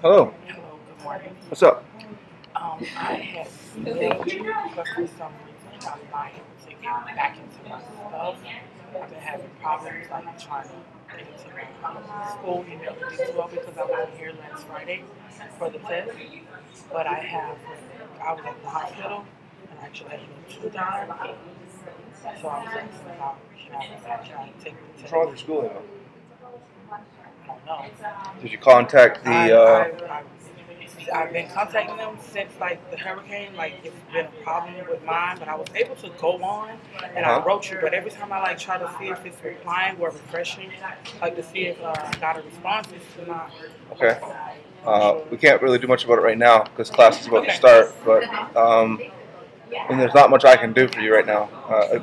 Hello. Hello, good morning. What's up? I had emailed you, but for some reason I'm not able to get back into my stuff. I've been having problems like trying to get into my school email D12 because I wasn't here last Friday for the test. But I was at the hospital and I actually had to go to the doctor. So I was asking about can I take the test? What's wrong with your school email? I don't know. Did you contact the? I've been contacting them since like the hurricane. Like it's been a problem with mine, but I was able to go on and I wrote you. But every time I like try to see if it's replying or refreshing, like to see if I got a response, it's not. Okay. We can't really do much about it right now because class is about to start. But and there's not much I can do for you right now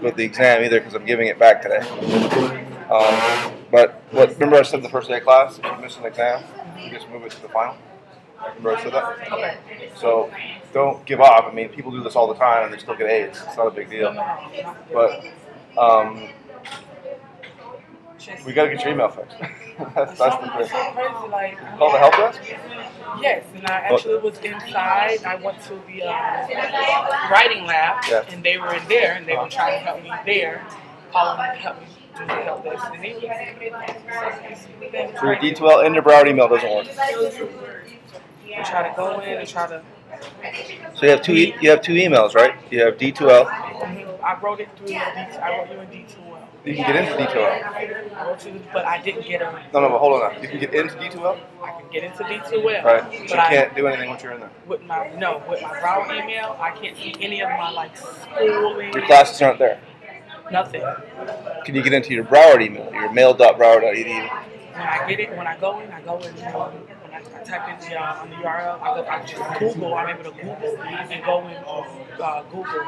with the exam either because I'm giving it back today. But remember I said the first day of class, if you miss an exam, you just move it to the final. Remember I said that? Okay. So don't give up. I mean, people do this all the time and they still get A's. It's not a big deal. But we got to get your email fixed. that's the thing. It's so crazy, like. You call the help desk? Yes, and I actually was inside. I went to the writing lab, and they were in there, and they were trying to help me there, calling me to help me do the help desk. So your D2L and your Broward email doesn't work. I try to go in and try to. So you have two emails, right? You have D2L. I wrote it through. I wrote you in D2L. You can get into D2L. I wrote you, but I didn't get a. No, but hold on. You can get into D2L. I can get into D2L. Right. But you can't do anything once you're in there. With my Broward email, I can't see any of my like schooling. Your classes aren't there. Nothing. Can you get into your Broward email? Your mail.broward.edu. When I get it, when I go in, when I type in on the URL, I just Google. I'm able to Google and go in Google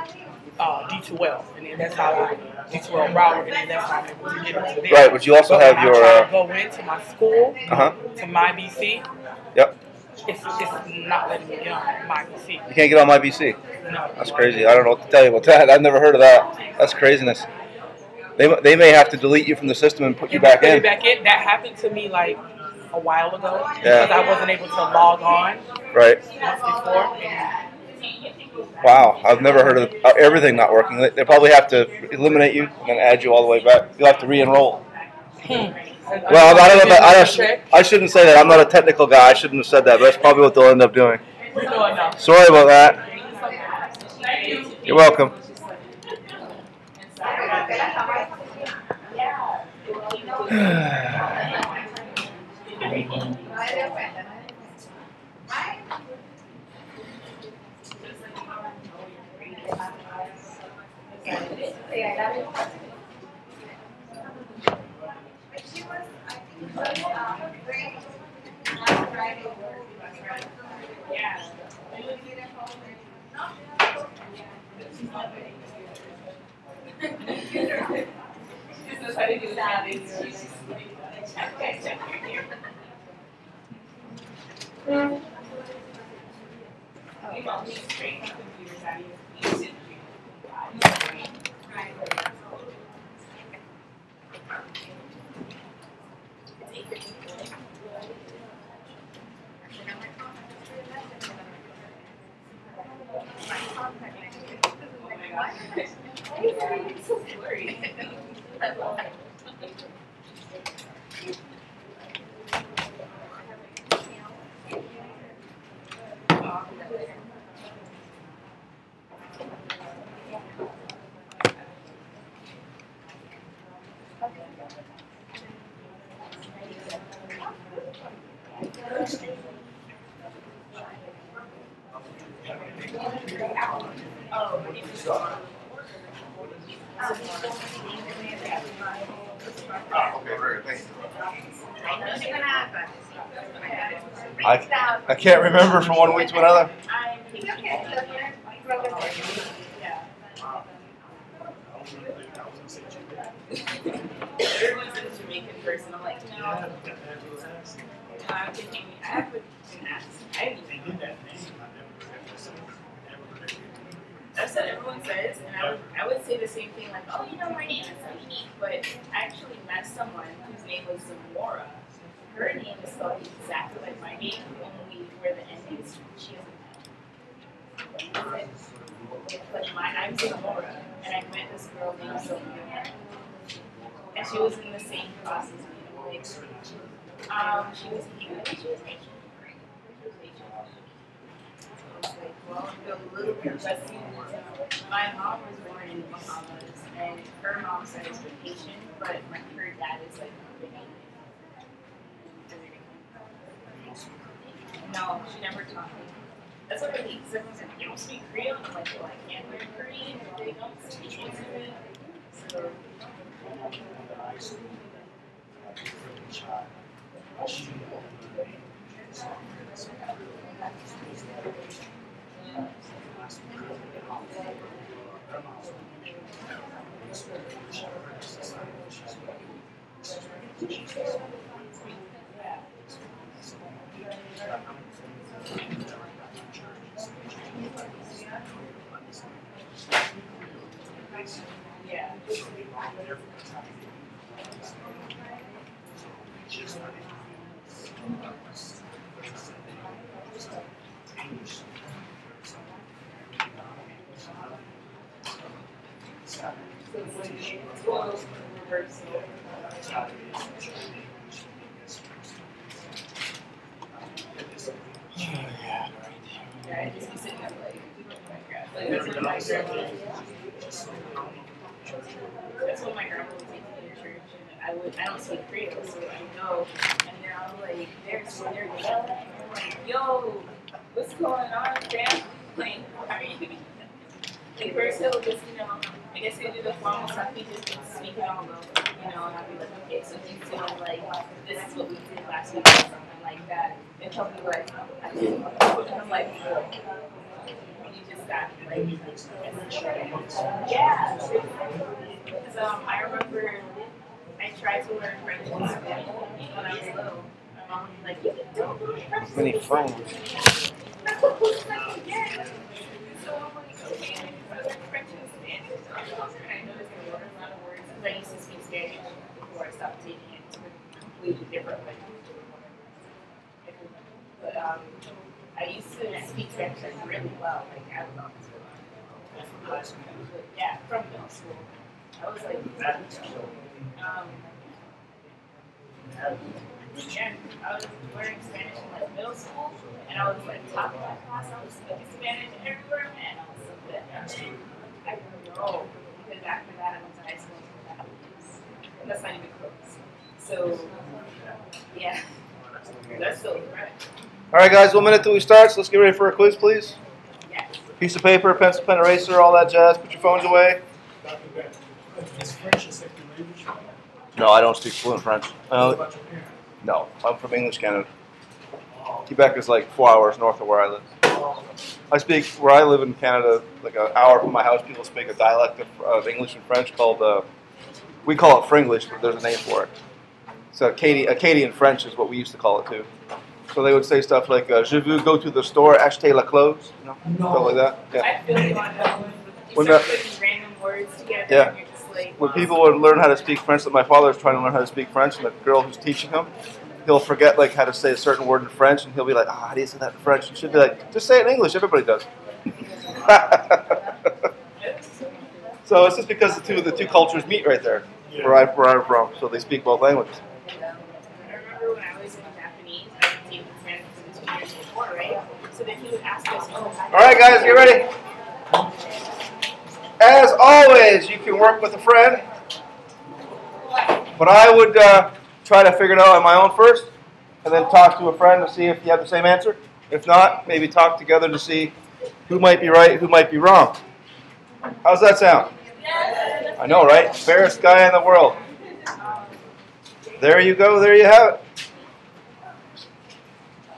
D2L, and then that's how D2L Broward, and then that's how I'm able to get into there. Right, but you also have your. I go into my school to my BC. Yep. It's not letting me get on my BC. You can't get on my BC. No. That's crazy. I don't know what to tell you about that. I've never heard of that. That's craziness. They may have to delete you from the system and put you back in. That happened to me like a while ago because I wasn't able to log on. Right. Before. Wow, I've never heard of everything not working. They probably have to eliminate you and then add you all the way back. You'll have to re-enroll. Well, I don't know. I shouldn't say that. I'm not a technical guy. I shouldn't have said that, but that's probably what they'll end up doing. Sorry about that. You're welcome. Okay, great. Thank you. I can't remember from one week to another. Everyone's a Jamaican person. I'm like, no. I'm thinking, I have an accent. That's what everyone says, and I would say the same thing, like, oh, you know, my name is so unique, but I actually met someone whose name was Zamora. Her name is spelled exactly like my name, only where the end is, she doesn't. But I'm Zamora, and I met this girl named Sophia, and she was in the same class as me. Like, she was Asian. Well, a little bit less. My mom was born in Bahamas, and her mom's side is Haitian, but her dad is like Dominican. No, she never taught me. That's what I hate. Because everyone's like, you don't speak Creole? I'm like, well, I can't learn Korean if they don't speak it to me. So. Yeah. I just be sitting up like that's what my grandma. That's what my grandma would take me to church, and I don't speak Creole, so I know, and they're all like, they're yelling, I'm like, yo, what's going on, fam? Like, how are you? Like, first he'll just, I guess he'll do the formal stuff, he just speak it all over, and I'll be like, okay, so he's doing like, this is what we did last week, or something like that, and tell me what I did, and I'm like, you just got like, yeah. Because I remember I tried to learn French in school when I was little. My mom was like, you can do French. Many phones. Yeah. So I'm like, okay, I learned French and Spanish. And I noticed I learned a lot of words because I used to speak Spanish before I stopped taking it to a completely different way. But I used to speak Spanish really well, like I don't know. Yeah, from middle school. I was like, yeah, I was learning Spanish in like middle school, and I was like top of my class. I was speaking Spanish everywhere, man. I was so good. And then I didn't know because after that I went to high school and that's not even close. So yeah, that's so right. All right, guys. 1 minute till we start. So let's get ready for a quiz, please. Yeah. Piece of paper, pencil, pen, eraser, all that jazz. Put your phones away. Is French a second language? No, I don't speak fluent French. No, I'm from English Canada. Quebec is like 4 hours north of where I live. Where I live in Canada, like an hour from my house, people speak a dialect of English and French called, we call it Fringlish, but there's a name for it. So Acadian French is what we used to call it too. So they would say stuff like, je veux go to the store, acheter la clothes, stuff like that. Yeah. I feel you on that one. You start putting random words together and you're just like... When people would learn how to speak French, like my father was trying to learn how to speak French, and the girl who's teaching him, he'll forget like how to say a certain word in French, and he'll be like, how do you say that in French? And she'll be like, just say it in English, everybody does. So it's just because the two cultures meet right there, where I'm from, so they speak both languages. I remember when I was in Japanese, I was taking Spanish for the 2 years before, right? So then he would ask us, all right, guys, get ready. As always, you can work with a friend, but I would try to figure it out on my own first, and then talk to a friend to see if you have the same answer. If not, maybe talk together to see who might be right, who might be wrong. How's that sound? I know, right? Fairest guy in the world. There you go. There you have it.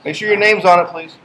Make sure your name's on it, please.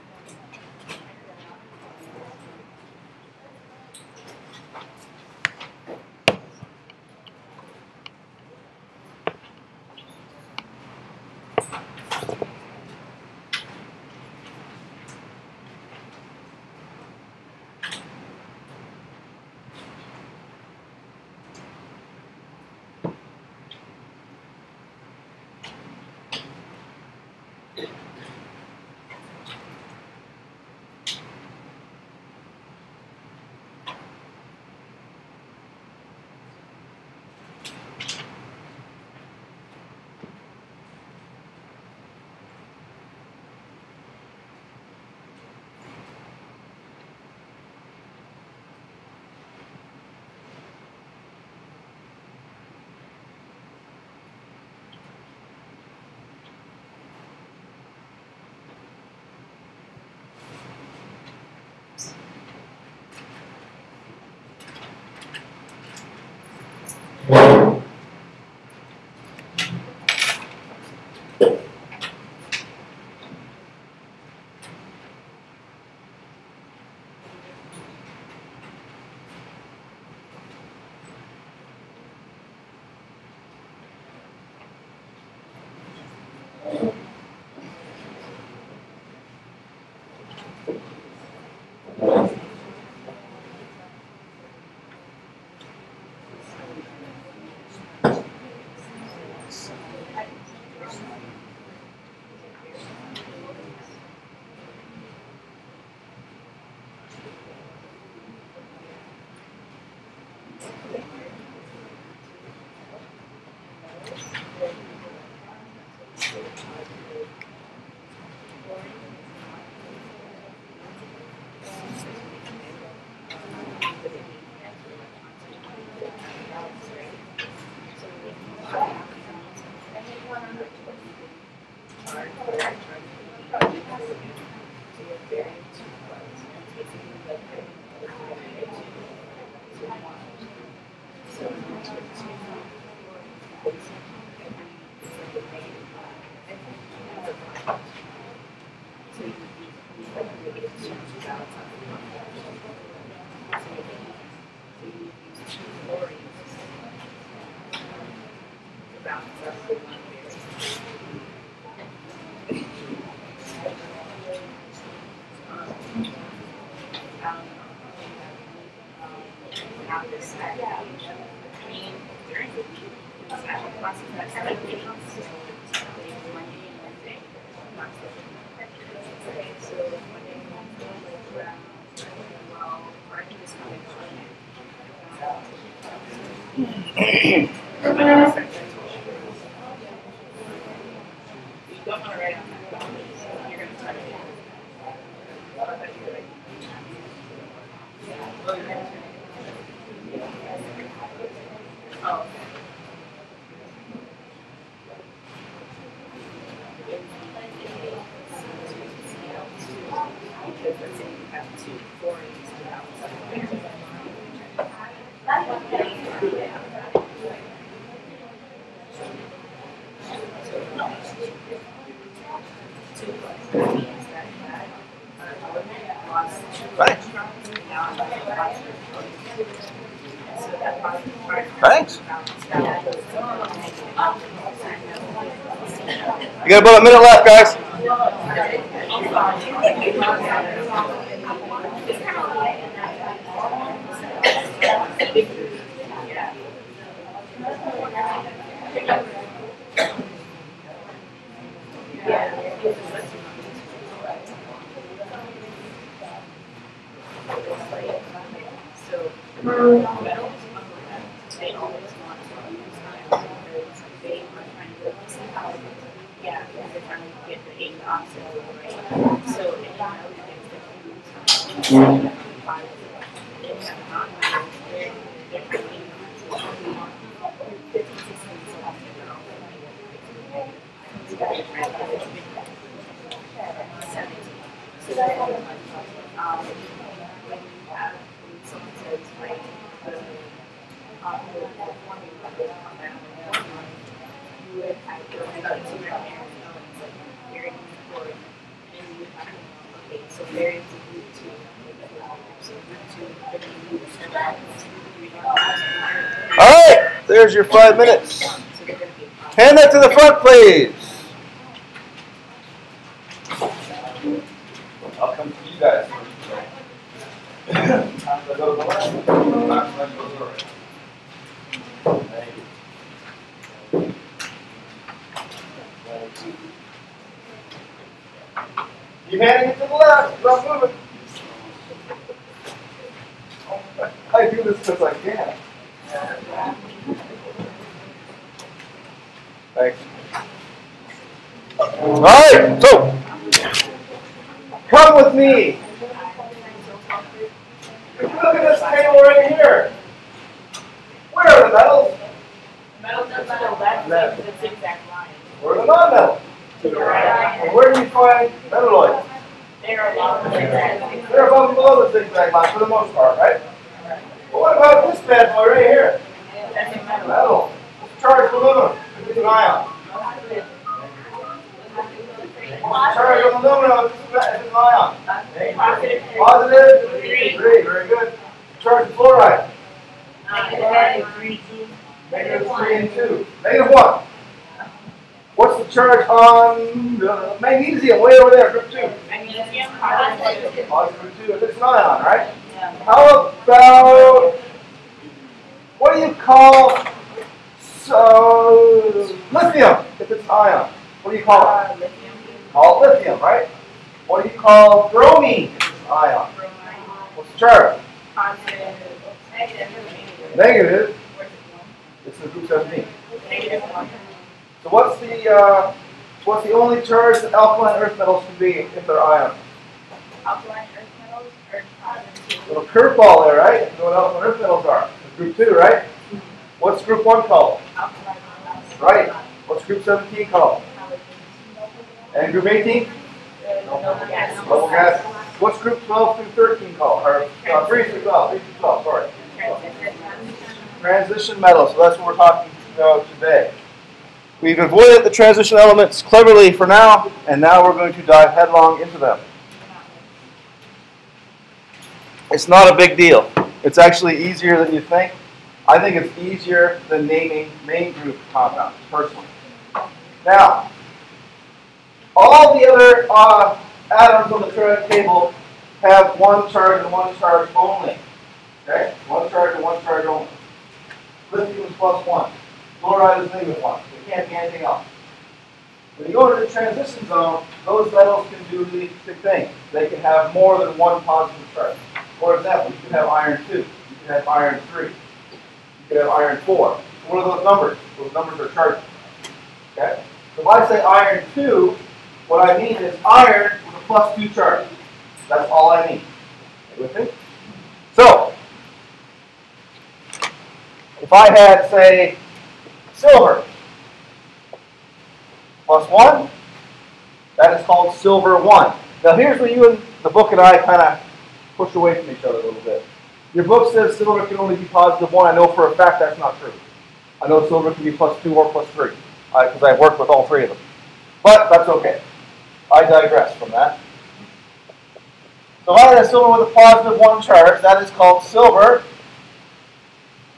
Thanks. You got about a minute left, guys. There's group 2. So group 2, All right, there's your 5 minutes. Hand that to the front, please. I'll come to you guys. Time to go to the left. Time to go to the right. Thank you. Keep handing it to the left. Don't move it. I do this because I can. Thanks. All right, so come with me. If you look at this table right here, where are the metals? Metals are to the left, the zigzag line. Where are the non-metals? To the right. And where do you find metalloids? They're along the zigzag. They're above and below the zigzag line for the most part, right? But what about this bad boy right here? That's a metal. Metal. It's charged with aluminum. It's an ion. Charged with aluminum. It's an ion. Positive. 3. Very good. Charged with fluoride. Negative 3 and 2. Negative 1. What's the charge on magnesium? Way over there, group 2. Magnesium. Positive group 2. It's an ion, right? How about, what do you call lithium, if it's ion? What do you call it? Lithium. Call it lithium, right? What do you call bromine, if it's ion? What's the charge? Positive. Negative. Negative. It's in group 17. Negative 1. So what's the only charge that alkaline earth metals can be if they're ions? Alkaline earth metals are positive. Little curveball there, right? You know what alkaline earth metals are? Group 2, right? What's group 1 called? Alkaline metals. Right. What's group 17 called? And group 18? Noble gas. Noble gas. What's group 12 through 13 called? Or 3 through 12. 3 through 12, sorry. Transition metals. So that's what we're talking about today. We've avoided the transition elements cleverly for now, and now we're going to dive headlong into them. It's not a big deal. It's actually easier than you think. I think it's easier than naming main group compounds, personally. Now, all the other atoms on the periodic table have one charge and one charge only. Okay? One charge and one charge only. Lithium is +1. Fluoride is -1. It can't be anything else. When you go to the transition zone, those metals can do the interesting thing. They can have more than one positive charge. For example, you can have iron 2. You can have iron 3. You can have iron 4. What are those numbers? Those numbers are charges. Okay? So if I say iron 2, what I mean is iron with a +2 charge. That's all I mean. Are you with me? So, if I had, say, silver, +1, that is called silver 1. Now here's where you and the book and I kind of push away from each other a little bit. Your book says silver can only be +1. I know for a fact that's not true. I know silver can be +2 or +3 because I've worked with all 3 of them. But that's okay. I digress from that. So if I had a silver with a +1 charge, that is called silver,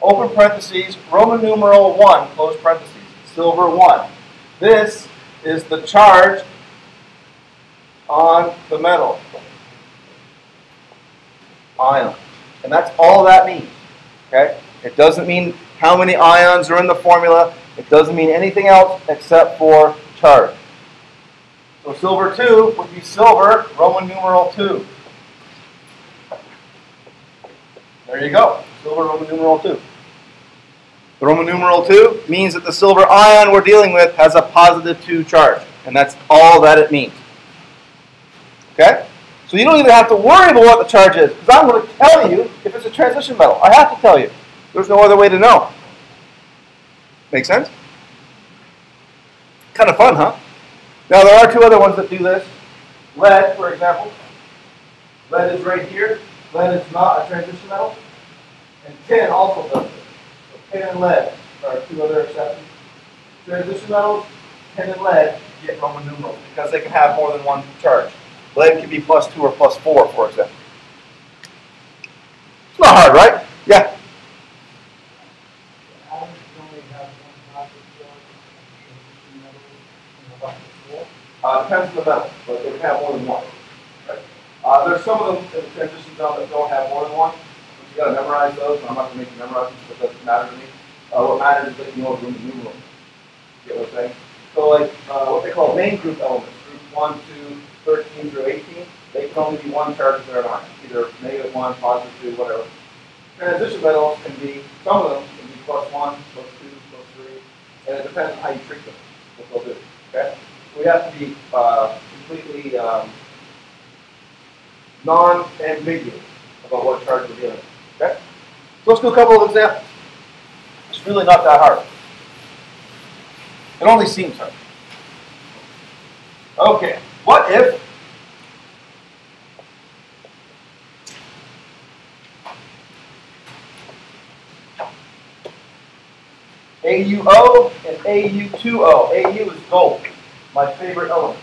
open parentheses, Roman numeral 1, close parentheses, silver 1. This is the charge on the metal ion. And that's all that means. Okay? It doesn't mean how many ions are in the formula. It doesn't mean anything else except for charge. So silver 2 would be silver, Roman numeral 2. There you go. Silver, Roman numeral 2. The Roman numeral 2 means that the silver ion we're dealing with has a +2 charge. And that's all that it means. Okay? So you don't even have to worry about what the charge is, because I'm going to tell you if it's a transition metal. I have to tell you. There's no other way to know. Make sense? Kind of fun, huh? Now there are 2 other ones that do this. Lead, for example. Lead is right here. Lead is not a transition metal. And tin also does this. So tin and lead are 2 other exceptions. Transition metals, tin and lead, get Roman numerals because they can have more than one charge. Lead can be +2 or +4, for example. It's not hard, right? Yeah. Depends on the metal, but they can have more than one. Right? There's some of them in the transition zone that don't have more than one. But you got to memorize those, and I'm not going to make you memorize them because it doesn't matter to me. What matters is that you know the numerals. You get what I'm saying? So, like what they call main group elements, groups 1, 2, 13 through 18, they can only be one charge if they're an ion, either -1, +2, whatever. Transition metals can be, some of them can be +1, +2, +3, and it depends on how you treat them, what they'll do. Okay? So we have to be completely non-ambiguous about what charge we're dealing with. Okay? So let's do a couple of examples. It's really not that hard. It only seems hard. Okay, what if AuO and Au2O. Au is gold, my favorite element.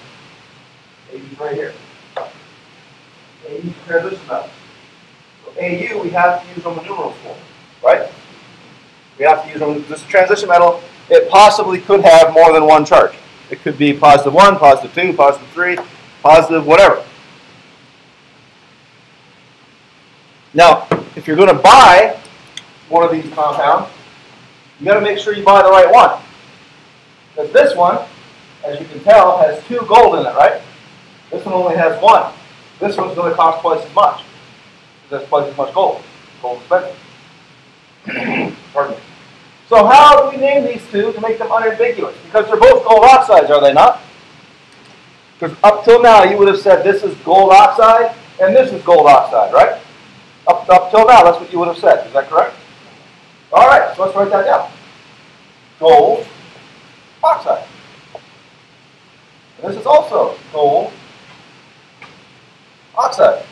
Au is right here. Au is transition metal. So Au we have to use Roman numerals for, right? We have to use Roman. This is transition metal. It possibly could have more than one charge. It could be +1, +2, +3, positive whatever. Now, if you're going to buy one of these compounds, you got to make sure you buy the right one. Because this one, as you can tell, has 2 gold in it, right? This one only has 1. This one's going to cost twice as much. Because that's twice as much gold. Gold expensive. Pardon me. So how do we name these two to make them unambiguous? Because they're both gold oxides, are they not? Because up till now, you would have said this is gold oxide and this is gold oxide, right? Up till now, that's what you would have said. Is that correct? All right, so let's write that down. Gold oxide. And this is also gold oxide.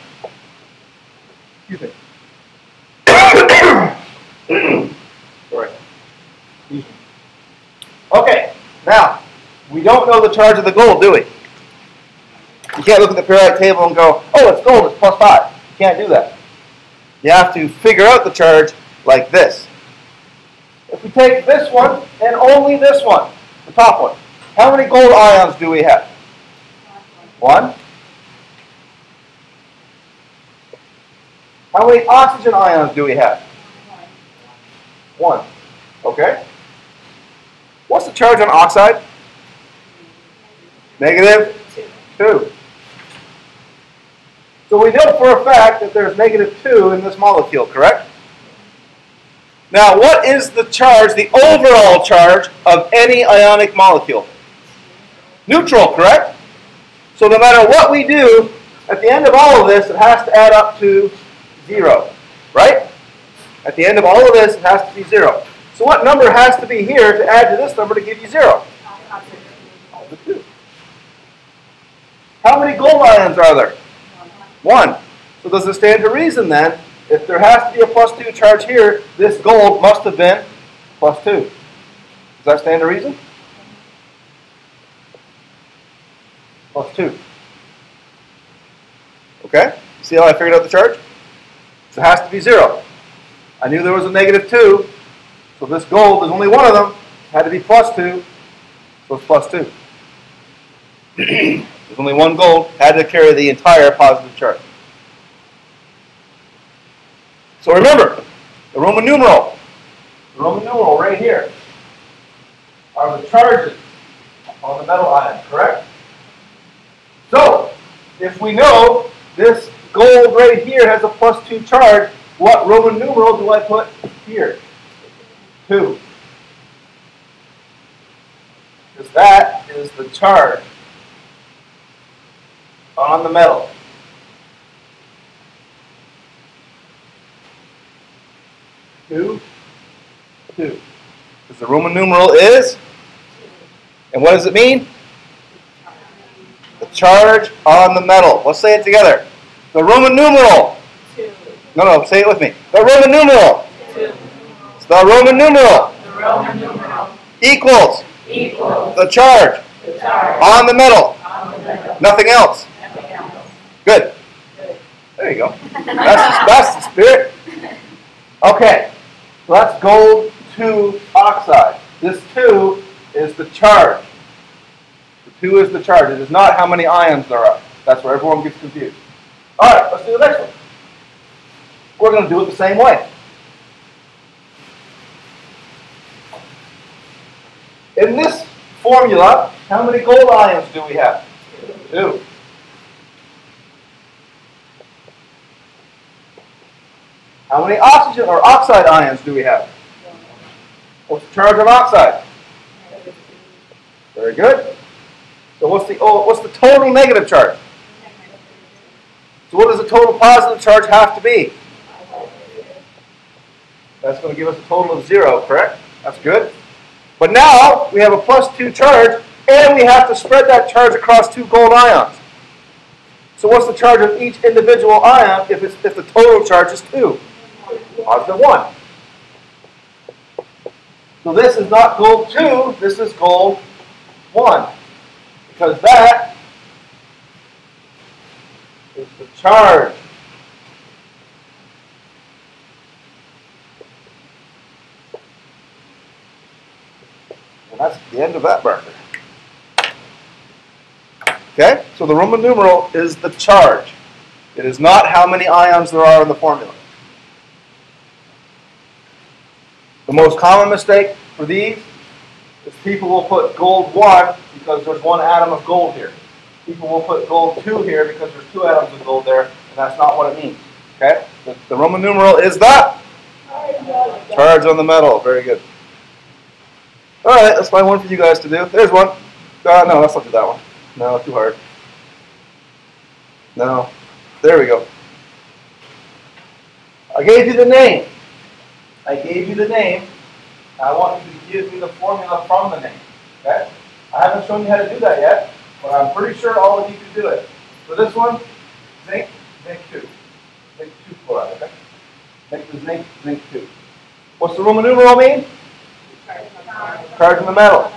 Excuse me. Sorry. Excuse me. Okay, now, we don't know the charge of the gold, do we? You can't look at the periodic table and go, oh, it's gold, it's +5. You can't do that. You have to figure out the charge like this. If we take this one and only this one, the top one, how many gold ions do we have? 1. How many oxygen ions do we have? 1. Okay. What's the charge on oxide? -2. So we know for a fact that there's -2 in this molecule, correct? Now, what is the charge, the overall charge of any ionic molecule? Neutral, correct? So no matter what we do, at the end of all of this, it has to add up to 0, right? At the end of all of this, it has to be 0. So what number has to be here to add to this number to give you 0? 2. How many gold ions are there? 1. So does it stand to reason then, if there has to be a +2 charge here, this gold must have been +2. Does that stand to reason? +2. Okay? See how I figured out the charge? So it has to be 0. I knew there was a -2, so this gold is only one of them. It had to be +2, so it's +2. There's only one gold, had to carry the entire positive charge. So remember, the Roman numeral right here are the charges on the metal ion, correct? So, if we know this gold right here has a +2 charge, what Roman numeral do I put here? 2. Because that is the charge on the metal. 2, 2. Because the Roman numeral is, and what does it mean? The charge on the metal. Let's say it together. The Roman numeral. 2. No, say it with me. The Roman numeral. 2. The Roman numeral. The Roman numeral. Equals. Equals. The charge. The charge. On the metal. On the metal. Nothing else. Nothing else. Good. There you go. That's the spirit. Okay. So that's gold 2 oxide. This 2 is the charge. The 2 is the charge. It is not how many ions there are. That's where everyone gets confused. All right, let's do the next one. We're going to do it the same way. In this formula, how many gold ions do we have? 2. How many oxygen or oxide ions do we have? What's the charge of oxide? Very good. So what's the total negative charge? So what does the total positive charge have to be? That's going to give us a total of 0, correct? That's good. But now we have a +2 charge, and we have to spread that charge across 2 gold ions. So what's the charge of each individual ion if the total charge is 2? +1. So this is not gold 2, this is gold 1. Because that is the charge. And that's the end of that marker. Okay? So the Roman numeral is the charge. It is not how many ions there are in the formula. The most common mistake for these is people will put gold 1 because there's 1 atom of gold here. People will put gold 2 here because there's 2 atoms of gold there, and that's not what it means. Okay? The Roman numeral is the charge on the metal. Very good. All right, let's find one for you guys to do. There's one. No, let's not do that one. No, too hard. No. There we go. I gave you the name. I gave you the name. I want you to give me the formula from the name. Okay? I haven't shown you how to do that yet, but I'm pretty sure all of you can do it. For this one, zinc, zinc 2. Zinc 2 chloride, okay? Make the zinc, zinc 2. What's the Roman numeral mean? Charge in the metal.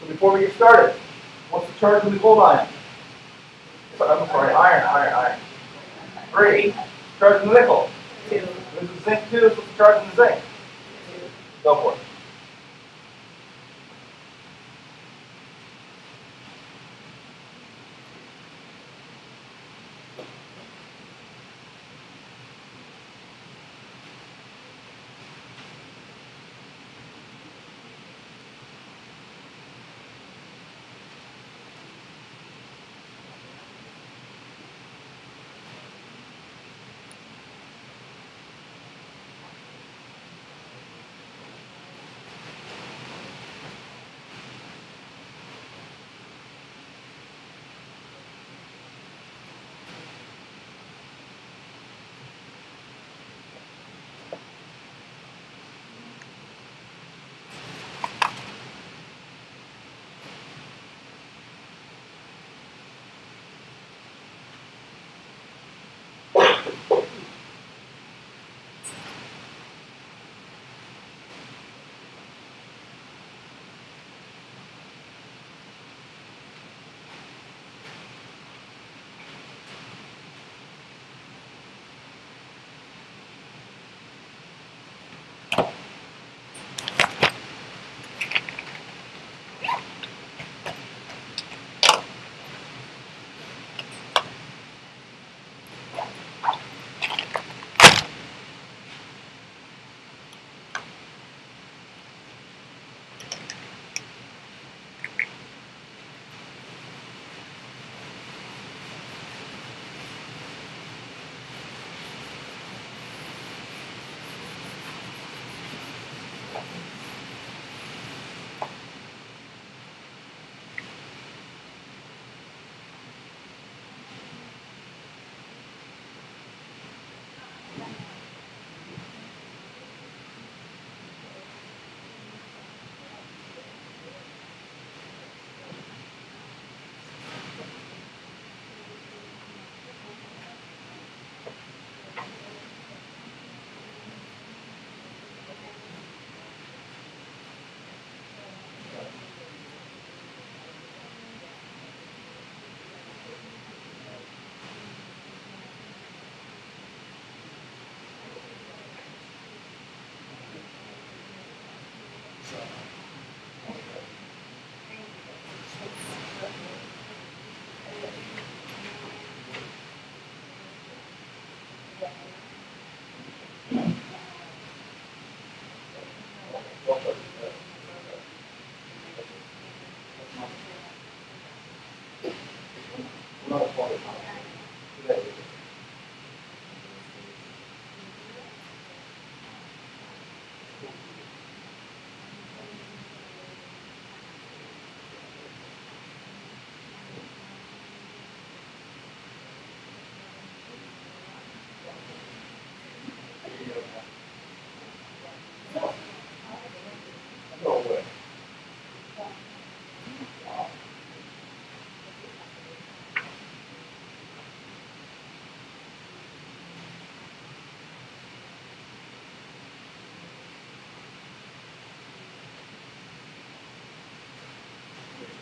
So before we get started, what's the charge in the gold ion? I'm sorry, iron. 3. Charge in the nickel. 2. This is zinc 2, so what's the charge in the zinc? 2. Go for it.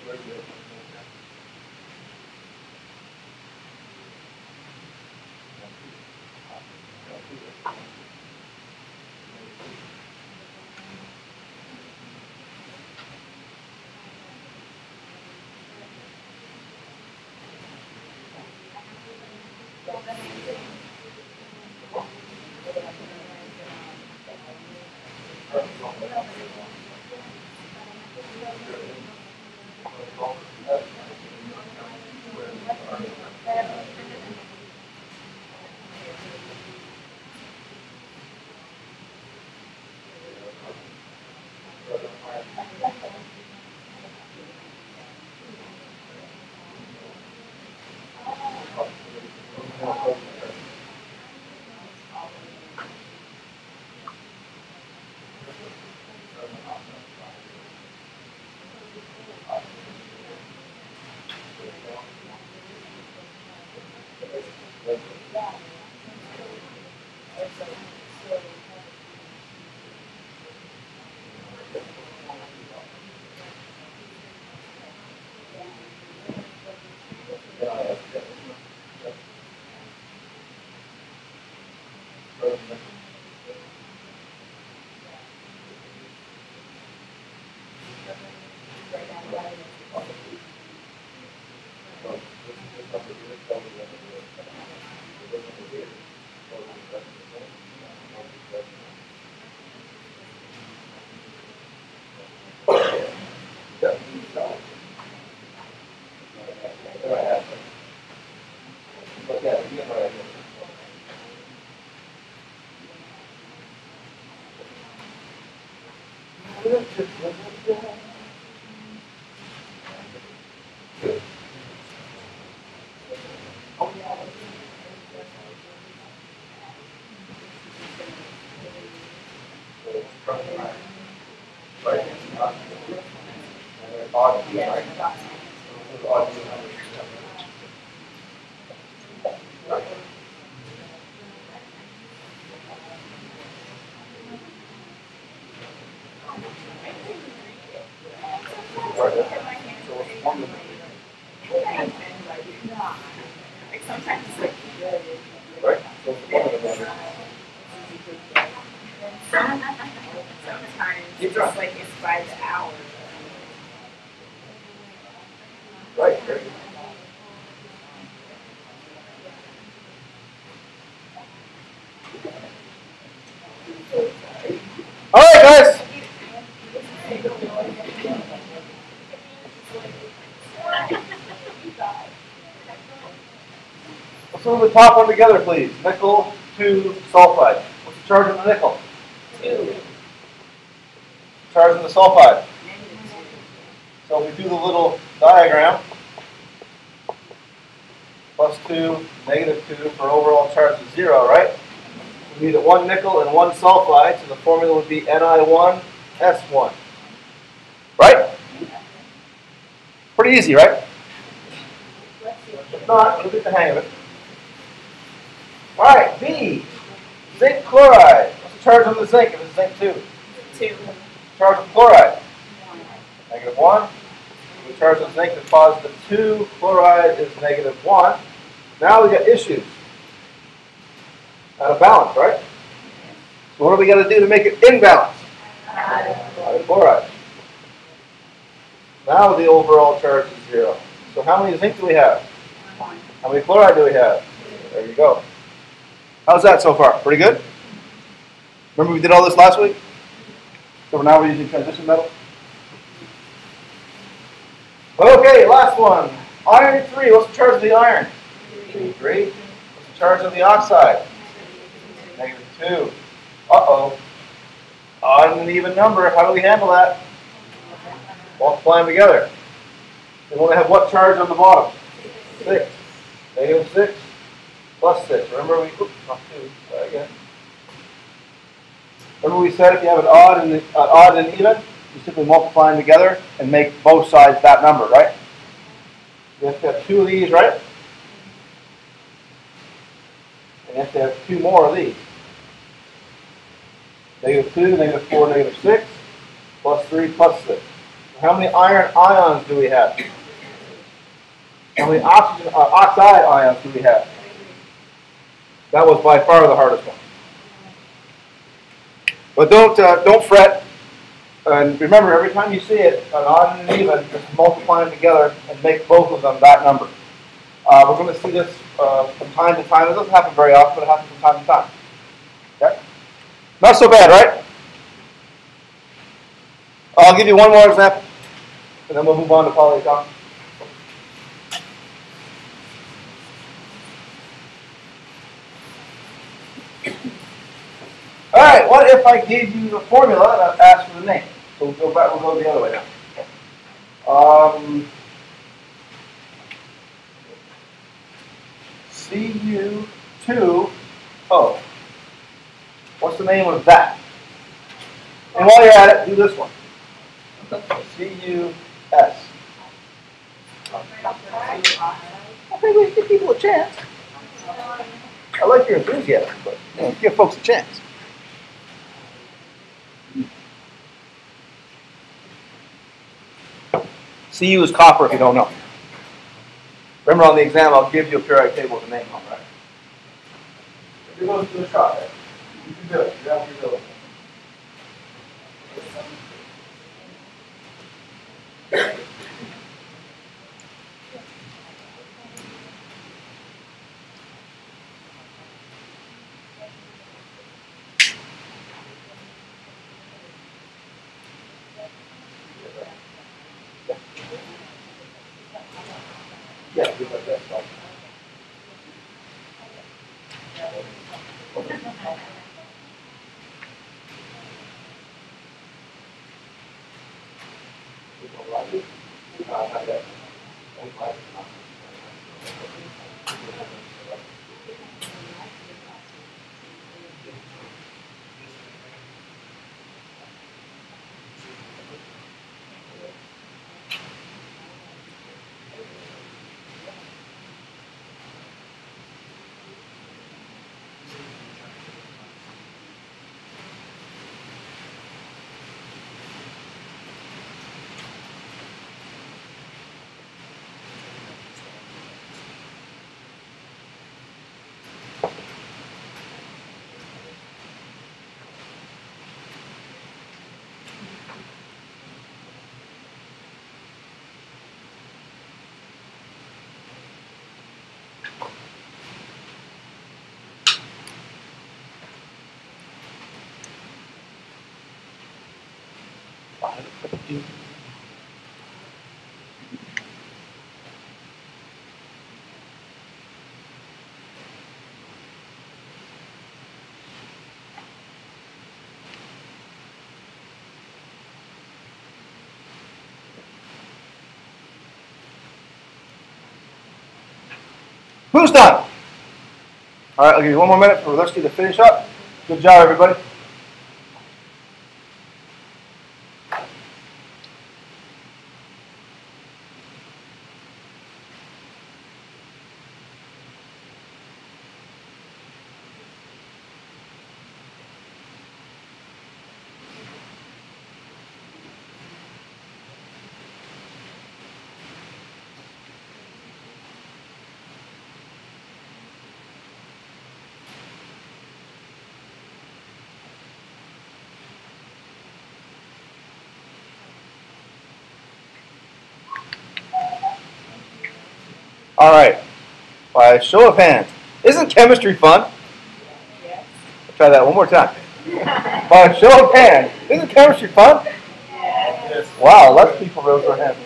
Like sometimes it's like Right? sometimes it's just like it's by the hour. Right. Very good. All right, guys. Let's move the top one together, please. Nickel, 2, sulfide. What's the charge on the nickel? 2. Charge on the sulfide. So if we do the little diagram, +2, -2 for overall charge of 0, right? We need 1 nickel and 1 sulfide, so the formula would be Ni1S1. Right? Pretty easy, right? If not, we'll get the hang of it. All right, B, zinc chloride. What's the charge on the zinc if it's zinc 2? 2. Charge of chloride? -1. The charge of zinc is +2. Chloride is -1. Now we got issues. Out of balance, right? So what do we got to do to make it in balance? Add chloride. Now the overall charge is 0. So how many zinc do we have? 1. How many chloride do we have? There you go. How's that so far? Pretty good? Remember we did all this last week? So now we're using transition metal? Okay, last one. Iron 3. What's the charge of the iron? 3. What's the charge of the oxide? -2. Uh-oh. Odd and an even number. How do we handle that? Multiply them together. We want to have what charge on the bottom? 6. -6 +6. Remember we, oops, not 2. Try again. Remember we said if you have an odd and an even, you simply multiply them together and make both sides that number, right? You have to have 2 of these, right? And you have to have 2 more of these. -2, -4, -6, +3, +6. How many iron ions do we have? How many oxygen oxide ions do we have? That was by far the hardest one. But don't fret. And remember, every time you see it, an odd and an even, just multiply them together and make both of them that number. We're going to see this from time to time. It doesn't happen very often, but it happens from time to time. Okay? Not so bad, right? I'll give you one more example, and then we'll move on to polyatomic. All right, what if I gave you the formula and I asked for the name? So we'll go back. We'll go the other way now. Cu2O. What's the name of that? And while you're at it, do this one. CUS. Okay, we give people a chance. I like your enthusiasm, but give folks a chance. Cu is copper if you don't know. Remember on the exam, I'll give you a periodic table with the name on, right? If you're going to do a shot there, you can do it. You have to do it. Yeah, do like that. Who's done? All right, I'll give you one more minute for Rusty to finish up. Good job, everybody. All right. By show of hands. Isn't chemistry fun? Yes. Try that one more time. By show of hands. Isn't chemistry fun? Yes. Wow, less people raise their hands.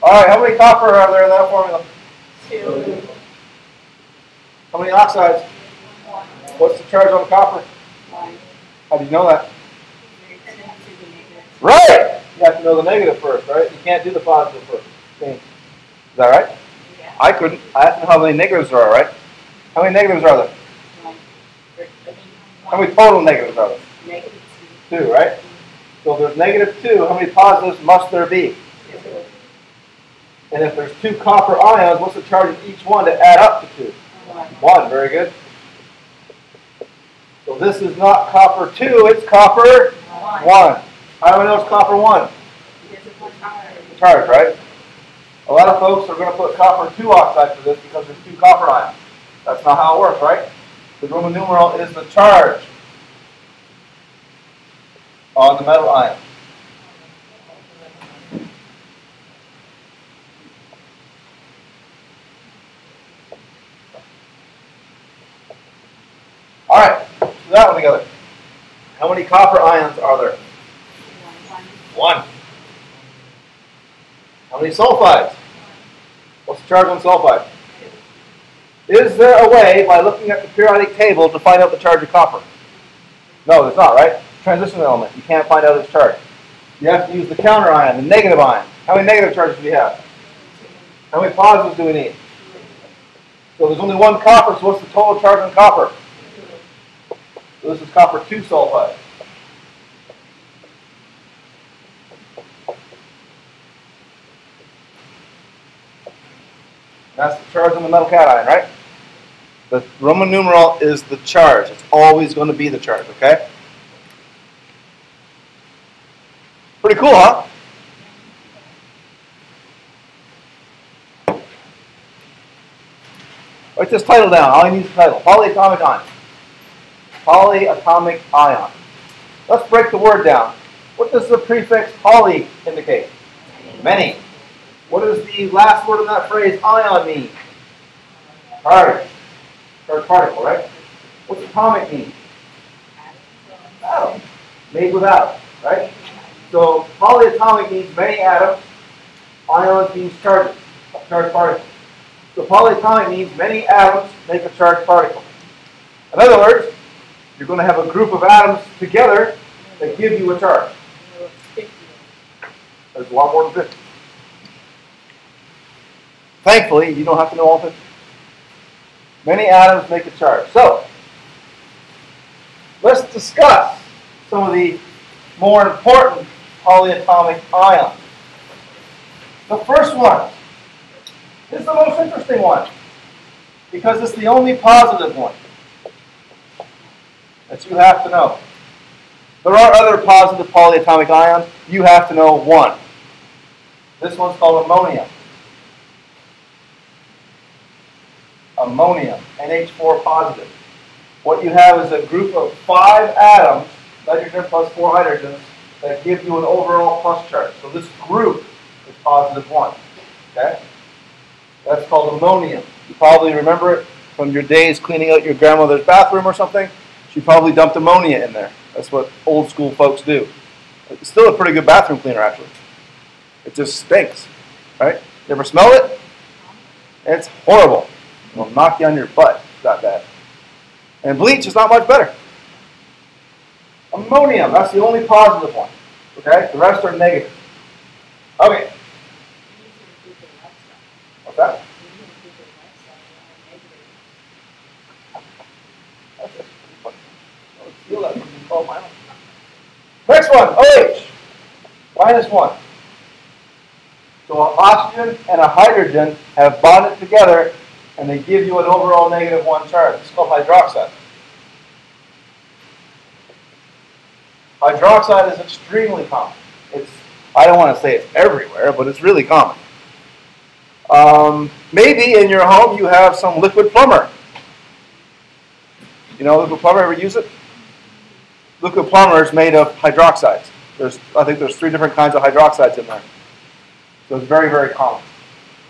All right, how many copper are there in that formula? 2. How many oxides? 1. What's the charge on copper? 1. How do you know that? Return to the negative. Right! You have to know the negative first, right? You can't do the positive first. Is that right? Yeah. I couldn't. I have to know how many negatives there are, right? How many negatives are there? 1. How many total negatives are there? Negative 2, right? So if there's negative 2, how many positives must there be? 2. And if there's 2 copper ions, what's the charge of each one to add up to 2? 1. 1, very good. So this is not copper 2, it's copper 1. How many knows copper 1? Charge, right? A lot of folks are going to put copper 2 oxide for this because there's 2 copper ions. That's not how it works, right? The Roman numeral is the charge on the metal ion. All right, so that one together. How many copper ions are there? 1. How many sulfides? What's the charge on sulfide? Is there a way, by looking at the periodic table, to find out the charge of copper? No, there's not, right? Transition element. You can't find out its charge. You have to use the counter ion, the negative ion. How many negative charges do we have? How many positives do we need? So there's only 1 copper, so what's the total charge on copper? So this is copper 2 sulfide. That's the charge on the metal cation, right? The Roman numeral is the charge. It's always going to be the charge, okay? Pretty cool, huh? Write this title down. All you need is the title. Polyatomic ion. Polyatomic ion. Let's break the word down. What does the prefix poly indicate? Many. What does the last word in that phrase, ion, mean? Charge. Charged particle, right? What's atomic mean? Atom. Made with atoms, right? So polyatomic means many atoms. Ions means charges, charged particles. So polyatomic means many atoms make a charged particle. In other words, you're going to have a group of atoms together that give you a charge. There's a lot more than 50. Thankfully, you don't have to know all 50. Many atoms make a charge. So, let's discuss some of the more important polyatomic ions. The first one is the most interesting one because it's the only positive one that you have to know. There are other positive polyatomic ions. You have to know one. This one's called ammonium. Ammonium, NH4 positive. What you have is a group of 5 atoms, nitrogen plus 4 hydrogens, that give you an overall plus charge. So this group is positive 1. Okay? That's called ammonium. You probably remember it from your days cleaning out your grandmother's bathroom or something. She probably dumped ammonia in there. That's what old school folks do. It's still a pretty good bathroom cleaner, actually. It just stinks, right? You ever smell it? It's horrible. It'll knock you on your butt. It's that bad. And bleach is not much better. Ammonium, that's the only positive one. Okay? The rest are negative. Okay. What's that? Next one, OH. -1. So an oxygen and a hydrogen have bonded together and they give you an overall -1 charge. It's called hydroxide. Hydroxide is extremely common. I don't want to say it's everywhere, but it's really common. Maybe in your home you have some liquid plumber. You know liquid plumber, ever use it? Liquid plumber is made of hydroxides. I think there's 3 different kinds of hydroxides in there. So it's very, very common.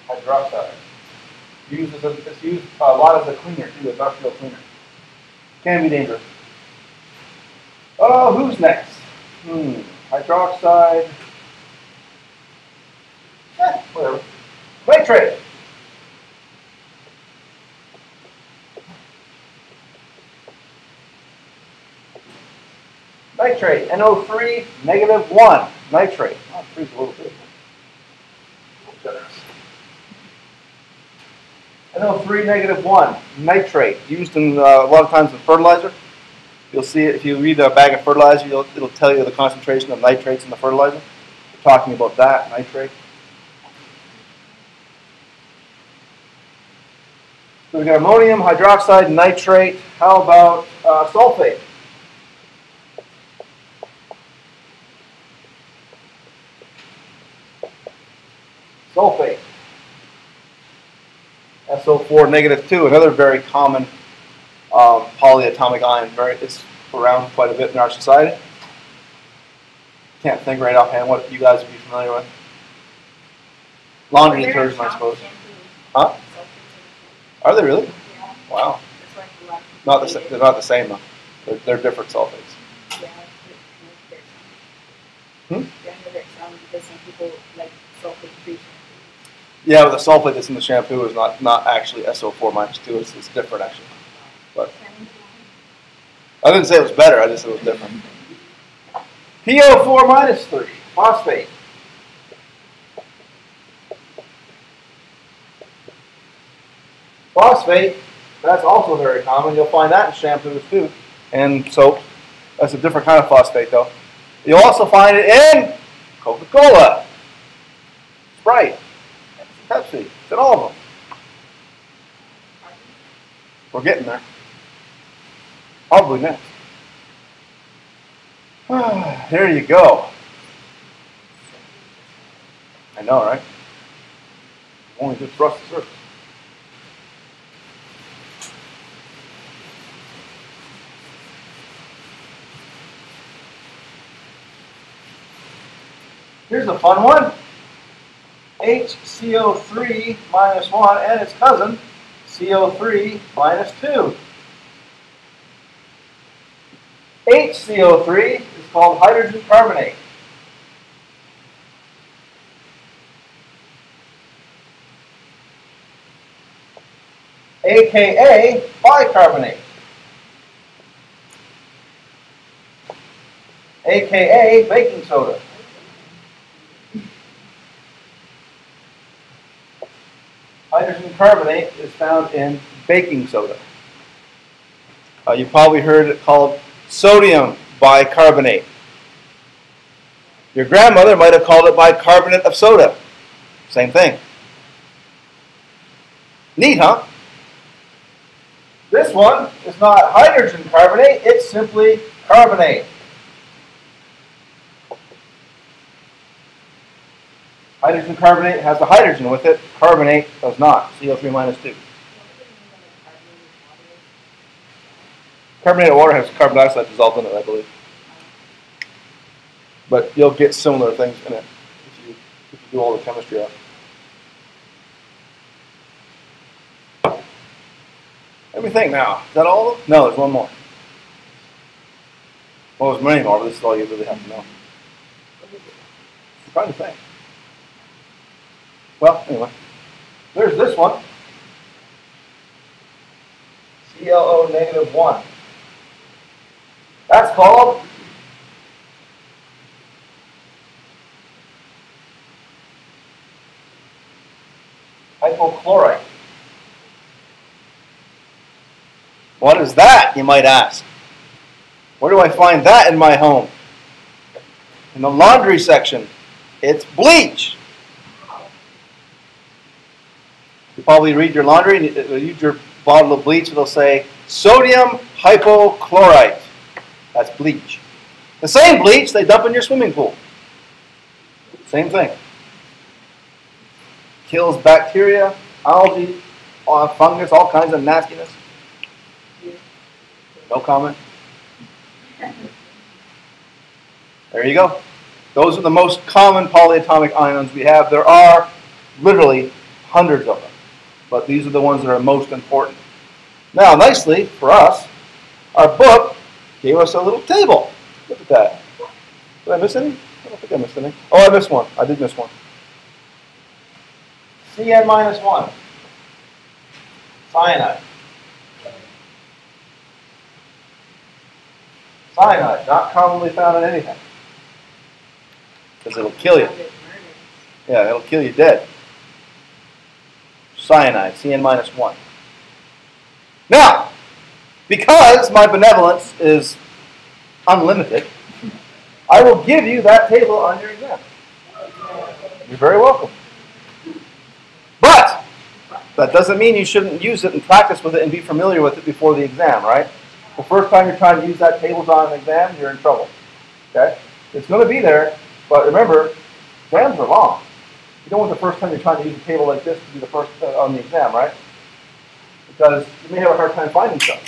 Hydroxide. It's used a lot as a cleaner too, industrial cleaner. Can be dangerous. Oh, who's next? Hydroxide. Whatever. Nitrate. Nitrate. NO3 -1. Nitrate. Oh, 3's a little bit. NO3 -1. Nitrate. Used in a lot of times in fertilizer. You'll see it if you read a bag of fertilizer. It'll tell you the concentration of nitrates in the fertilizer. We're talking about that, nitrate. So we've got ammonium, hydroxide, nitrate. How about sulfate? sulfate. SO4 -2, another very common polyatomic ion. It's around quite a bit in our society. Can't think right offhand what you guys would be familiar with. Laundry detergent, I suppose. Huh? Are they really? Yeah. Wow. It's like a lot of Not the they're not the same though. They're different sulfates. Yeah, Hmm? because some people like sulfate free. Yeah, but the sulfate that's in the shampoo is not actually SO4 -2. It's different actually. But I didn't say it was better. I just said it was different. PO4 -3, phosphate. Phosphate, that's also very common. You'll find that in shampoos too, and soap. That's a different kind of phosphate though. You'll also find it in Coca-Cola, Sprite, Pepsi. It's in all of them. We're getting there. Probably next. There you go. I know, right? Only just brushed the surface. Here's a fun one. HCO3 -1 and its cousin, CO3 -2. HCO3 is called hydrogen carbonate. AKA bicarbonate. AKA baking soda. Hydrogen carbonate is found in baking soda. You've probably heard it called sodium bicarbonate. Your grandmother might have called it bicarbonate of soda. Same thing. Neat, huh? This one is not hydrogen carbonate, it's simply carbonate. Hydrogen carbonate has the hydrogen with it. Carbonate does not. CO3 -2. Carbonated water has carbon dioxide dissolved in it, I believe. But you'll get similar things in it if you do all the chemistry out. Let me think now. Is that all of them? No, there's one more. Well, there's many more, but this is all you really have to know. I'm trying to think. Well, anyway, there's this one. ClO -1. That's called hypochlorite. What is that, you might ask? Where do I find that in my home? In the laundry section. It's bleach. You probably read your laundry, and you use your bottle of bleach, it'll say sodium hypochlorite. That's bleach. The same bleach they dump in your swimming pool. Same thing. Kills bacteria, algae, fungus, all kinds of nastiness. No comment. There you go. Those are the most common polyatomic ions we have. There are literally hundreds of them, but these are the ones that are most important. Now, nicely for us, our book gave us a little table. Look at that. Did I miss any? I don't think I missed any. Oh, I missed one. I did miss one. Cn -1. Cyanide. Cyanide, not commonly found in anything. Because it'll kill you. Yeah, it'll kill you dead. Cyanide, Cn -1. Now, because my benevolence is unlimited, I will give you that table on your exam. You're very welcome. But that doesn't mean you shouldn't use it and practice with it and be familiar with it before the exam, right? The first time you're trying to use that table on an exam, you're in trouble. Okay? It's going to be there, but remember, exams are long. You don't want the first time you're trying to use a table like this to be the first on the exam, right? Because you may have a hard time finding stuff.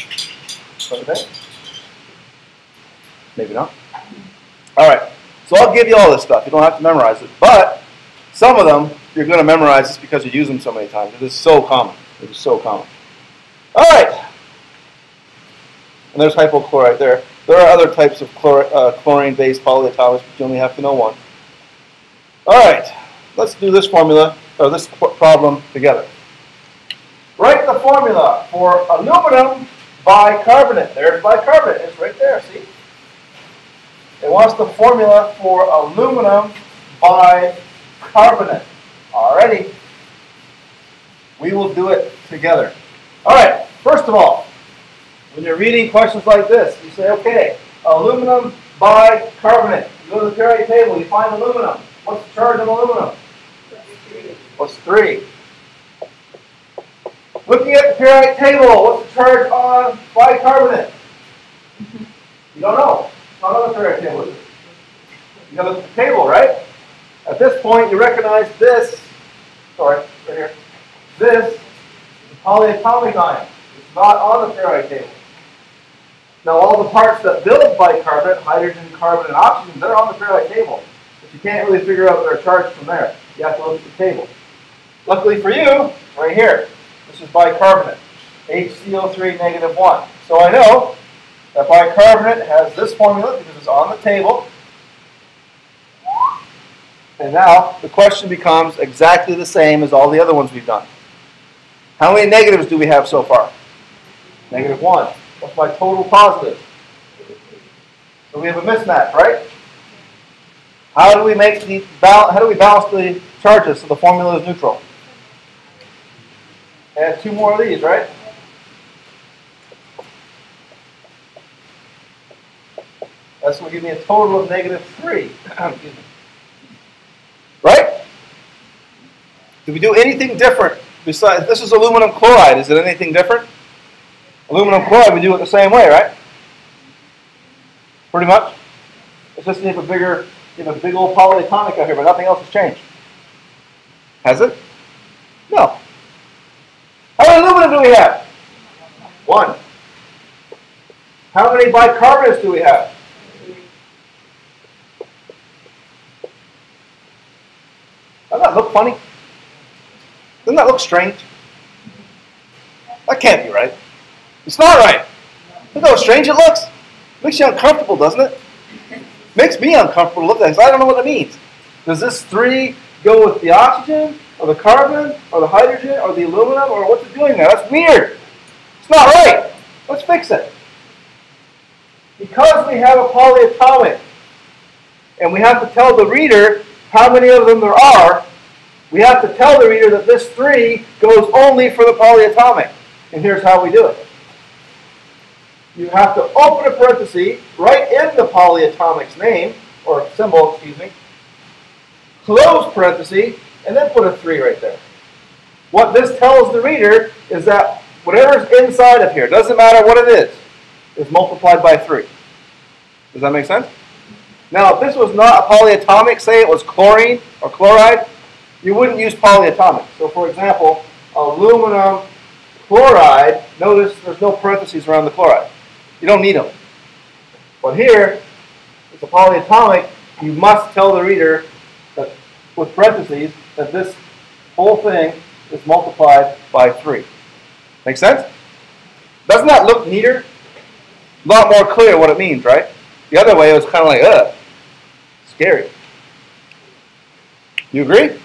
Don't you think? Maybe not. All right. So I'll give you all this stuff. You don't have to memorize it. But some of them you're going to memorize just because you use them so many times. It is so common. It is so common. All right. And there's hypochlorite there. There are other types of chlorine-based polyatomics, but you only have to know one. All right. Let's do this formula, or this problem together. Write the formula for aluminum bicarbonate. There's bicarbonate. It's right there, see? It wants the formula for aluminum bicarbonate. Alrighty. We will do it together. All right. First of all, when you're reading questions like this, you say, okay, aluminum bicarbonate. You go to the periodic table, you find aluminum. What's the charge on aluminum? What's 3? Looking at the periodic table, what's the charge on bicarbonate? You don't know. It's not on the periodic table, is it? You got to look at the table, right? At this point, you recognize this. Sorry, right here. This is polyatomic ion. It's not on the periodic table. Now, all the parts that build bicarbonate, hydrogen, carbon, and oxygen, they're on the periodic table. But you can't really figure out their charge from there. You have to look at the table. Luckily for you, right here, this is bicarbonate, HCO3 -1. So I know that bicarbonate has this formula because it's on the table. And now the question becomes exactly the same as all the other ones we've done. How many negatives do we have so far? -1. What's my total positive? So we have a mismatch, right? How do we make the how do we balance the charges so the formula is neutral? Add 2 more of these, right? That's going to give me a total of -3. Right? Did we do anything different besides, this is aluminum chloride. Is it anything different? Aluminum chloride, we do it the same way, right? Pretty much. It's just you have a big old polyatomic out here, but nothing else has changed. Has it? No. How many aluminum do we have? 1. How many bicarbonates do we have? Doesn't that look funny? Doesn't that look strange? That can't be right. It's not right. Look how strange it looks. Makes you uncomfortable, doesn't it? Makes me uncomfortable to look at this. I don't know what it means. Does this 3 go with the oxygen, or the carbon, or the hydrogen, or the aluminum, or what's it doing there? That's weird. It's not right. Let's fix it. Because we have a polyatomic, and we have to tell the reader how many of them there are, we have to tell the reader that this 3 goes only for the polyatomic. And here's how we do it. You have to open a parenthesis, write in the polyatomic's name, or symbol, excuse me, close parenthesis, and then put a 3 right there. What this tells the reader is that whatever's inside of here, doesn't matter what it is multiplied by 3. Does that make sense? Now, if this was not a polyatomic, say it was chlorine or chloride, you wouldn't use polyatomic. So, for example, aluminum chloride, notice there's no parentheses around the chloride. You don't need them. But here, it's a polyatomic, you must tell the reader that, with parentheses, that this whole thing is multiplied by 3. Make sense? Doesn't that look neater? A lot more clear what it means, right? The other way it was kind of like, ugh, scary. You agree?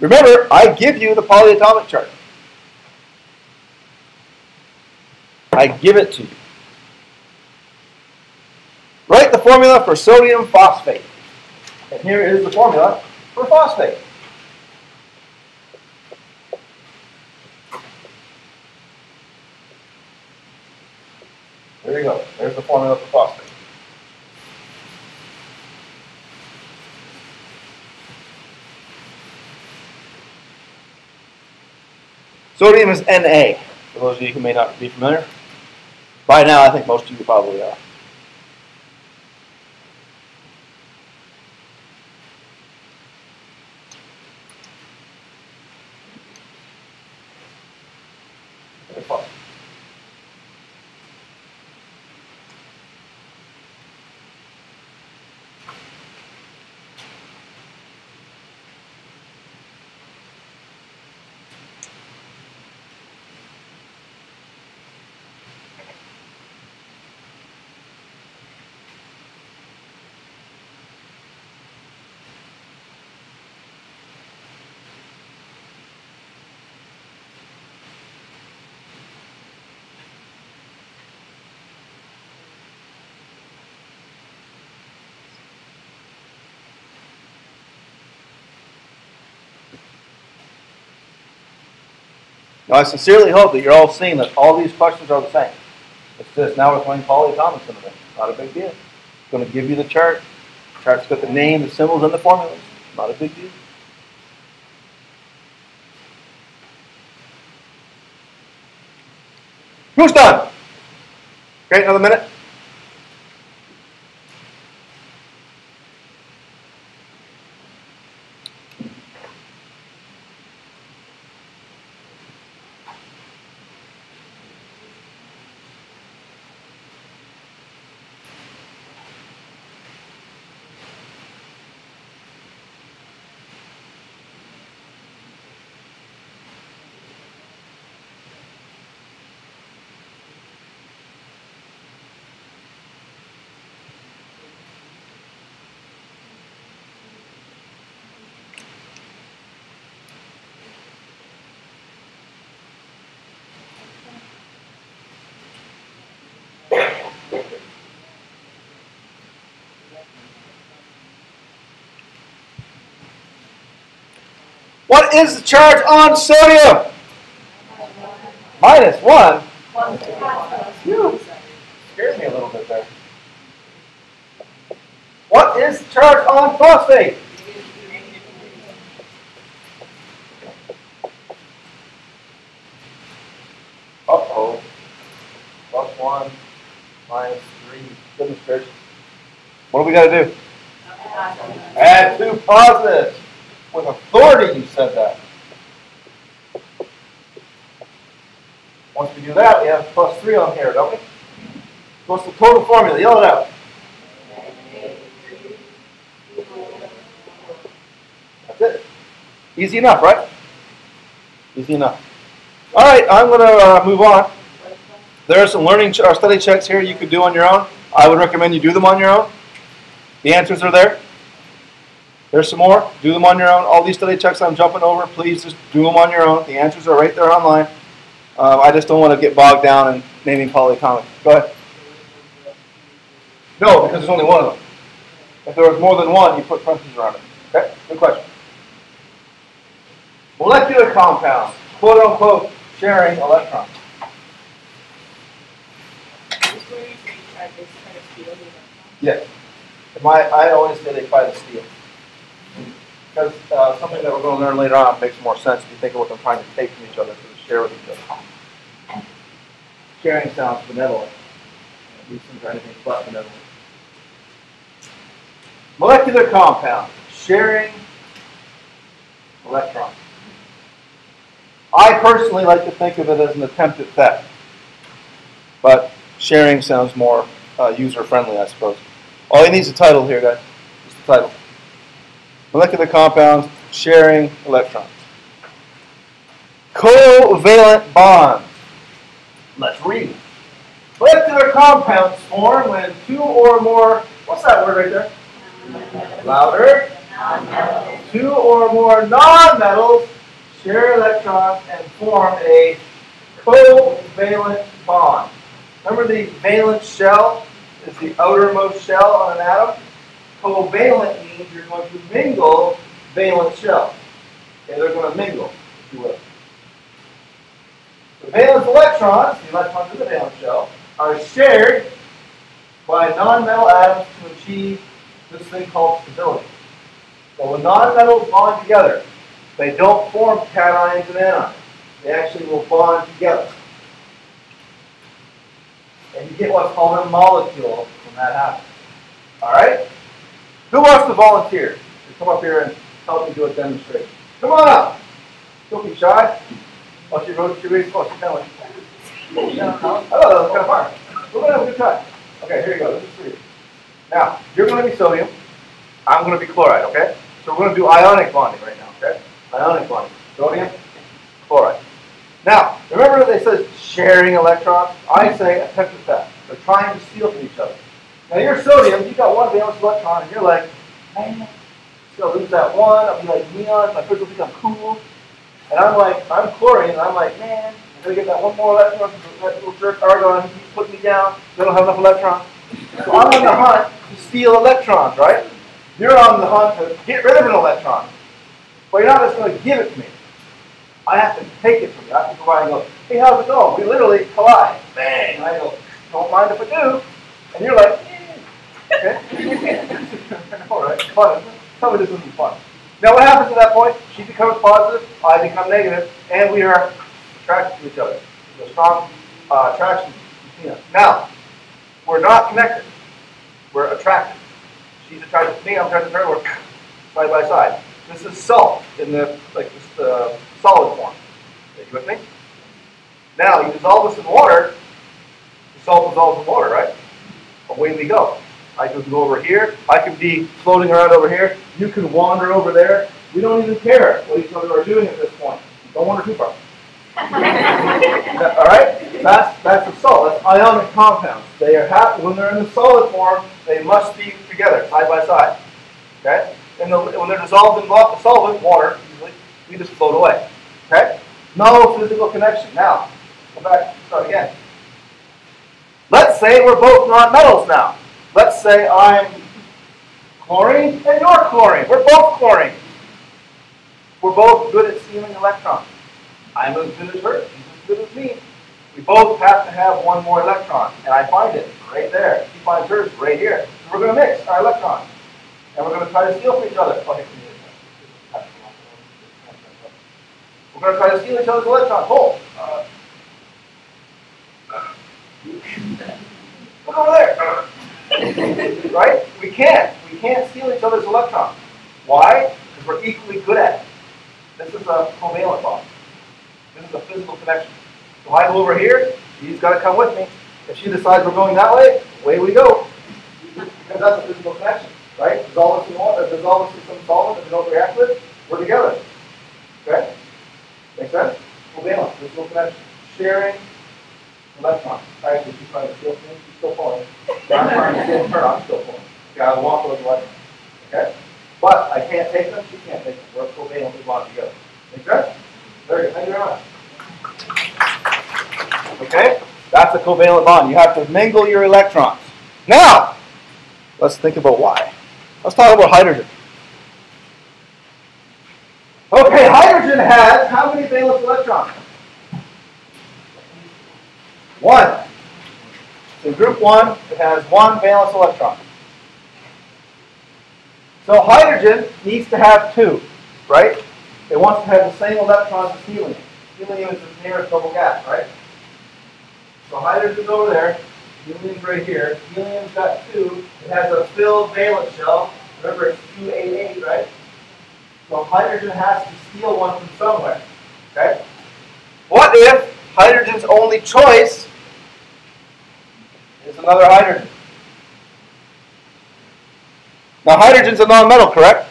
Remember, I give you the polyatomic chart. I give it to you. Write the formula for sodium phosphate. And here is the formula for phosphate. There you go. There's the formula for phosphate. Sodium is Na, for those of you who may not be familiar. By now, I think most of you probably are. Now, I sincerely hope that you're all seeing that all these questions are the same. It's just now we're throwing polyatomics into them. Not a big deal. It's going to give you the chart. The chart's got the name, the symbols, and the formulas. Not a big deal. Who's done? Great, another minute. What is the charge on sodium? -1. Phew. Scared me a little bit there. What is the charge on phosphate? Uh-oh. +1, -3. Goodness gracious. What do we got to do? Add 2 positives. With authority, you said that. Once we do that, we have +3 on here, don't we? What's the total formula? Yell it out. That's it. Easy enough, right? Easy enough. All right, I'm going to move on. There are some learning or study checks here you could do on your own. I would recommend you do them on your own. The answers are there. There's some more. Do them on your own. All these study checks I'm jumping over, please just do them on your own. The answers are right there online. I just don't want to get bogged down in naming polyatomics. Go ahead. No, because there's only one of them. If there was more than one, you put parentheses around it. Okay? Good question. Molecular compounds, quote unquote, sharing electrons. Yes. I always say they try to steal. Because something that we're going to learn later on makes more sense if you think of what they're trying to take from each other to share with each other. Sharing sounds benevolent. At least isn't anything but benevolent. Molecular compounds, sharing electrons. I personally like to think of it as an attempt at theft. But sharing sounds more user-friendly, I suppose. All you need is a title here, guys. Just the title. Molecular compounds, sharing electrons. Covalent bonds. Let's read. Molecular compounds form when 2 or more, what's that word right there? Louder. 2 or more nonmetals share electrons and form a covalent bond. Remember the valence shell is the outermost shell on an atom? Covalent means you're going to mingle valence shells. Okay, they're going to mingle, if you will. The valence electrons, the electrons in the valence shell, are shared by nonmetal atoms to achieve this thing called stability. So when nonmetals bond together, they don't form cations and anions. They actually will bond together. And you get what's called a molecule when that happens. All right? Who wants to volunteer to come up here and help me do a demonstration? Come on up. Don't be shy. Oh, she wrote your face. Oh, she's kind of like, oh, that was kind of hard. We're going to have a good time. Okay, here you go. This is for you. Now, you're going to be sodium. I'm going to be chloride, okay? So we're going to do ionic bonding right now, okay? Ionic bonding. Sodium, chloride. Now, remember they said sharing electrons? I say attempt at that. They're trying to steal from each other. Now you're sodium, you got one valence electron, and you're like, man, still lose that one, I'll be like neon, my first will think I'm cool. And I'm like, I'm chlorine, and I'm like, man, I'm going to get that one more electron from that little jerk argon, he keeps putting me down, so I don't have enough electrons. So I'm on the hunt to steal electrons, right? You're on the hunt to get rid of an electron. But you're not just going to give it to me. I have to take it from you. I have to go by and go, hey, how's it going? We literally collide. Bang. And I go, don't mind if I do. And you're like, okay. All right, fun. Tell me this isn't fun. Now what happens at that point? She becomes positive, I become negative, and we are attracted to each other. There's a strong attraction between us. Now, we're not connected. We're attracted. She's attracted to me, I'm attracted to her, we're side by side. This is salt in the solid form. Are you with me? Now, you dissolve this in water, the salt dissolves in water, right? Away we go. I can go over here. I can be floating around over here. You can wander over there. We don't even care what each other are doing at this point. Don't wander too far. All right? That's the salt. That's ionic compounds. They are when they're in the solid form, they must be together, side by side. Okay? And when they're dissolved in solvent, water, usually, we just float away. Okay? No physical connection. Now, go back. Start again. Let's say we're both nonmetals now. Let's say I'm chlorine and you're chlorine. We're both chlorine. We're both good at stealing electrons. I'm as good as her. She's as good as me. We both have to have one more electron. And I find it right there. She finds hers right here. So we're going to mix our electrons. And we're going to try to steal from each other. We're going to try to steal each other's electrons. Hold. Look over there. Right? We can't. We can't steal each other's electrons. Why? Because we're equally good at it. This is a covalent bond. This is a physical connection. So I go over here, she's got to come with me. If she decides we're going that way, away we go. Because that's a physical connection. Right? Dissolve this in water, dissolve this in some solvent that we don't react with, we're together. Okay? Make sense? Covalent, physical connection. Sharing electrons. Actually, she's trying to steal from me, she's still pulling. I'm trying to steal from her, I'm still pulling. Okay, I'll walk those electrons. Okay? But I can't take them, she can't take them. We're covalently bonded together. Make sense? Very good. Thank you very much. Okay? That's a covalent bond. You have to mingle your electrons. Now, let's think about why. Let's talk about hydrogen. Okay, hydrogen has how many valence electrons? 1. In group 1, it has 1 valence electron. So hydrogen needs to have 2, right? It wants to have the same electrons as helium. Helium is the nearest noble gas, right? So hydrogen's over there. Helium's right here. Helium's got 2. It has a filled valence shell. Remember, it's 288, right? So hydrogen has to steal one from somewhere. Okay? What if hydrogen's only choice is another hydrogen? Now hydrogen's a nonmetal, correct?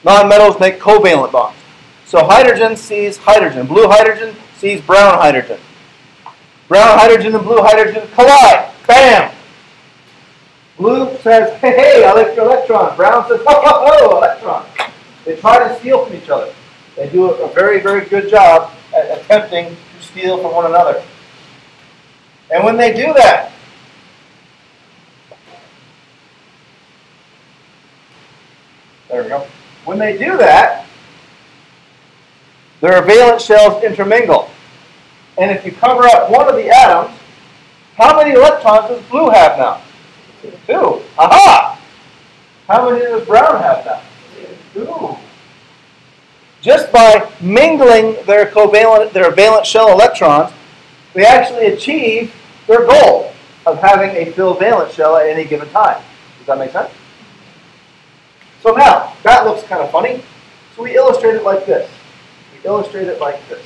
Nonmetals make covalent bonds. So hydrogen sees hydrogen. Blue hydrogen sees brown hydrogen. Brown hydrogen and blue hydrogen collide. Bam! Blue says, hey, hey, I like your electron. Brown says, oh, oh, oh, electron. They try to steal from each other. They do a very, very good job at attempting to steal from one another. And when they do that, there we go. When they do that, their valence shells intermingle. And if you cover up one of the atoms, how many electrons does blue have now? 2. Aha! How many does brown have now? 2. Just by mingling their valence shell electrons, they actually achieve their goal of having a filled valence shell at any given time. Does that make sense? So now, that looks kind of funny. So we illustrate it like this. We illustrate it like this.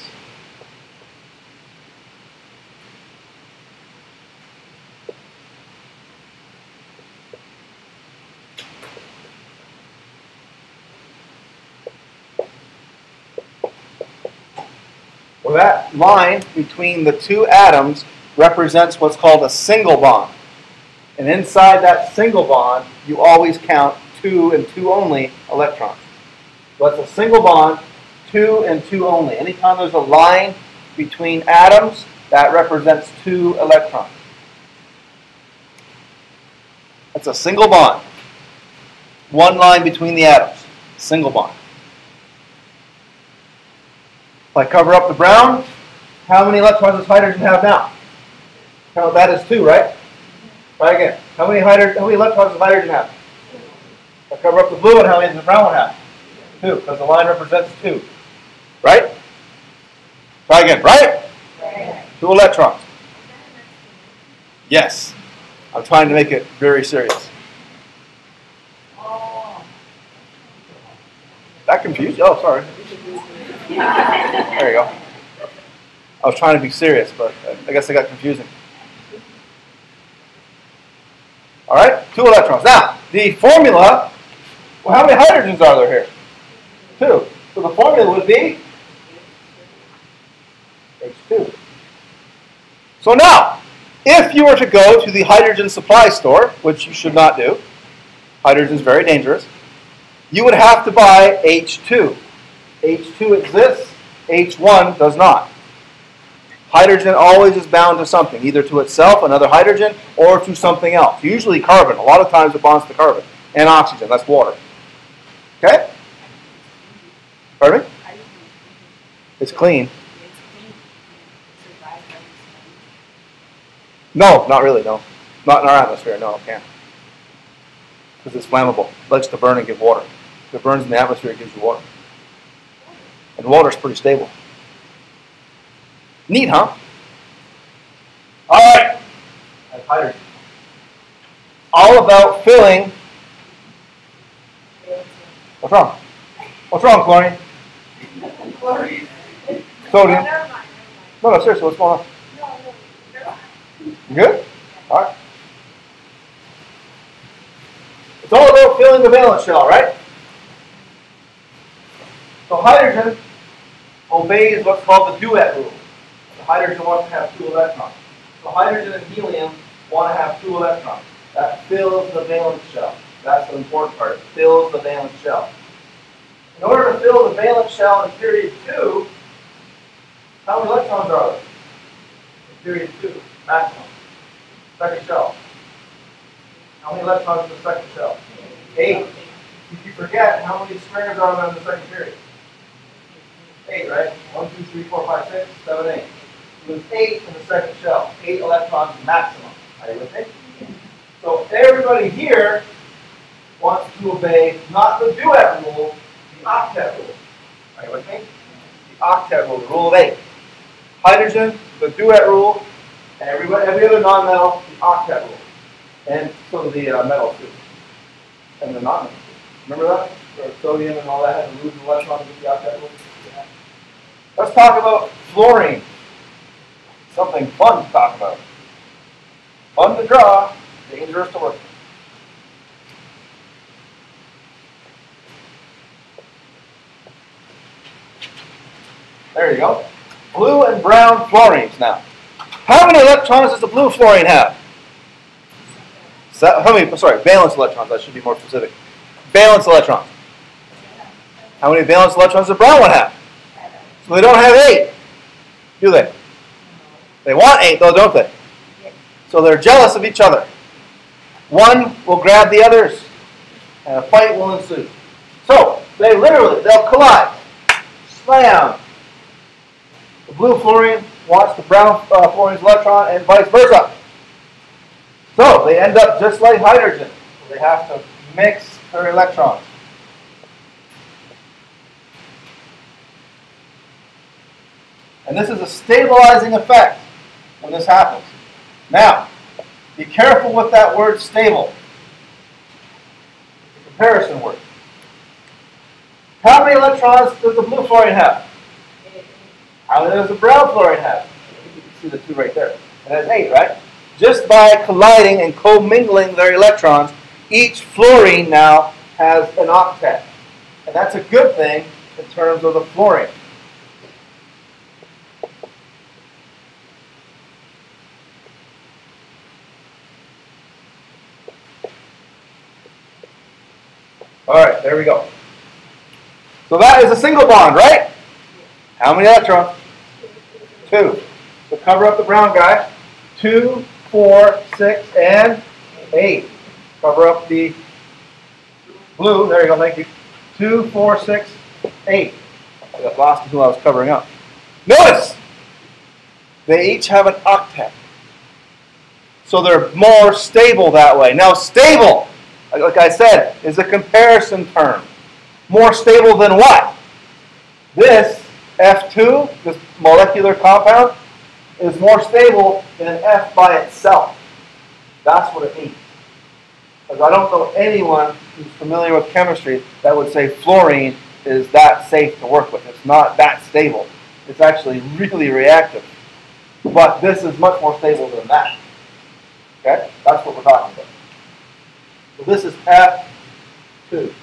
Well, that line between the two atoms represents what's called a single bond. And inside that single bond, you always count 2 and 2 only electrons. So it's a single bond, 2 and 2 only. Anytime there's a line between atoms, that represents 2 electrons. That's a single bond. One line between the atoms. Single bond. If I cover up the brown, how many electrons does hydrogen have now? Count that as 2, right? Try again. How many electrons does hydrogen have? If I cover up the blue one, how many does the brown one have? 2, because the line represents 2. Right? Try again, right? 2 electrons. Yes. I'm trying to make it very serious. That confused you? Oh, sorry. There you go. I was trying to be serious, but I guess I got confusing. All right, 2 electrons. Now, the formula, well, how many hydrogens are there here? 2. So the formula would be H2. So now, if you were to go to the hydrogen supply store, which you should not do, hydrogen is very dangerous, you would have to buy H2. H2 exists, H1 does not. Hydrogen always is bound to something, either to itself, another hydrogen, or to something else. Usually carbon. A lot of times it bonds to carbon. And oxygen, that's water. Okay? Pardon me? It's clean. No, not really, no. Not in our atmosphere, no, it can't. Because it's flammable. It likes to burn and give water. If it burns in the atmosphere, it gives you water. And water's pretty stable. Neat, huh? All right. That's hydrogen. All about filling. What's wrong? What's wrong, chlorine? Sodium. No, seriously, what's going on? You good? All right. It's all about filling the valence shell, right? So hydrogen obeys what's called the duet rule. The hydrogen wants to have 2 electrons. So hydrogen and helium want to have 2 electrons. That fills the valence shell. That's the important part. It fills the valence shell. In order to fill the valence shell in period 2, how many electrons are there? In period 2, maximum. Second shell. How many electrons in the second shell? 8. If you forget, how many stringers are there in the second period? 8, right? 1, 2, 3, 4, 5, 6, 7, 8. So there's 8 in the second shell. 8 electrons maximum. Are you with me? So everybody here wants to obey not the duet rule, the octet rule. Are you with me? The octet rule, the rule of 8. Hydrogen, the duet rule, and every other non-metal, the octet rule. And so the metal too. And the non-metal too. Remember that? Where sodium and all that had to lose an electron to get the octet rule? Yeah. Let's talk about fluorine. Something fun to talk about. Fun to draw, dangerous to work with. There you go. Blue and brown fluorines now. How many electrons does the blue fluorine have? How many, sorry, valence electrons, I should be more specific. Valence electrons. How many valence electrons does the brown one have? So they don't have 8, do they? They want 8 though, don't they? So they're jealous of each other. One will grab the others, and a fight will ensue. So they'll collide. Slam. The blue fluorine wants the brown fluorine's electron, and vice versa. So they end up just like hydrogen. So they have to mix their electrons. And this is a stabilizing effect when this happens. Now, be careful with that word stable. It's a comparison word. How many electrons does the blue fluorine have? How many does the brown fluorine have? You can see the 2 right there. And that's 8, right? Just by colliding and commingling their electrons, each fluorine now has an octet. And that's a good thing in terms of the fluorine. All right, there we go. So that is a single bond, right? How many electrons? 2. So cover up the brown guy. 2, 4, 6, and 8. Cover up the blue. There you go, thank you. 2, 4, 6, 8. I got lost in who I was covering up. Notice, they each have an octet. So they're more stable that way. Now stable, like I said, is a comparison term. More stable than what? This F2, this molecular compound, is more stable than an F by itself. That's what it means. Because I don't know anyone who's familiar with chemistry that would say fluorine is that safe to work with. It's not that stable. It's actually really reactive. But this is much more stable than that. Okay? That's what we're talking about. So this is F2.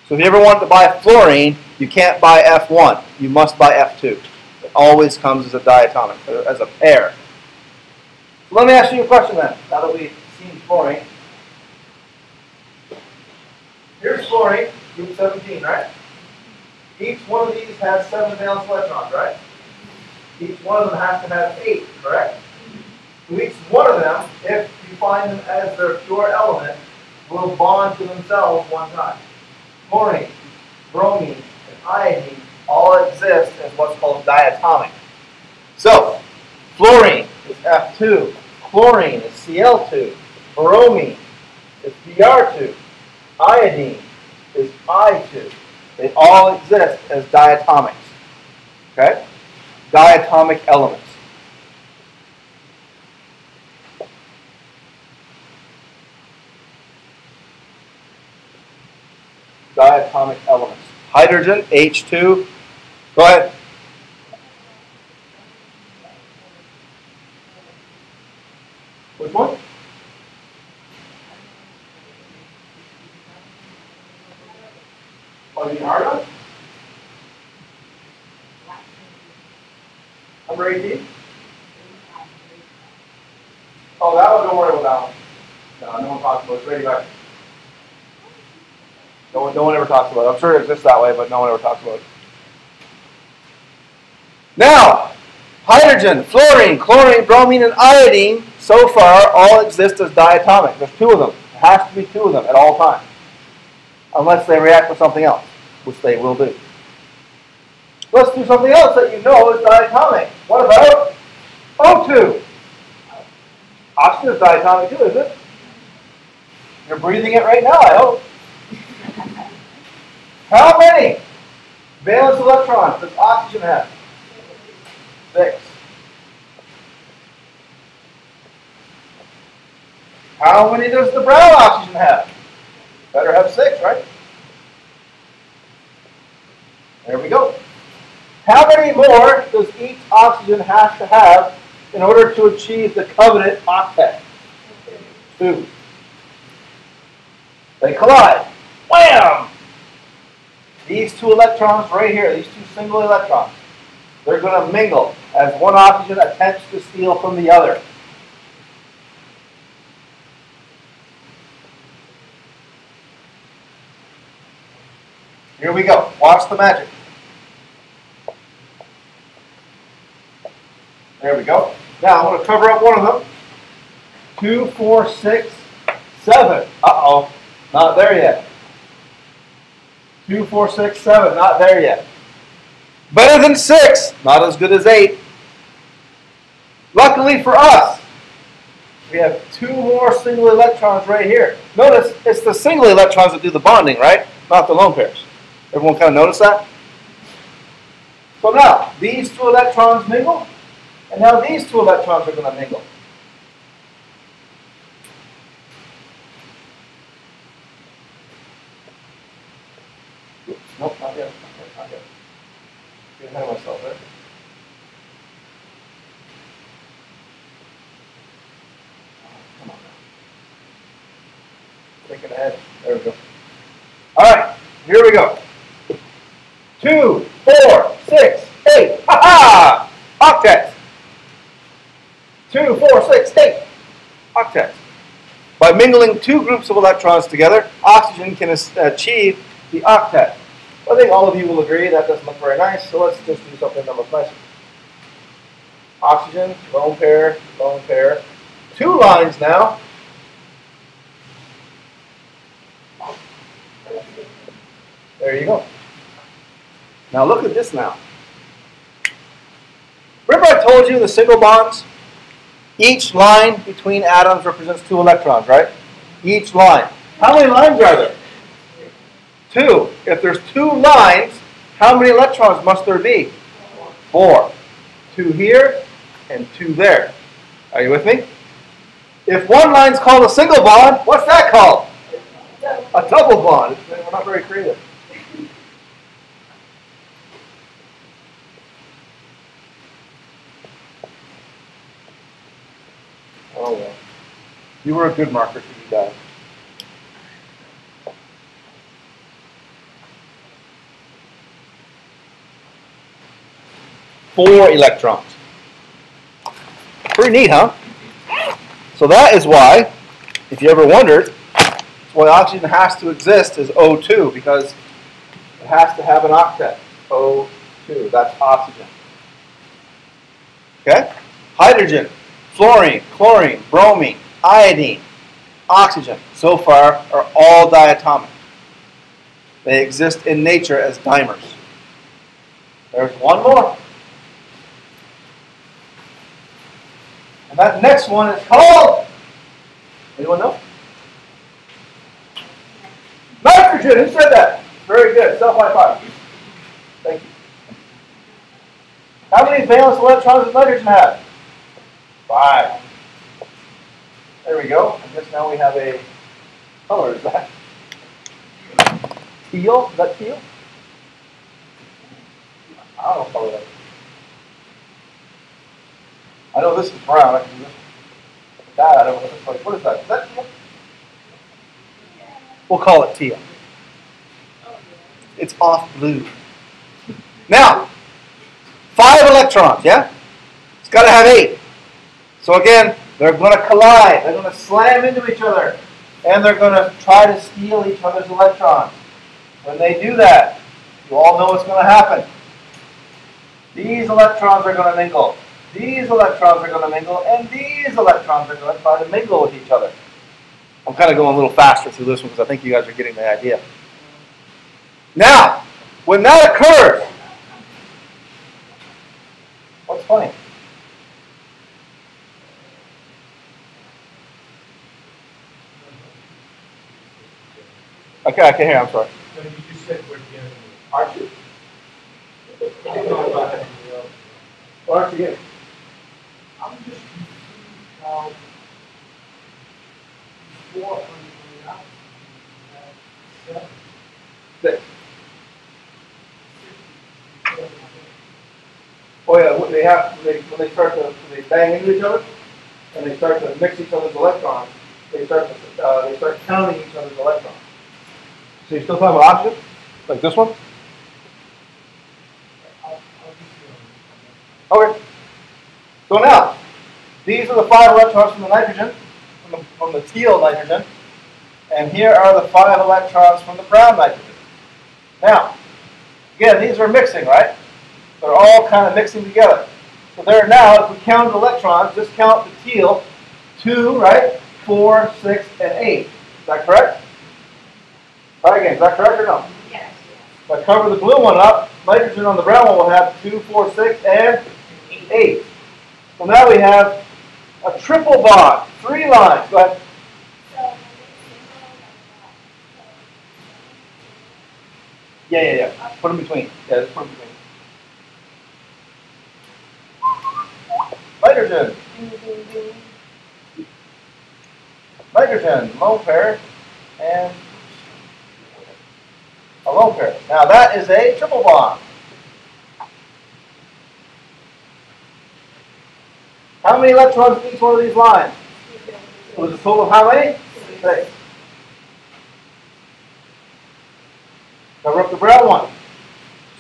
So if you ever want to buy fluorine, you can't buy F1. You must buy F2. It always comes as a diatomic, as a pair. So let me ask you a question then, now that we've seen fluorine. Here's fluorine, group 17, right? Each one of these has 7 valence electrons, right? Each one of them has to have 8, correct? So each one of them, if you find them as their pure element, will bond to themselves one time. Chlorine, bromine, and iodine all exist as what's called diatomic. So, fluorine is F2, chlorine is Cl2, bromine is Br2, iodine is I2. They all exist as diatomics. Okay? Diatomic elements. Diatomic elements. Hydrogen, H2. Go ahead. Which one? Oh, the argon? Number 18? Oh, that one, don't worry about that one. No one talks about it. It's radioactive. No one ever talks about it. I'm sure it exists that way, but no one ever talks about it. Now, hydrogen, fluorine, chlorine, bromine, and iodine, so far, all exist as diatomic. There's 2 of them. There has to be 2 of them at all times. Unless they react with something else, which they will do. Let's do something else that you know is diatomic. What about O2? Oxygen is diatomic too, is it? You're breathing it right now, I hope. How many valence electrons does oxygen have? 6. How many does the brown oxygen have? Better have 6, right? There we go. How many more does each oxygen have to have in order to achieve the coveted octet? 2. They collide. Wham! These 2 electrons right here, these 2 single electrons, they're going to mingle as one oxygen attempts to steal from the other. Here we go. Watch the magic. There we go. Now I'm going to cover up one of them. 2, 4, 6, 7. Uh-oh. Not there yet. 2, 4, 6, 7. Not there yet. Better than 6. Not as good as 8. Luckily for us, we have 2 more single electrons right here. Notice it's the single electrons that do the bonding, right? Not the lone pairs. Everyone kind of notice that? So now, these 2 electrons mingle, and now these 2 electrons are going to mingle. Oops, nope, not yet. Not yet. Get ahead of myself there. Come on now. Thinking ahead. There we go. All right, here we go. 2, 4, 6, 8. Ha-ha! Octet. 2, 4, 6, 8. Octet. By mingling 2 groups of electrons together, oxygen can achieve the octet. I think all of you will agree that doesn't look very nice, so let's just do something that looks nicer. Oxygen, lone pair, lone pair. 2 lines now. There you go. Now look at this now. told you the single bonds, each line between atoms represents 2 electrons, right? Each line. How many lines are there? 2. If there's 2 lines, how many electrons must there be? 4. 2 here and 2 there. Are you with me? If one line's called a single bond, what's that called? A double bond. We're not very creative. Oh well. You were a good marker for you guys. Four electrons. Pretty neat, huh? So that is why, if you ever wondered, why oxygen has to exist is O2, because it has to have an octet. O2, that's oxygen. Okay? Hydrogen, fluorine, chlorine, bromine, iodine, oxygen, so far are all diatomic. They exist in nature as dimers. There's one more. And that next one is called, anyone know? Nitrogen. Who said that? Very good. Self-high five. Thank you. How many valence electrons does nitrogen have? 5. There we go. I guess now we have a color. Is that teal? Is that teal? I don't know what color that is. I know this is brown. I can do this. That I don't know what it's like. What is that? Is that teal? We'll call it teal. It's off blue. Now, 5 electrons, yeah? It's got to have 8. So again, they're going to collide. They're going to slam into each other. And they're going to try to steal each other's electrons. When they do that, you all know what's going to happen. These electrons are going to mingle. These electrons are going to mingle. And these electrons are going to try to mingle with each other. I'm kind of going a little faster through this one because I think you guys are getting the idea. Now, when that occurs, what's funny? Okay, I can't hear. I'm sorry. So you just said we're getting. Aren't you? What aren't you getting? I'm just confused how 4 Six. Oh yeah, when they start to bang into each other and they start to mix each other's electrons, they start counting each other's electrons. So you're still talking about oxygen, like this one? Okay. So now, these are the 5 electrons from the nitrogen, from the teal nitrogen, and here are the 5 electrons from the brown nitrogen. Now, again, these are mixing, right? They're all kind of mixing together. So there now, if we count electrons, just count the teal, 2, right? 4, 6, and 8. Is that correct? Try again. Is that correct or no? Yes. If I cover the blue one up, nitrogen on the brown one will have 2, 4, 6, and 8. So now we have a triple bond, 3 lines. Go ahead. Yeah. Put them between. Yeah, just put them between. Nitrogen. Nitrogen, lone pair, and a lone pair. Now that is a triple bond. How many electrons in each one of these lines? It was a total of how many? 6. Cover up the brown one.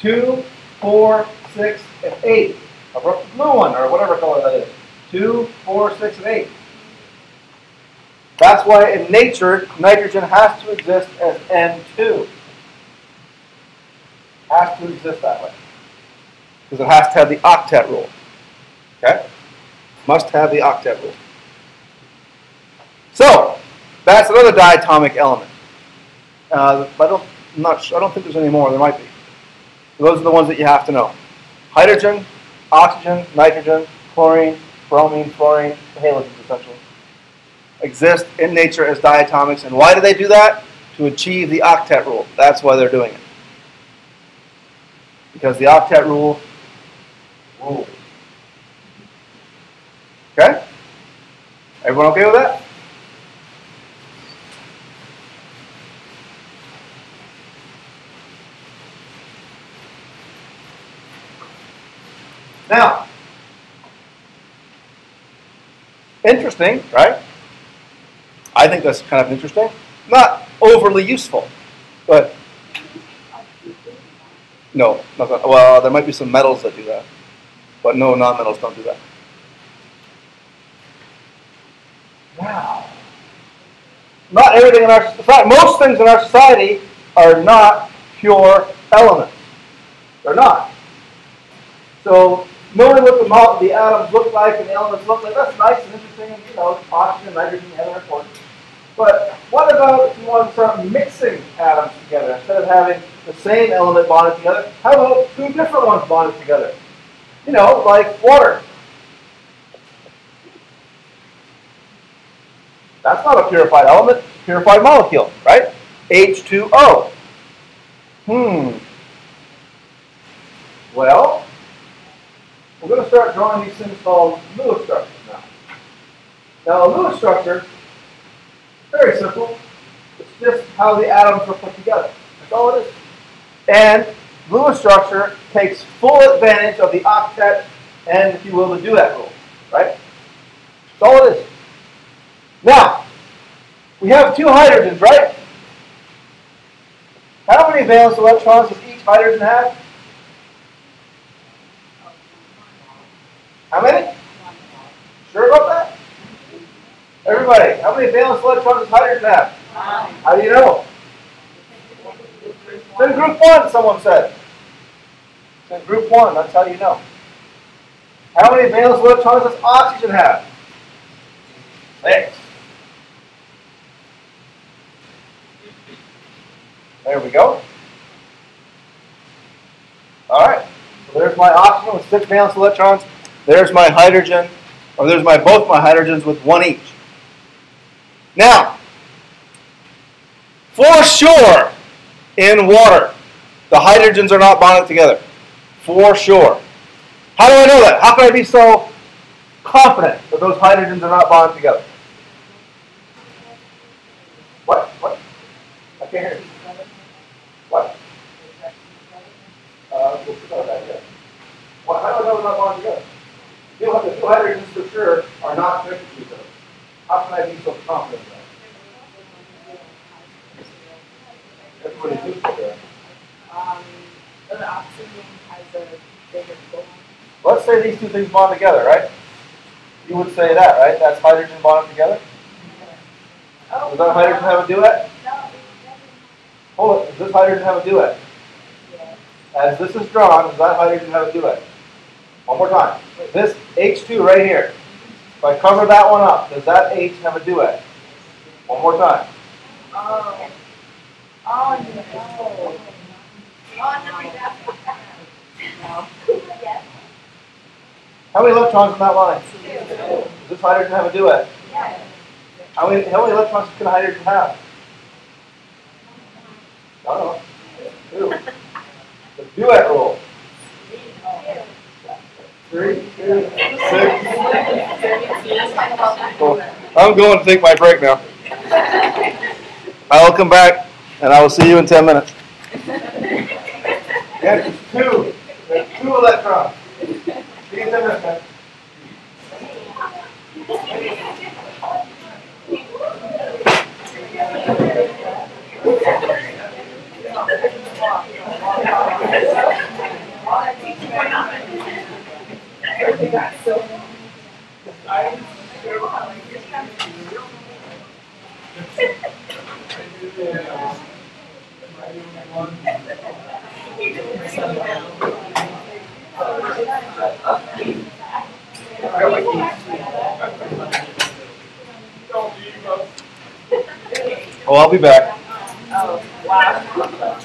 2, 4, 6, and 8. Cover up the blue one, or whatever color that is. 2, 4, 6, and 8. That's why in nature, nitrogen has to exist as N2. Has to exist that way. Because it has to have the octet rule. Okay? Must have the octet rule. So, that's another diatomic element. I don't think there's any more. There might be. Those are the ones that you have to know. Hydrogen, oxygen, nitrogen, chlorine, bromine, fluorine, the halogens essentially, exist in nature as diatomics. And why do they do that? To achieve the octet rule. That's why they're doing it. Because the octet rule rules. Okay? Everyone okay with that? Now, interesting, right? I think that's kind of interesting. Not overly useful, but no. Well, there might be some metals that do that, but no, non-metals don't do that. Wow. Not everything in our society, most things in our society are not pure elements. They're not. So knowing what the atoms look like and the elements look like, that's nice and interesting, and, oxygen, nitrogen, and other important. But what about if you want to start mixing atoms together? Instead of having the same element bonded together, how about two different ones bonded together? Like water. That's not a purified element, purified molecule, right? H2O. Well, we're going to start drawing these things called Lewis structures now. Now, a Lewis structure, very simple. It's just how the atoms are put together. That's all it is. And Lewis structure takes full advantage of the octet and, if you will, the duet rule, right? That's all it is. Now, we have two hydrogens, right? How many valence electrons does each hydrogen have? How many? Sure about that? Everybody, how many valence electrons does hydrogen have? How do you know? It's in group 1, someone said. It's in group 1, that's how you know. How many valence electrons does oxygen have? 6. There we go. All right. So there's my oxygen with 6 valence electrons. There's my hydrogen, or there's both my hydrogens with 1 each. Now, for sure, in water, the hydrogens are not bonded together. For sure. How do I know that? How can I be so confident that those hydrogens are not bonded together? What? I can't hear you. What? We'll see about that yet. How do I know they're not bonded together? The two hydrogens for sure are not connected to each other. How can I be so confident in that? Everybody's useful there. The oxygen has a bigger bond. Let's say these two things bond together, right? You would say that, right? That's hydrogen bonded together? Does that hydrogen have a duet? Hold it. Does this hydrogen have a duet? As this is drawn, does that hydrogen have a duet? One more time. This H2 right here. If I cover that one up, does that H have a duet? One more time. Oh no. How many electrons in that line? Does this hydrogen have a duet? Yes. How many electrons can a hydrogen have? I don't know. 2. The duet rule. 3, 2, 6. Cool. I'm going to take my break now. I will come back, and I will see you in 10 minutes. Yeah, it's 2. There's 2 electrons. See you in 10 minutes, man. Oh, I'll be back. Oh, wow.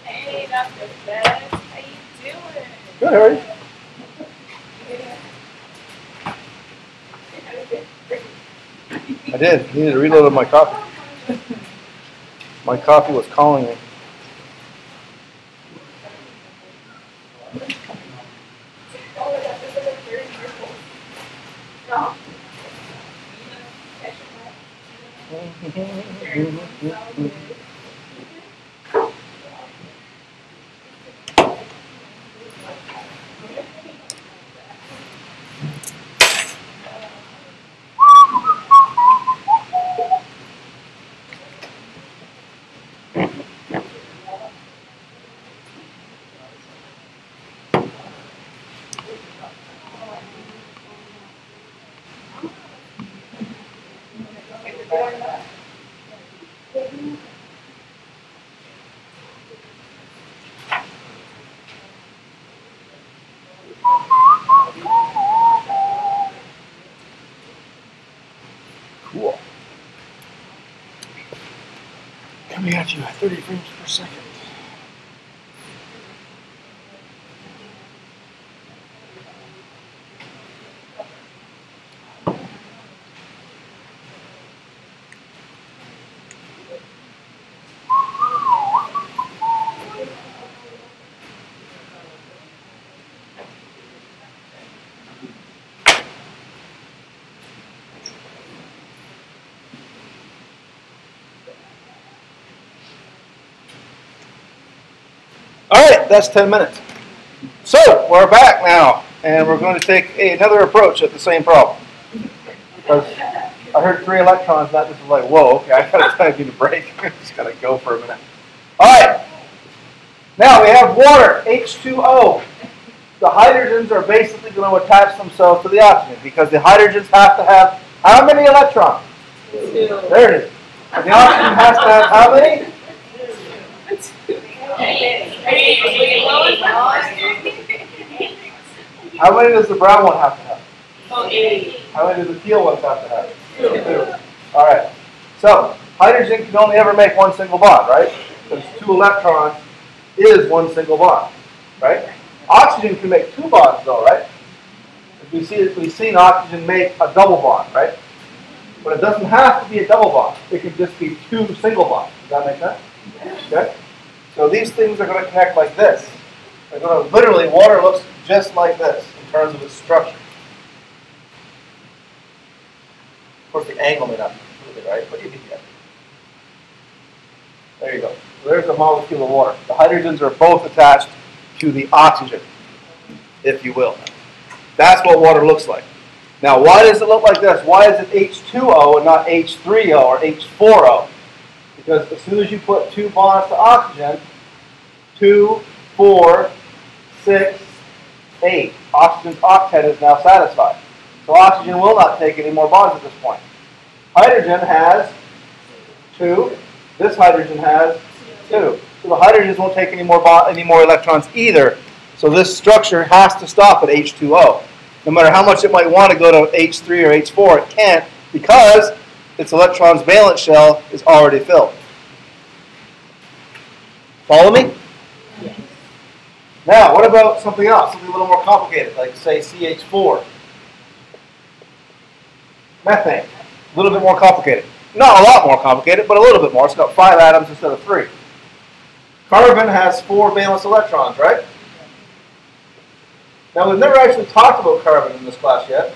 Hey, Dr. Beth, how you doing? Good, how are you? I did. I needed to reload my coffee. My coffee was calling me. Cool. Coming at you at 30 frames per second. All right, that's 10 minutes. So we're back now, and we're going to take another approach at the same problem. Because I heard 3 electrons, that was like, whoa, okay, I got to need a break. I'm just going to go for a minute. All right, now we have water, H2O. The hydrogens are basically going to attach themselves to the oxygen because the hydrogens have to have how many electrons? 2. There it is. And the oxygen has to have how many? How many does the brown one have to have? 8. How many does the teal ones have to have? 2. All right. So hydrogen can only ever make one single bond, right? Because 2 electrons is one single bond, right? Oxygen can make 2 bonds, though, right? We've seen oxygen make a double bond, right? But it doesn't have to be a double bond. It can just be 2 single bonds. Does that make sense? Okay. So these things are going to connect like this. They're going to literally, water looks just like this in terms of its structure. Of course, the angle may not be completely right, but you can get it. There you go. So there's a molecule of water. The hydrogens are both attached to the oxygen, if you will. That's what water looks like. Now, why does it look like this? Why is it H2O and not H3O or H4O? Because as soon as you put 2 bonds to oxygen, 2, 4, 6, 8. Oxygen's octet is now satisfied. So oxygen will not take any more bonds at this point. Hydrogen has 2. This hydrogen has 2. So the hydrogens won't take any more electrons either. So this structure has to stop at H2O. No matter how much it might want to go to H3 or H4, it can't because its electron's valence shell is already filled. Follow me? Yes. Now, what about something else? Something a little more complicated, like say CH4. Methane. A little bit more complicated. not a lot more complicated, but a little bit more. It's got 5 atoms instead of 3. Carbon has 4 valence electrons, right? Now, we've never actually talked about carbon in this class yet.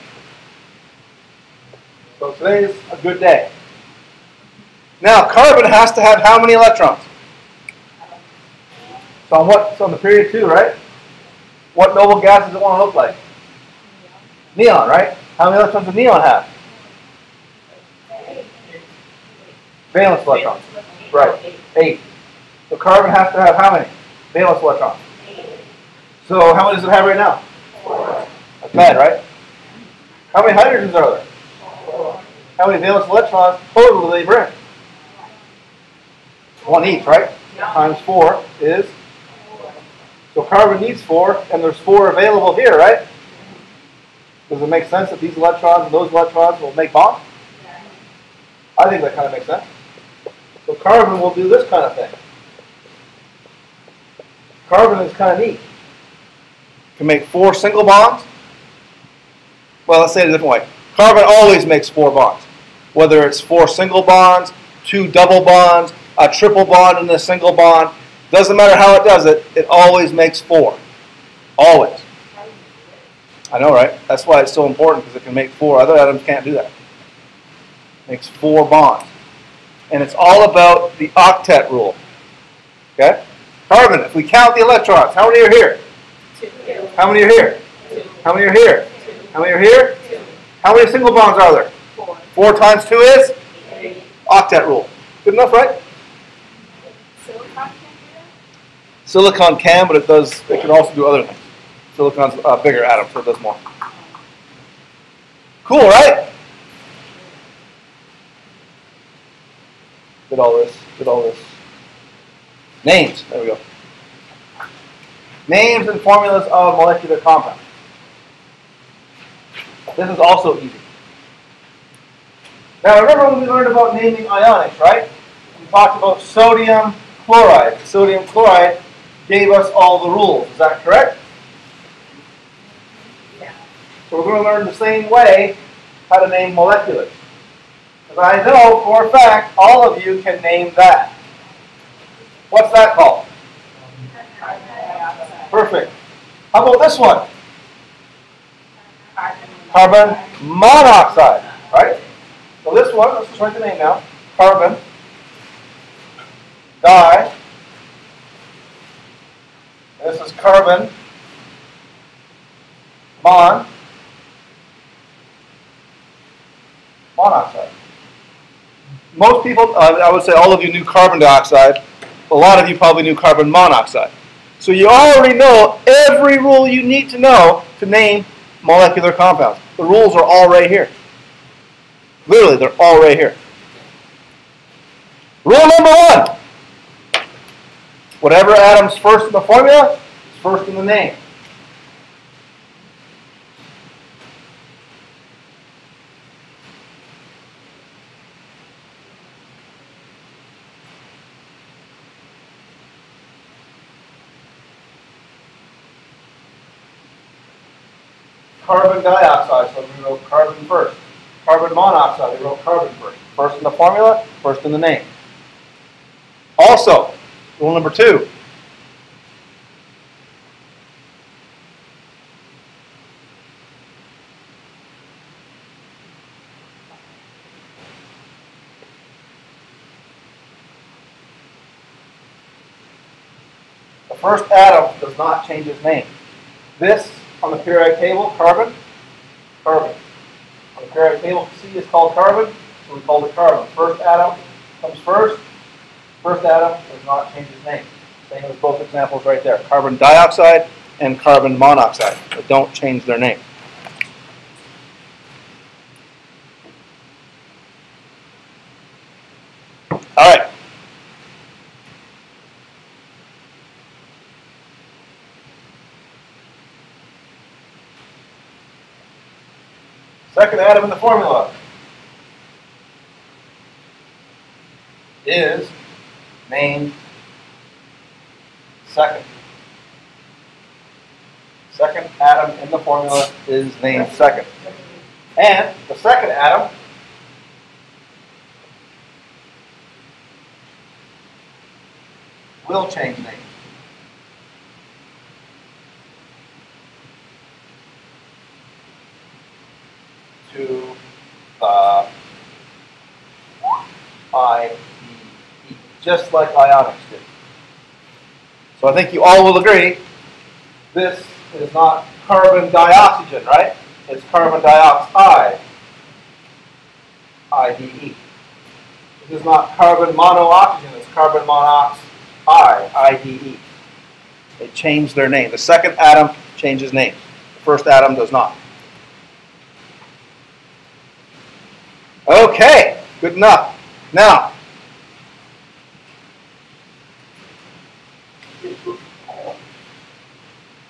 So today is a good day. Now, carbon has to have how many electrons? So on what? So on the period 2, right? What noble gas does it want to look like? Neon, right? How many electrons does neon have? Valence electrons. Right. 8. So carbon has to have how many valence electrons? So how many does it have right now? 4. That's bad, right? How many hydrogens are there? 4. How many valence electrons total do they bring? 1 each, right? Times 4 is... So carbon needs 4, and there's 4 available here, right? Does it make sense that these electrons and those electrons will make bonds? I think that kind of makes sense. So carbon will do this kind of thing. Carbon is kind of neat. It can make 4 single bonds. Well, let's say it a different way. Carbon always makes 4 bonds. Whether it's 4 single bonds, 2 double bonds, a triple bond and a single bond. Doesn't matter how it does it, it always makes 4. Always. I know, right? That's why it's so important, because it can make 4. Other atoms can't do that. It makes 4 bonds. And it's all about the octet rule. Okay? Carbon, if we count the electrons, how many are here? 2. How many are here? 2. How many are here? 2. How many are here? 2. How many single bonds are there? 4. 4 times 2 is? 8. Octet rule. Good enough, right? Silicon can do that? Silicon can, but it can also do other things. Silicon's a bigger atom, so it does more. Cool, right? Did all this. Names, there we go. Names and formulas of molecular compounds. This is also easy. Now remember when we learned about naming ionics, right? We talked about sodium chloride. Sodium chloride gave us all the rules. Is that correct? Yeah. So we're going to learn the same way how to name moleculars. Because I know for a fact all of you can name that. What's that called? Perfect. How about this one? Carbon monoxide, right? So this one, let's just write the name now. Carbon di. And this is carbon monoxide. Most people, I would say all of you knew carbon dioxide. A lot of you probably knew carbon monoxide. So you already know every rule you need to know to name molecular compounds. The rules are all right here. Literally, they're all right here. Rule number 1. Whatever atom's first in the formula is first in the name. Carbon dioxide, so we wrote carbon first. Carbon monoxide, we wrote carbon first. First in the formula, first in the name. Also, rule number 2. The first atom does not change its name. This, on the periodic table, carbon. On the periodic table, C is called carbon, so we call it carbon. First atom comes first. First atom does not change its name. Same as both examples right there. Carbon dioxide and carbon monoxide. They don't change their name. All right. Second atom in the formula is named second. Second atom in the formula is named second. And the second atom will change names. To IDE, just like ionics did. So I think you all will agree this is not carbon dioxygen, right? It's carbon dioxide, IDE. This is not carbon monooxygen, it's carbon monoxide, IDE. They changed their name. The second atom changes name. The first atom does not. Okay, good enough. Now,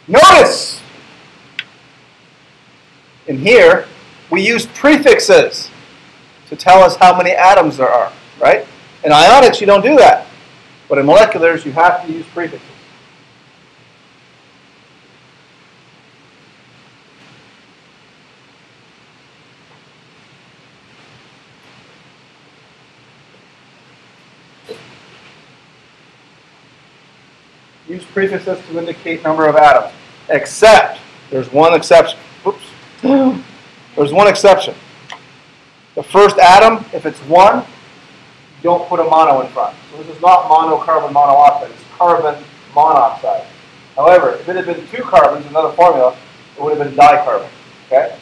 notice in here we use prefixes to tell us how many atoms there are, right? In ionics you don't do that, but in moleculars you have to use prefixes. Use prefixes to indicate number of atoms, except there's one exception. Oops. There's one exception. The first atom, if it's 1, don't put a mono in front. So this is not monocarbon monoxide, it's carbon monoxide. However, if it had been 2 carbons, another formula, it would have been dicarbon. Okay?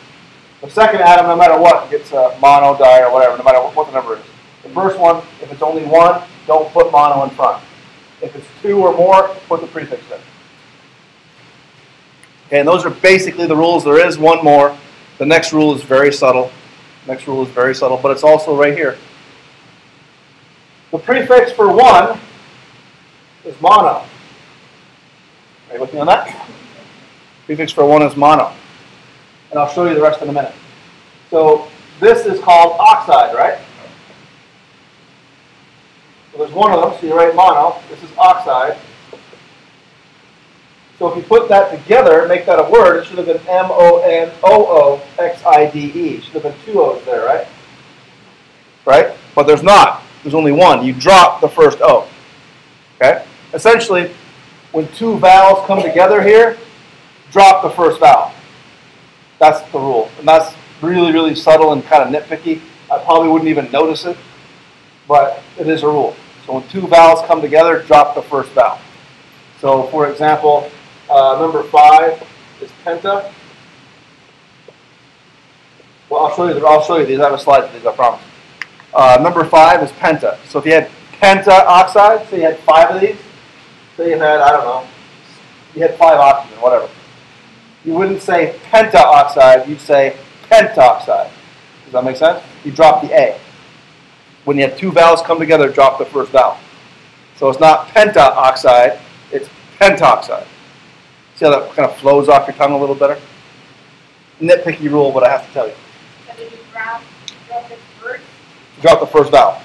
The second atom, no matter what, gets a mono, di, or whatever, no matter what the number is. The first one, if it's only 1, don't put mono in front. If it's 2 or more, put the prefix in. Okay, and those are basically the rules. There is one more. The next rule is very subtle. Next rule is very subtle, but it's also right here. The prefix for 1 is mono. Are you with me on that? Prefix for 1 is mono. And I'll show you the rest in a minute. So this is called oxide, right? So there's one of them, so you write mono. This is oxide. So if you put that together, make that a word, it should have been M-O-N-O-O-X-I-D-E. It should have been 2 O's there, right? Right? But there's not. There's only one. You drop the first O. Okay? Essentially, when 2 vowels come together here, drop the first vowel. That's the rule. And that's really, really subtle and kind of nitpicky. I probably wouldn't even notice it, but it is a rule. So when 2 vowels come together, drop the first vowel. So for example, number 5 is penta. Well, I'll show you these. I have a slide for these, I promise. Number 5 is penta. So if you had pentaoxide, so you had 5 of these, so you had, I don't know, you had 5 oxygen, whatever. You wouldn't say pentaoxide, you'd say pentoxide. Does that make sense? You drop the A. When you have 2 vowels come together, drop the first vowel. So it's not pentaoxide, it's pentoxide. See how that kind of flows off your tongue a little better? Nitpicky rule, but I have to tell you. So did you drop the first? Drop the first vowel.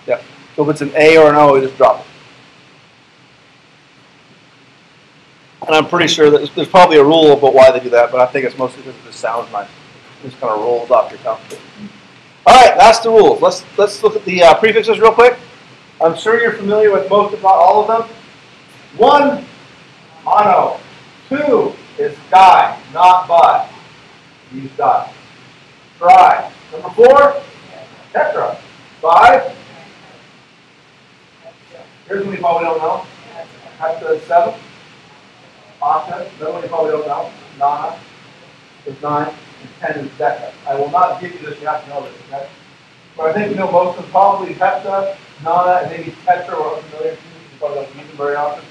Yeah. So if it's an A or an O, you just drop it. And I'm pretty sure that there's probably a rule about why they do that, but I think it's mostly because it just sounds nice. It just kind of rolls off your tongue. All right, that's the rules. Let's look at the prefixes real quick. I'm sure you're familiar with most, if not all of them. 1, mono. 2 is di, not bi. Use di. Tri. Number 4, tetra. 5. Here's one you probably don't know. Hepta is 7. Octa, another one you probably don't know. Nana is 9. And 10 is deca. I will not give you this, you have to know this, okay? But I think you know most of them, probably hepta, nana, and maybe tetra are unfamiliar to you. You probably don't use them very often.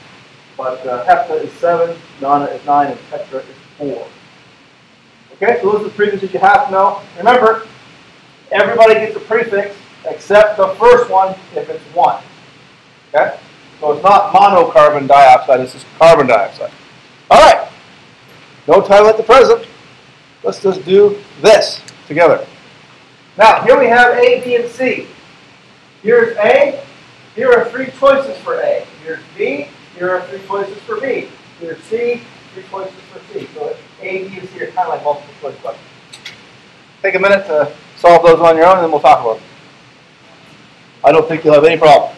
But hepta is 7, nana is 9, and tetra is 4. Okay, so those are the prefixes you have to know. Remember, everybody gets a prefix except the first one if it's 1. Okay? So it's not monocarbon dioxide, it's just carbon dioxide. All right. No time at the present. Let's just do this together. Now, here we have A, B, and C. Here's A. Here are 3 choices for A. Here's B. Here are 3 choices for B. Here's C. 3 choices for C. So A, B, and C are kind of like multiple choice questions. Take a minute to solve those on your own, and then we'll talk about them. I don't think you'll have any problem.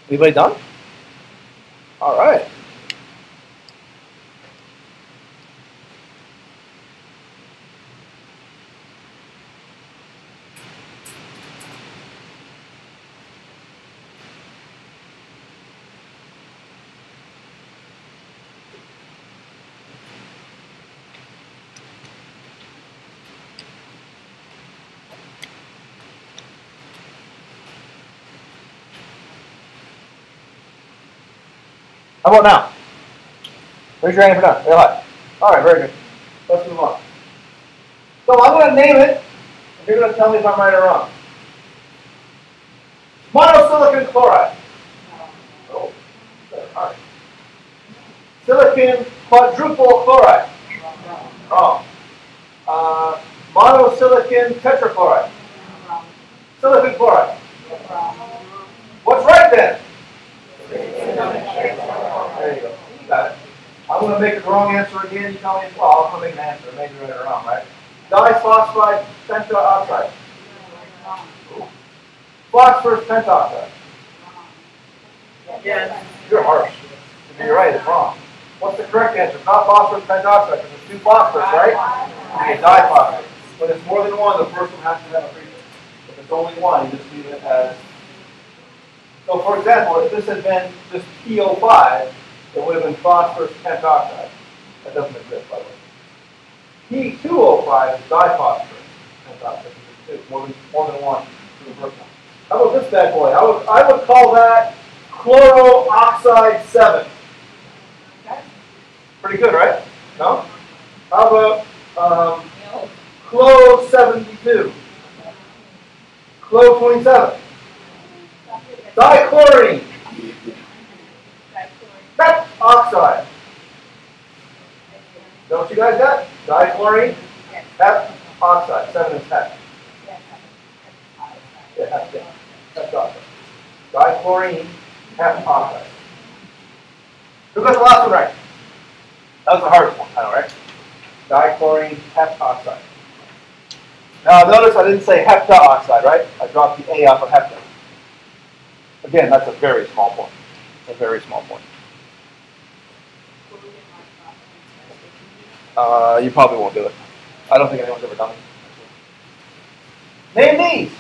Anybody done? All right. How about now? Raise your hand if you're done. Real high. All right, very good. Let's move on. So I'm going to name it, and you're going to tell me if I'm right or wrong. Monosilicon chloride. Oh, all right. Silicon quadruple chloride. Wrong. Monosilicon tetrachloride. Silicon chloride. What's right then? There you go. You got it. I'm going to make the wrong answer again. You tell me, well, I'm going to make an answer. Maybe right or wrong, right? Diphosphide pentaoxide. Phosphorus pentoxide. Yes. You're harsh. You're right, it's wrong. What's the correct answer? Not phosphorus pentoxide, because there's two phosphorus, right? You get diphosphate. When it's more than one, the first one has to have a prefix. If it's only one, you just leave it as. So, for example, if this had been just PO5, it would have been phosphorus pentoxide. That doesn't exist, by the way. P2O5 is diphosphorus pentoxide. It's more than one to the first one. How about this bad boy? I would call that chloroxide 7. Pretty good, right? No? How about Clo 72? Clo 27? Dichlorine. Pep oxide. Know what you guys got? Dichlorine, pep oxide. 7 is pep. Yeah, pep oxide. Dichlorine, pep oxide. Who got the last one right? That was the hardest one, I know, right? Dichlorine, pep oxide. Now notice I didn't say heptaoxide, right? I dropped the A off of hepta. Again, that's a very small point. A very small point. You probably won't do it. I don't think anyone's ever done it. Name these.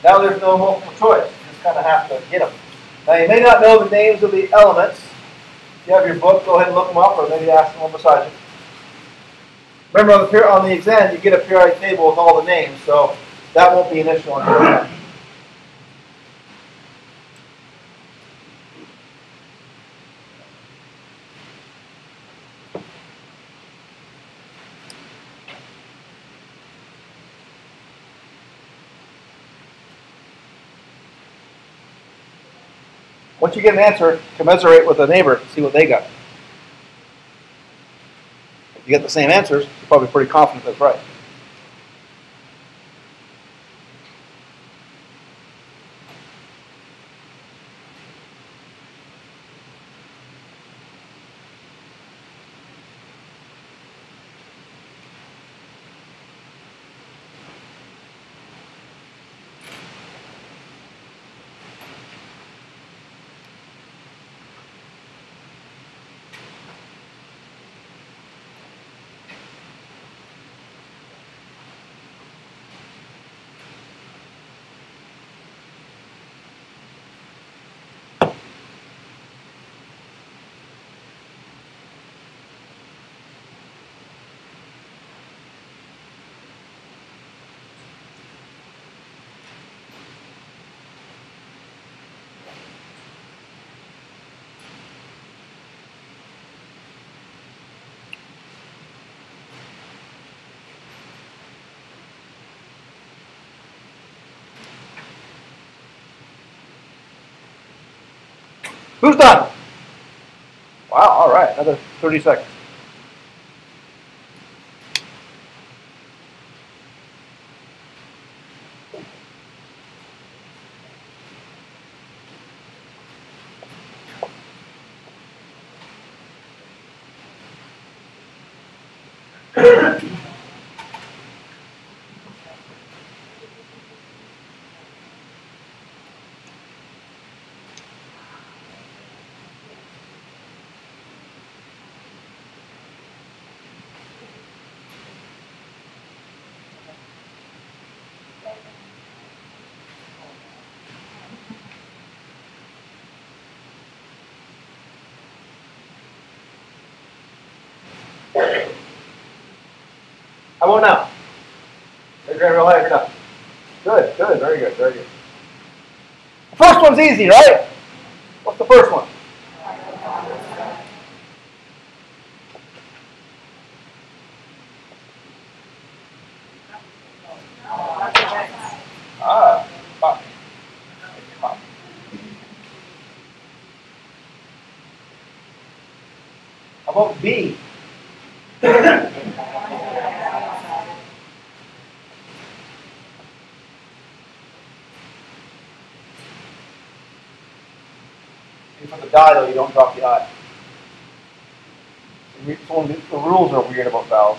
Now there's no multiple choice. You just kind of have to get them. Now you may not know the names of the elements. If you have your book, go ahead and look them up, or maybe ask someone beside you. Remember, on the exam, you get a periodic table with all the names, so that won't be an issue on your exam. Once you get an answer, commiserate with a neighbor to see what they got. If you get the same answers, you're probably pretty confident that's right. Who's done? Wow, all right, another 30 seconds. How about now? Raise your hand real high if you're not. Good, good, very good, very good. The first one's easy, right? What's the first one? Ah, fuck. How about B? For the die, though, you don't drop the I. The rules are weird about vowels.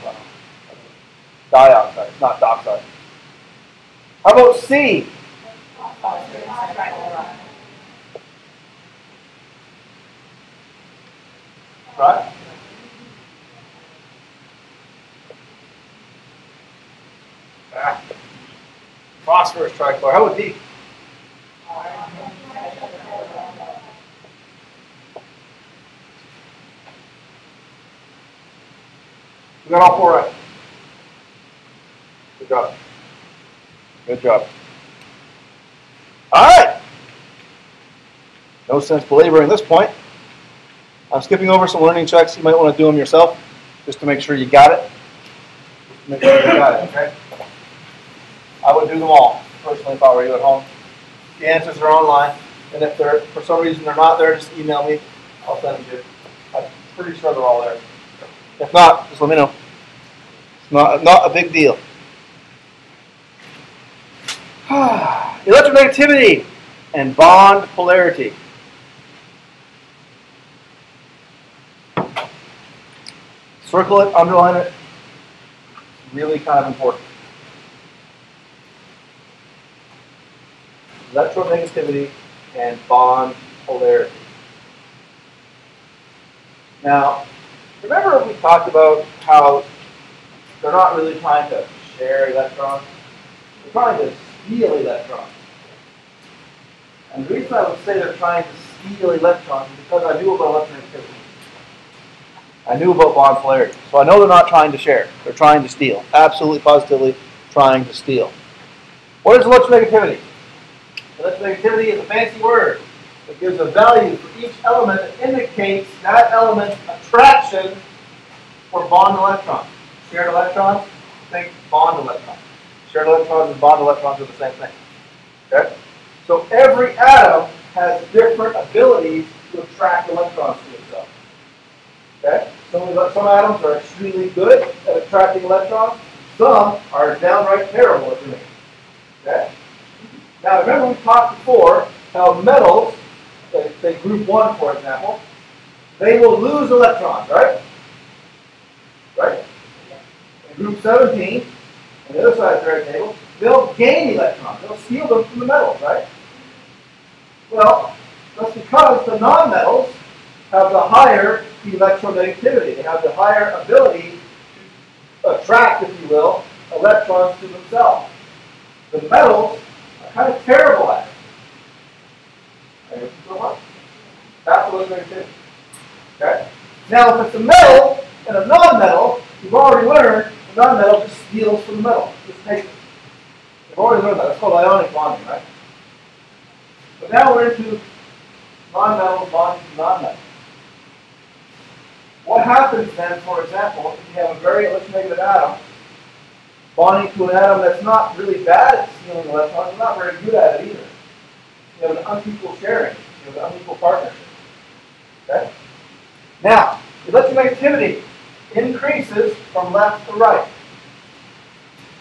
Dioxide, it's not doxide. How about C? Right? Ah. Phosphorus tricolor. How about D? We got all 4 right. Good job. Good job. All right. No sense belaboring this point. I'm skipping over some learning checks. You might want to do them yourself, just to make sure you got it. Make sure you got it, okay? I would do them all, personally, if I were you at home. The answers are online, and if they're, for some reason they're not there, just email me. I'll send them to you. I'm pretty sure they're all there. If not, just let me know. It's not a big deal. Electronegativity and bond polarity. Circle it, underline it. It's really kind of important. Electronegativity and bond polarity. Now, remember we talked about how they're not really trying to share electrons. They're trying to steal electrons. And the reason I would say they're trying to steal electrons is because I knew about electronegativity. I knew about bond polarity. So I know they're not trying to share. They're trying to steal. Absolutely, positively trying to steal. What is electronegativity? Electronegativity is a fancy word. It gives a value for each element that indicates that element's attraction for bond electrons. Shared electrons, think bond electrons. Shared electrons and bond electrons are the same thing. Okay? So every atom has different abilities to attract electrons to itself. Okay? Some atoms are extremely good at attracting electrons. Some are downright terrible at doing it. Okay? Now remember we talked before how metals, say group 1 for example, they will lose electrons, right? Right? In group 17, on the other side of the periodic table, they'll gain electrons. They'll steal them from the metals, right? Well, that's because the nonmetals have the higher electronegativity. They have the higher ability to attract, if you will, electrons to themselves. The metals are kind of terrible at it. That's electronegativity. Okay? Now, if it's a metal and a nonmetal, you've already learned the nonmetal just steals from the metal. Just takes it. You've already learned that. It's called ionic bonding, right? But now we're into nonmetals bonding to nonmetals. What happens then, for example, if you have a very electronegative atom bonding to an atom that's not really bad at stealing electrons, it's not very good at it either. You have an unequal sharing. You have an unequal partnership. Okay? Now, electronegativity increases from left to right.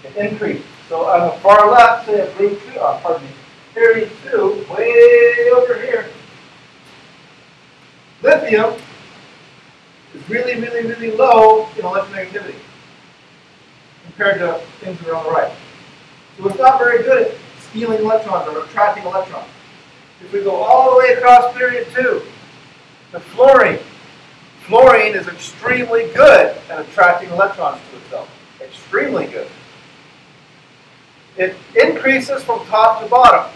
It increases. So on the far left, say of group 2, period 2, way over here, lithium is really, really, really low in electronegativity compared to things that are on the right. So it's not very good at stealing electrons or attracting electrons. If we go all the way across period 2 to fluorine, fluorine is extremely good at attracting electrons to itself. Extremely good. It increases from top to bottom.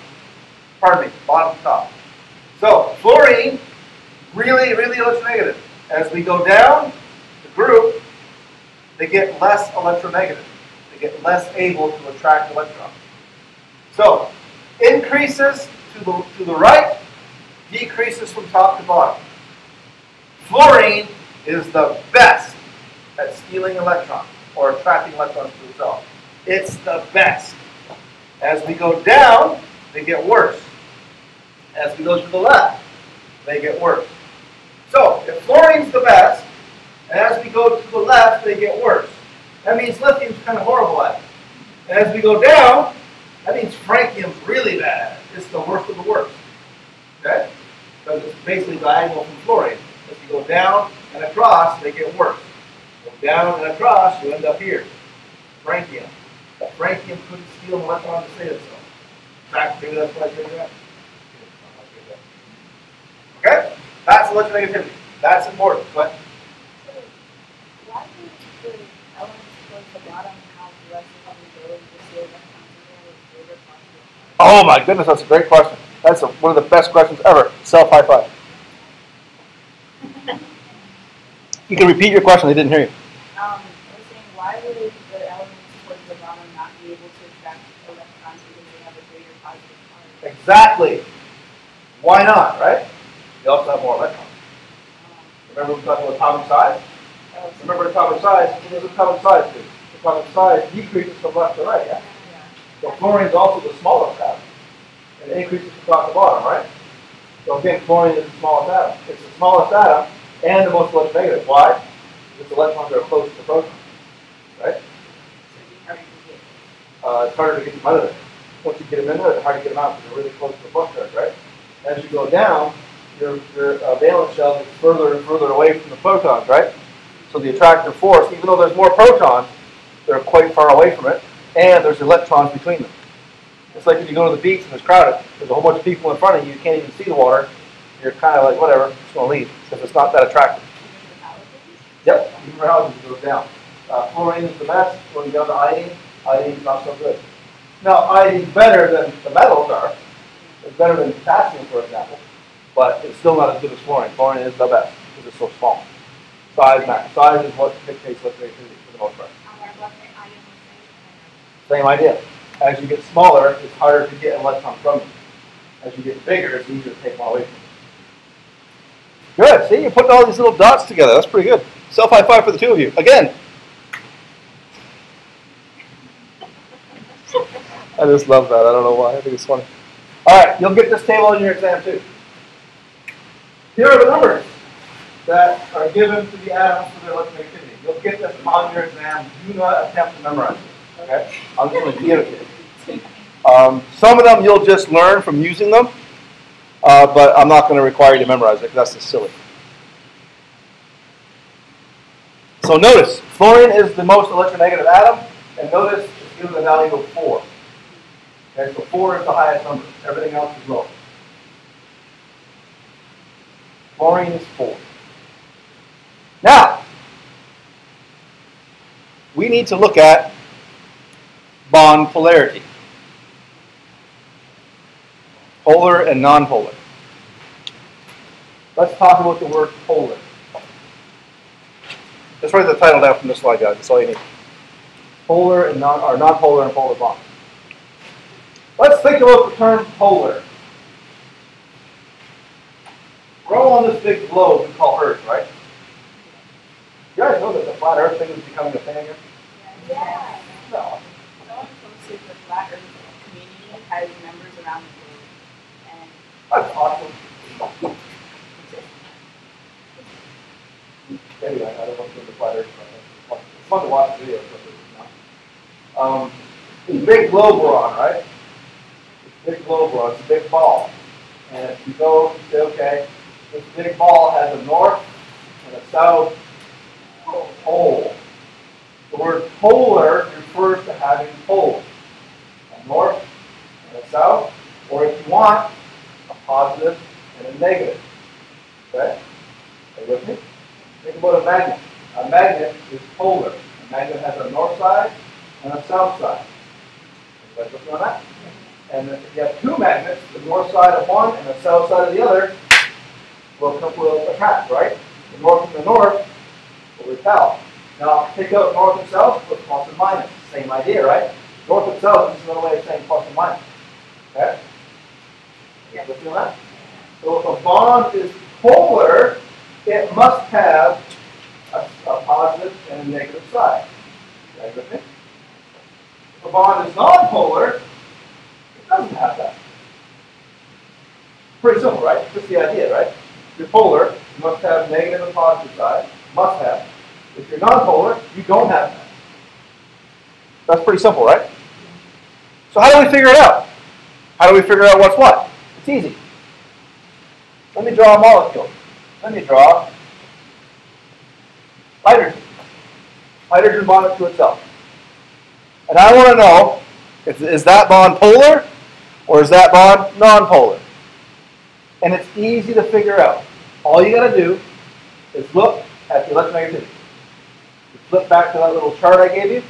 Pardon me, bottom to top. So fluorine, really, really electronegative. As we go down the group, they get less electronegative. They get less able to attract electrons. So, increases to the right, decreases from top to bottom. Fluorine is the best at stealing electrons or attracting electrons to itself. It's the best. As we go down, they get worse. As we go to the left, they get worse. So, if fluorine's the best, and as we go to the left, they get worse. That means lithium's kind of horrible at it. And as we go down, that means francium's really bad. It's the worst of the worst. Okay? Because it's basically diagonal from fluorine. As you go down and across, they get worse. Go down and across, you end up here. Francium. Francium couldn't steal an electron to save itself. In fact, maybe that's why I did that. Okay? That's electronegativity. That's important. But Why do the elements towards the bottom have less of the ability to see electrons in greater quantity? oh my goodness, that's a great question. That's one of the best questions ever. Self high five. You can repeat your question. They didn't hear you. I was saying, why would the elements towards the bottom not be able to attract electrons because they have a greater positive charge? Exactly. Why not, right? They also have more electrons. Remember we talked about atomic size? Remember atomic size? What does atomic size do? Atomic size decreases from left to right, yeah? So fluorine is also the smallest atom. And it increases from top to bottom, right? So again, fluorine is the smallest atom. It's the smallest atom and the most electronegative. Why? Because the electrons are close to the proton, right? It's harder to get them out of there. Once you get them in there, it's hard to get them out because they're really close to the plus charge, right? As you go down, your valence shell gets further and further away from the protons, right? So the attractive force, even though there's more protons, they're quite far away from it, and there's electrons between them. It's like if you go to the beach and it's crowded, there's a whole bunch of people in front of you, you can't even see the water, you're kind of like, whatever, I'm just going to leave, because it's not that attractive. Yep, even for halogens it goes down. Fluorine is the best. When you go to iodine, iodine's not so good. Now, iodine's better than the metals are. It's better than potassium, for example, but it's still not as good as fluorine. Fluorine is the best because it's so small. Size matters. Size is what dictates electronegativity for the most part. Same idea. As you get smaller, it's harder to get an electron from you. As you get bigger, it's easier to take one away from you. Good. See, you're putting all these little dots together. That's pretty good. Self high five for the two of you. Again. I just love that. I don't know why. I think it's funny. All right, you'll get this table in your exam too. Here are the numbers that are given to the atoms for their electronegativity. You'll get this on your exam. Do not attempt to memorize it. Okay? I'm just going to give it to you. Some of them you'll just learn from using them, but I'm not going to require you to memorize it because that's just silly. So notice, fluorine is the most electronegative atom, and notice it's given a value of 4. Okay, so 4 is the highest number. Everything else is low. Fluorine is 4. Now, we need to look at bond polarity. Polar and nonpolar. Let's talk about the word polar. Just write the title down from this slide, guys. That's all you need. Polar and nonpolar and polar bonds. Let's think about the term polar. We're all on this big globe we call Earth, right? You guys know that the flat Earth thing is becoming a thing here? Yeah. No. Someone posted the Flat Earth community has members around the globe. And That's awesome. Anyway, I don't want to do the flat Earth. It's fun to watch videos of it. This big globe we're on, right? This big globe we're on, it's a big ball. And if you go and say, okay, this big ball has a north and a south pole. The word polar refers to having poles. A north and a south, or if you want, a positive and a negative. Okay? Are you with me? Think about a magnet. A magnet is polar. A magnet has a north side and a south side. Everybody looking on that? And if you have two magnets, the north side of one and the south side of the other will attract, right? The north from the north will repel. Now, take out north and south, put plus and minus. Same idea, right? North and south is another way of saying plus and minus. Okay? You guys feel that? So if a bond is polar, it must have a positive and a negative side. You guys with me? If a bond is nonpolar, it doesn't have that. Pretty simple, right? Just the idea, right? If you're polar, you must have negative and positive side. Must have. If you're nonpolar, you don't have that. That's pretty simple, right? So how do we figure it out? How do we figure out what's what? It's easy. Let me draw a molecule. Let me draw hydrogen. Hydrogen bonded to itself. And I want to know, is that bond polar or is that bond nonpolar? And it's easy to figure out. All you got to do is look at the electronegativity. You flip back to that little chart I gave you.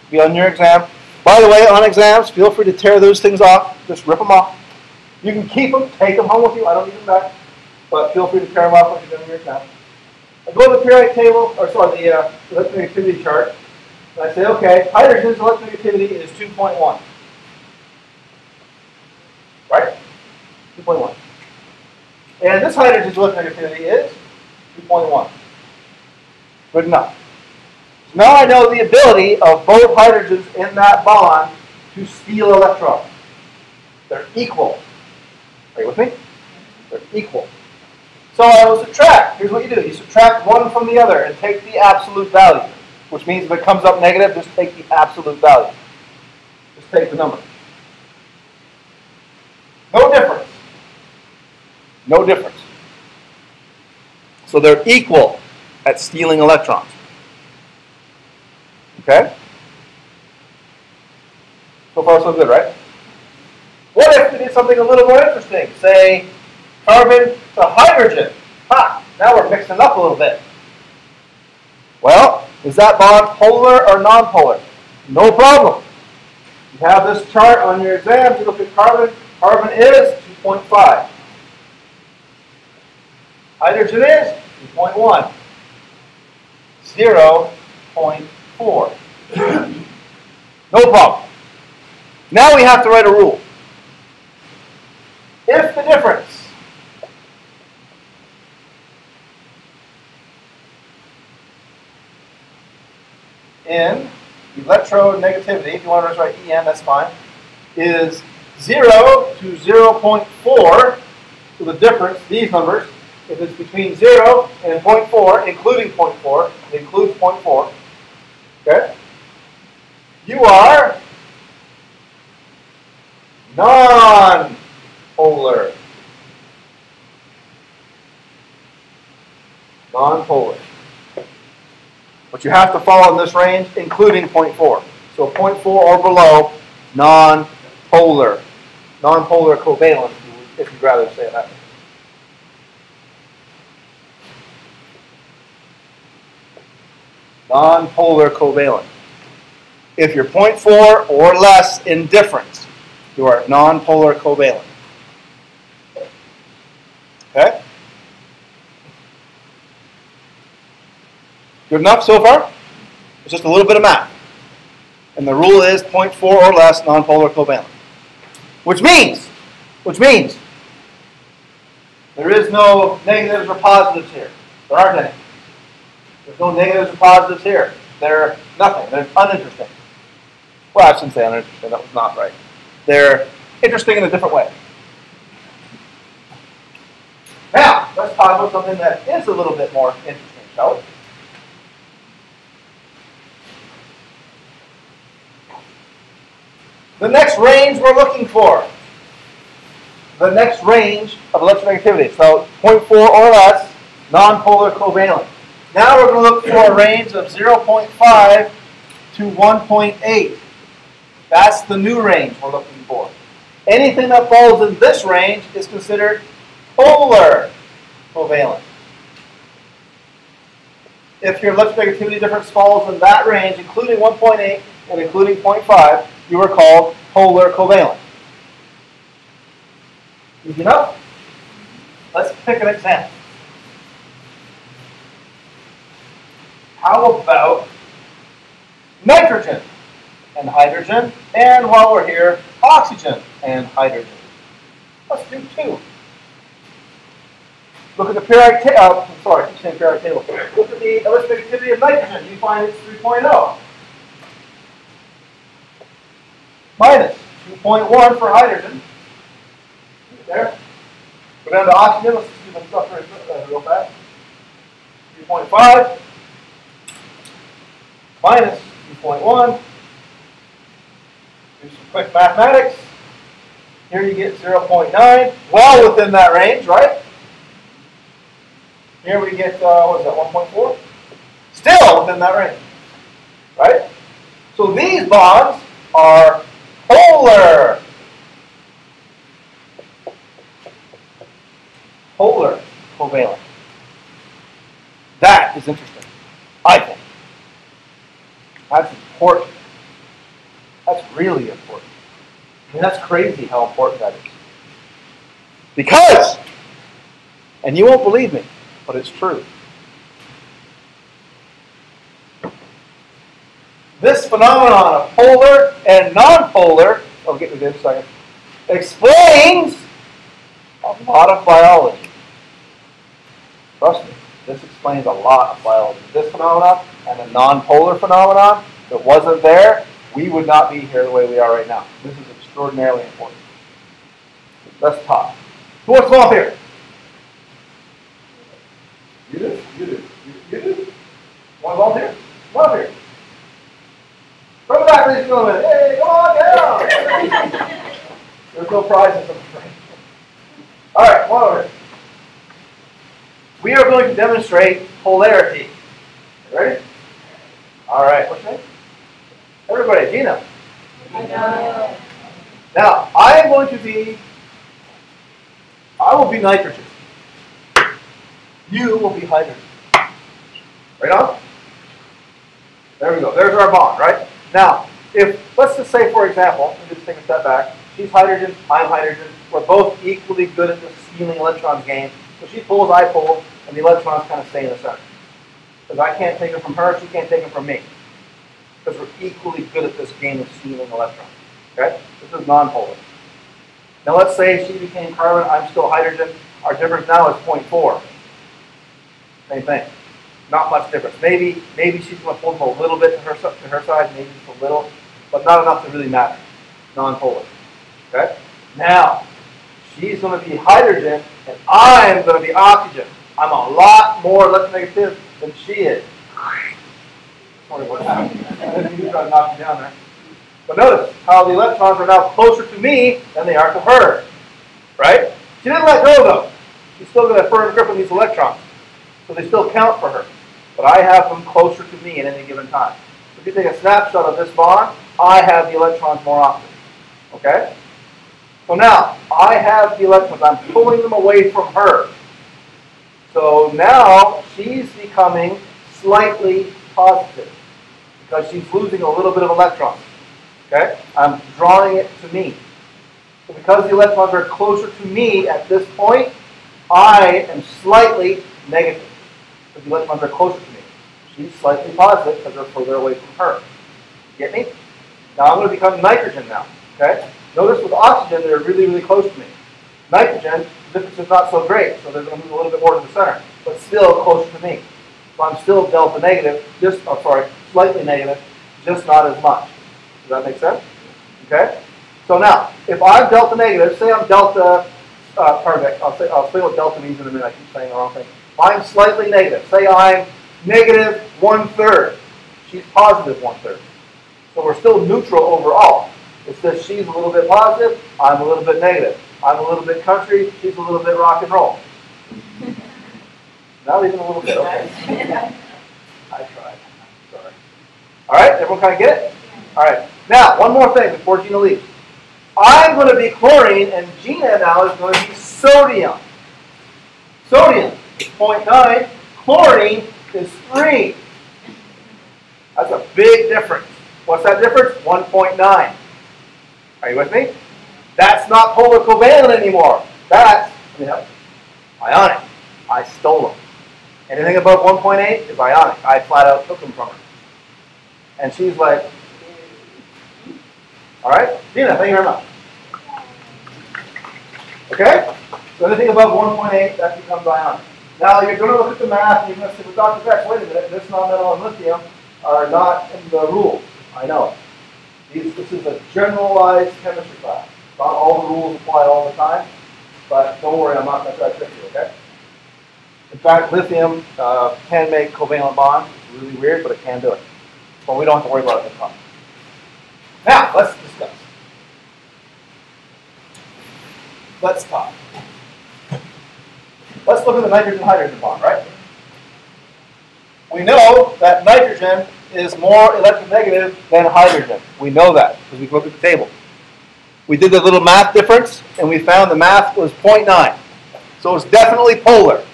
Be on your exam. By the way, on exams, feel free to tear those things off. Just rip them off. You can keep them, take them home with you. I don't need them back. But feel free to tear them off when you're doing your exam. I go to the periodic table, or sorry, the electronegativity chart. And I say, okay, hydrogen's electronegativity is 2.1. Right? 2.1. And this hydrogen's electronegativity is 2.1. Good enough. So now I know the ability of both hydrogens in that bond to steal electrons. They're equal. Are you with me? They're equal. So I will subtract. Here's what you do. You subtract one from the other and take the absolute value. Which means if it comes up negative, just take the absolute value. Just take the number. No difference. No difference. So they're equal at stealing electrons. Okay? So far so good, right? What if we did something a little more interesting? Say, carbon to hydrogen. Ha! Now we're mixing up a little bit. Well, is that bond polar or nonpolar? No problem. You have this chart on your exam. You look at carbon. Carbon is 2.5. Hydrogen is 2.1. 0.4. No problem. Now we have to write a rule. If the difference in electronegativity, if you want to write EN, that's fine, is 0 to 0.4, so the difference, these numbers, if it's between 0 and 0.4, including 0.4, it includes 0.4, okay, you are non-polar. Non-polar. But you have to fall in this range, including 0.4. So 0.4 or below, non-polar. Non-polar covalent, if you'd rather say it that way. Non-polar covalent. If you're 0.4 or less in difference, you are non-polar covalent. Okay? Good enough so far? It's just a little bit of math. And the rule is 0.4 or less non-polar covalent. Which means there is no negatives or positives here. There aren't any. There's no negatives or positives here. They're nothing. They're uninteresting. Well, I shouldn't say uninteresting. That was not right. They're interesting in a different way. Now, let's talk about something that is a little bit more interesting, shall we? The next range we're looking for. The next range of electronegativity. So 0.4 or less, non-polar covalent. Now we're going to look for a range of 0.5 to 1.8. That's the new range we're looking for. Anything that falls in this range is considered polar covalent. If your electronegativity difference falls in that range, including 1.8 and including 0.5, you are called polar covalent. Easy enough? Let's pick an example. how about nitrogen and hydrogen? And while we're here, oxygen and hydrogen. Let's do 2. Look at the periodic table. Sorry, I'm saying periodic table. Look at the electronegativity of nitrogen. You find it's 3.0. Minus 2.1 for hydrogen. There. Go down to oxygen. Let's do some stuff real fast. 3.5 minus 2.1. Do some quick mathematics. Here you get 0.9. Well within that range, right? Here we get, what is that, 1.4? Still within that range, right? So these bonds are polar. Polar covalent. That is interesting, I think. That's important. That's really important. I mean, that's crazy how important that is. Because, and you won't believe me, but it's true. This phenomenon of polar and nonpolar, I'll get to this in a second, explains a lot of biology. Trust me, this explains a lot of biology. This phenomenon and the nonpolar phenomenon, if it wasn't there, we would not be here the way we are right now. This is extraordinarily important. Let's talk. Who wants to come up here? You do? You do? You do? Want to volunteer? Come up here. From the back, ladies and gentlemen. Hey, come on down. There's no prizes, I'm afraid. All right, come on over here. We are going to demonstrate polarity. You ready? All right, what's your name? Everybody, Gina. Now, I will be nitrogen. You will be hydrogen. Right on? There we go. There's our bond, right? Now, let's just say, for example, let me just take a step back. She's hydrogen, I'm hydrogen. We're both equally good at this stealing electrons game. So she pulls, I pull, and the electrons kind of stay in the center. Because I can't take them from her, she can't take them from me. Because we're equally good at this game of stealing electrons. Okay? This is nonpolar. Now let's say she became carbon, I'm still hydrogen. Our difference now is 0.4. Same thing. Not much difference. Maybe she's going to pull them a little bit to her side, maybe just a little, but not enough to really matter. Nonpolar. Okay? Now, she's going to be hydrogen, and I'm going to be oxygen. I'm a lot more electronegative than she is. Sorry what happened. I didn't try to knock me down there. But notice how the electrons are now closer to me than they are to her. Right? She didn't let go, though. She's still got a firm grip on these electrons. So they still count for her. But I have them closer to me at any given time. So if you take a snapshot of this bond, I have the electrons more often. Okay? So now, I have the electrons. I'm pulling them away from her. So now, she's becoming slightly positive. Because she's losing a little bit of electrons. Okay? I'm drawing it to me. So because the electrons are closer to me at this point, I am slightly negative. Because the electrons are closer to me. She's slightly positive because they're further away from her. Get me? Now I'm going to become nitrogen now. Okay? Notice with oxygen, they're really, really close to me. Nitrogen, the difference is not so great, so they're going to move a little bit more to the center, but still closer to me. So I'm still delta negative, slightly negative, just not as much. Does that make sense? Okay? So now, if I'm delta negative, say I'm delta, I'll say what delta means in a minute, I keep saying the wrong thing. I'm slightly negative. Say I'm negative 1/3. She's positive 1/3. So we're still neutral overall. It's just she's a little bit positive, I'm a little bit negative. I'm a little bit country, she's a little bit rock and roll. Not even a little bit, okay. I tried. Sorry. All right, everyone kind of get it? All right. Now, one more thing before Gina leaves. I'm going to be chlorine, and Gina now is going to be sodium. Sodium is 0.9. Chlorine is 3. That's a big difference. What's that difference? 1.9. Are you with me? That's not polar covalent anymore. That's, ionic. I stole them. Anything above 1.8 is ionic. I flat out took them from her. And she's like, all right, Gina, thank you very much. Okay? So anything above 1.8, that becomes ionic. Now you're going to look at the math and you're going to say, well, Dr. Beck, wait a minute, this nonmetal and lithium are not in the rules. I know. This is a generalized chemistry class. Not all the rules apply all the time, but don't worry, I'm not going to try to trick you, okay? In fact, lithium can make covalent bonds. It's really weird, but it can do it. But we don't have to worry about it in class. Now, let's discuss. Let's talk. Let's look at the nitrogen-hydrogen bond, right? We know that nitrogen is more electronegative than hydrogen. We know that because we looked at the table. We did the little math difference, and we found the math was 0.9. So it's definitely polar.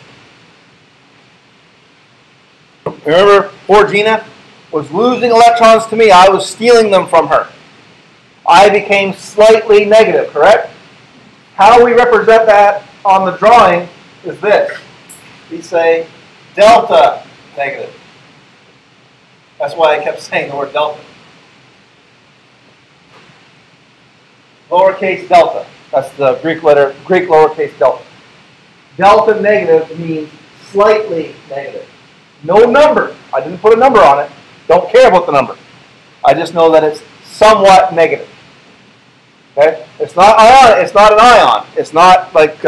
Remember, poor Gina was losing electrons to me. I was stealing them from her. I became slightly negative, correct? How we represent that on the drawing is this. We say delta negative. That's why I kept saying the word delta. Lowercase delta. That's the Greek lowercase delta. Delta negative means slightly negative. No number. I didn't put a number on it. Don't care about the number. I just know that it's somewhat negative. Okay? It's not ion. It's not an ion. It's not like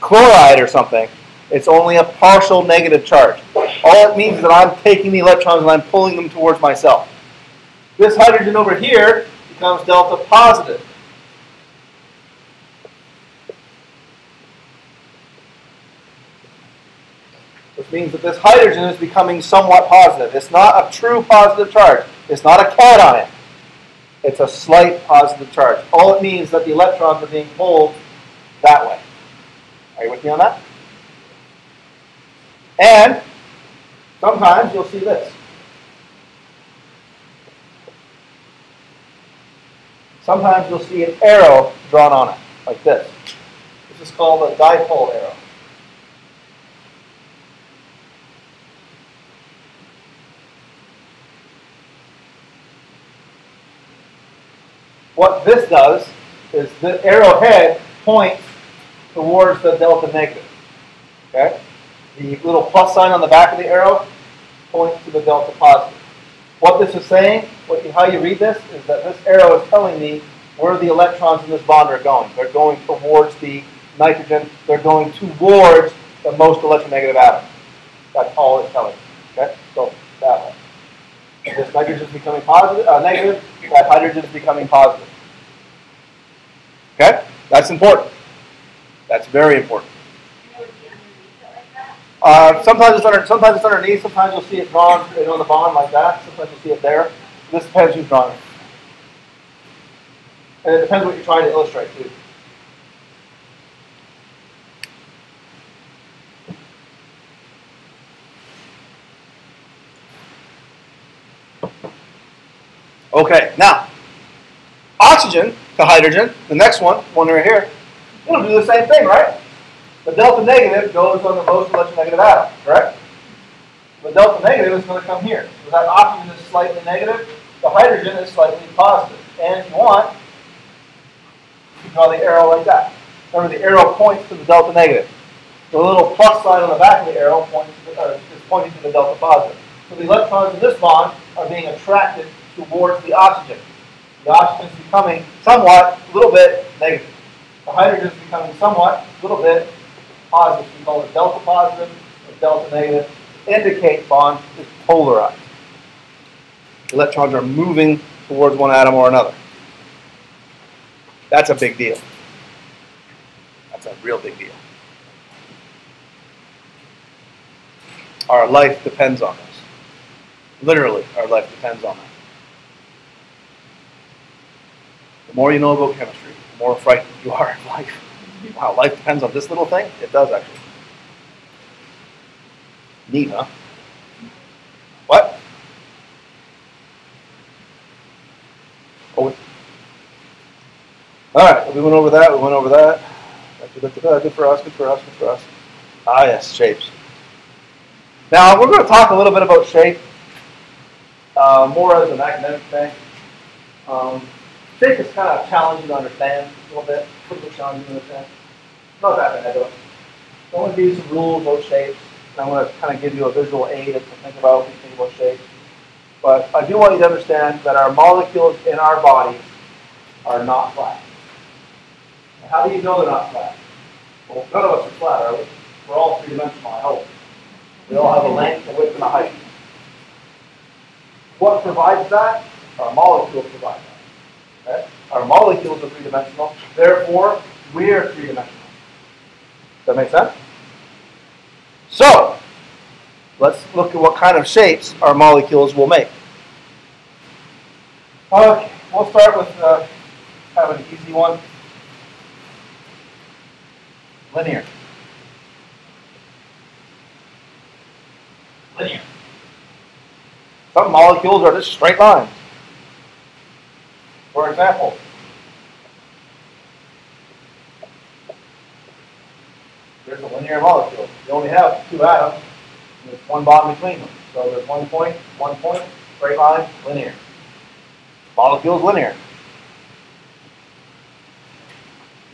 chloride or something. It's only a partial negative charge. All it means is that I'm taking the electrons and I'm pulling them towards myself. This hydrogen over here becomes delta positive. Which means that this hydrogen is becoming somewhat positive. It's not a true positive charge. It's not a cation. It's a slight positive charge. All it means is that the electrons are being pulled that way. Are you with me on that? And sometimes you'll see this. Sometimes you'll see an arrow drawn on it, like this. This is called a dipole arrow. What this does is the arrowhead points towards the delta negative. Okay? The little plus sign on the back of the arrow points to the delta positive. What this is saying, how you read this, is that this arrow is telling me where the electrons in this bond are going. They're going towards the nitrogen. They're going towards the most electronegative atom. That's all it's telling me. Okay? So that way. This nitrogen is becoming negative. That hydrogen is becoming positive. Okay? That's important. That's very important. Sometimes it's underneath. Sometimes you'll see it drawn on the bond like that. Sometimes you'll see it there. This depends who's drawing it. And it depends what you're trying to illustrate too. Okay, now, oxygen to hydrogen, the next one right here, it'll do the same thing, right? The delta negative goes on the most electronegative atom, correct? The delta negative is going to come here. So that oxygen is slightly negative, the hydrogen is slightly positive. And if you want, you can draw the arrow like that. Remember, the arrow points to the delta negative. The little plus sign on the back of the arrow is pointing to the delta positive. So the electrons in this bond are being attracted towards the oxygen. The oxygen is becoming somewhat, a little bit negative. The hydrogen is becoming somewhat, a little bit positive. We call it delta positive or delta negative. Indicate bond is polarized. The electrons are moving towards one atom or another. That's a big deal. That's a real big deal. Our life depends on this. Literally, our life depends on that. The more you know about chemistry, the more frightened you are of life. Wow, life depends on this little thing? It does, actually. Neat, huh? What? Oh, all right, we went over that, Good for us, good for us, good for us. Ah, yes, shapes. Now, we're going to talk a little bit about shape, more as an academic thing. Shape is kind of challenging to understand a little bit, a little bit challenging to understand. Not that bad, though. So I'm going to give you some rules about shapes, and I'm going to kind of give you a visual aid to think about when you think about shapes. But I do want you to understand that our molecules in our bodies are not flat. And how do you know they're not flat? Well, none of us are flat, are we? We're all three-dimensional, I hope. We all have a length, a width, and a height. What provides that? Our molecules provide that. Okay? Our molecules are three-dimensional, therefore, we're three-dimensional. Does that make sense? So, let's look at what kind of shapes our molecules will make. Okay, we'll start with kind of an easy one. Linear. Linear. Some molecules are just straight lines. For example, there's a linear molecule. You only have two atoms, and there's one bond between them. So there's 1 point, straight line, linear. Molecule's linear.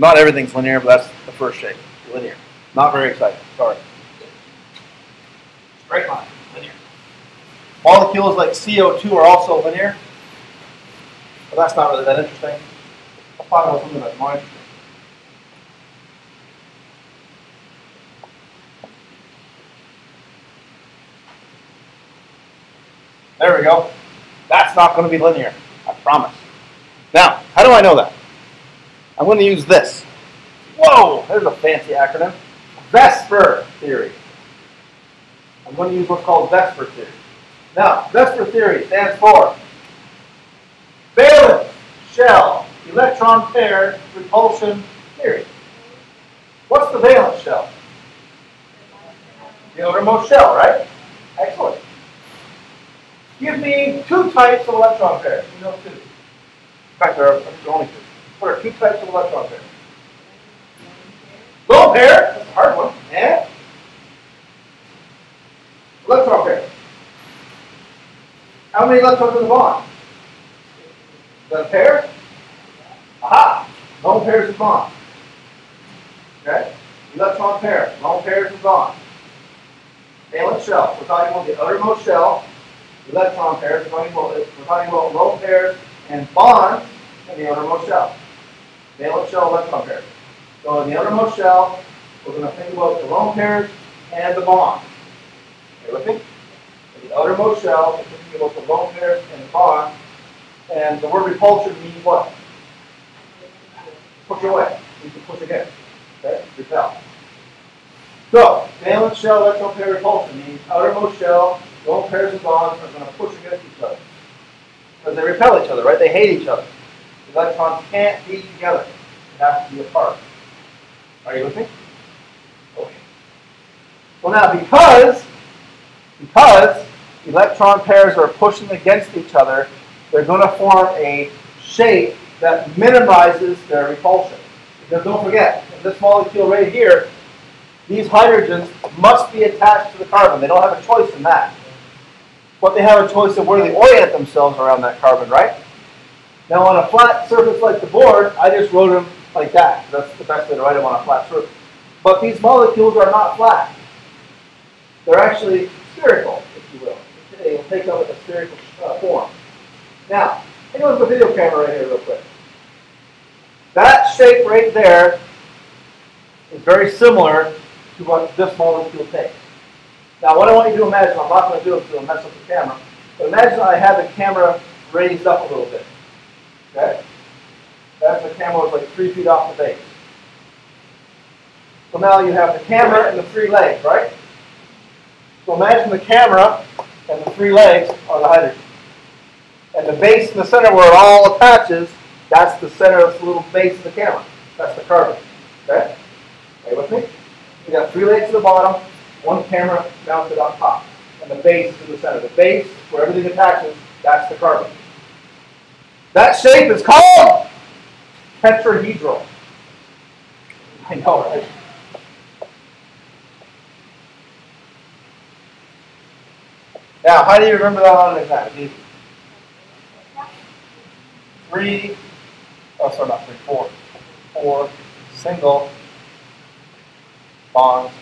Not everything's linear, but that's the first shape. Linear. Not very exciting. Sorry. Straight line. Linear. Molecules like CO2 are also linear, but that's not really that interesting. I'll talk about something that's more interesting. There we go. That's not going to be linear. I promise. Now, how do I know that? I'm going to use this. Whoa! There's a fancy acronym. VSEPR theory. I'm going to use what's called VSEPR theory. Now, VSEPR theory stands for valence shell electron pair repulsion theory. What's the valence shell? The outermost shell, right? Excellent. Give me two types of electron pairs. You know two. In fact, there are only two. What are two types of electron pairs? Lone pair. That's a hard one. And electron pair. How many electrons in the bond? Is that a pair? Aha! Lone pairs in bond. Okay? Electron pair. Lone pairs in bond. Valence shell. We're talking about the outermost shell. Electron pairs. We're talking about lone pairs and bonds in the outermost shell. Valence shell, electron pairs. So in the outermost shell, we're going to think about the lone pairs and the bonds. Okay, with me? In the outermost shell, we're thinking about the lone pairs and the bonds. And the word repulsion means what? Push away. You can push against. Okay? Repel. So, valence shell, electron pair repulsion means outermost shell, lone pairs and bonds are going to push against each other. Because they repel each other, right? They hate each other. The electrons can't be together. They have to be apart. Are you with me? Okay. Well now, because electron pairs are pushing against each other, they're going to form a shape that minimizes their repulsion. Because don't forget, in this molecule right here, these hydrogens must be attached to the carbon. They don't have a choice in that. But they have a choice of where they orient themselves around that carbon, right? Now on a flat surface like the board, I just wrote them like that. That's the best way to write them on a flat surface. But these molecules are not flat. They're actually spherical, if you will. They will take up a spherical form. Now, take a look at the video camera right here real quick. That shape right there is very similar to what this molecule takes. Now, what I want you to imagine, I'm not going to do it because it'll mess up the camera, but imagine I have the camera raised up a little bit. Okay? That's the camera was like 3 feet off the base. So now you have the camera and the 3 legs, right? So imagine the camera and the 3 legs are the hydrogen. And the base in the center where it all attaches, that's the center of this little base of the camera. That's the carbon. Okay? Are you with me? You got 3 legs at the bottom, 1 camera mounted on top. And the base is in the center. The base, where everything attaches, that's the carbon. That shape is called tetrahedral. I know, right? Now, how do you remember that on an exam? It's easy. 3, oh, sorry, not 3, 4. 4 single bonds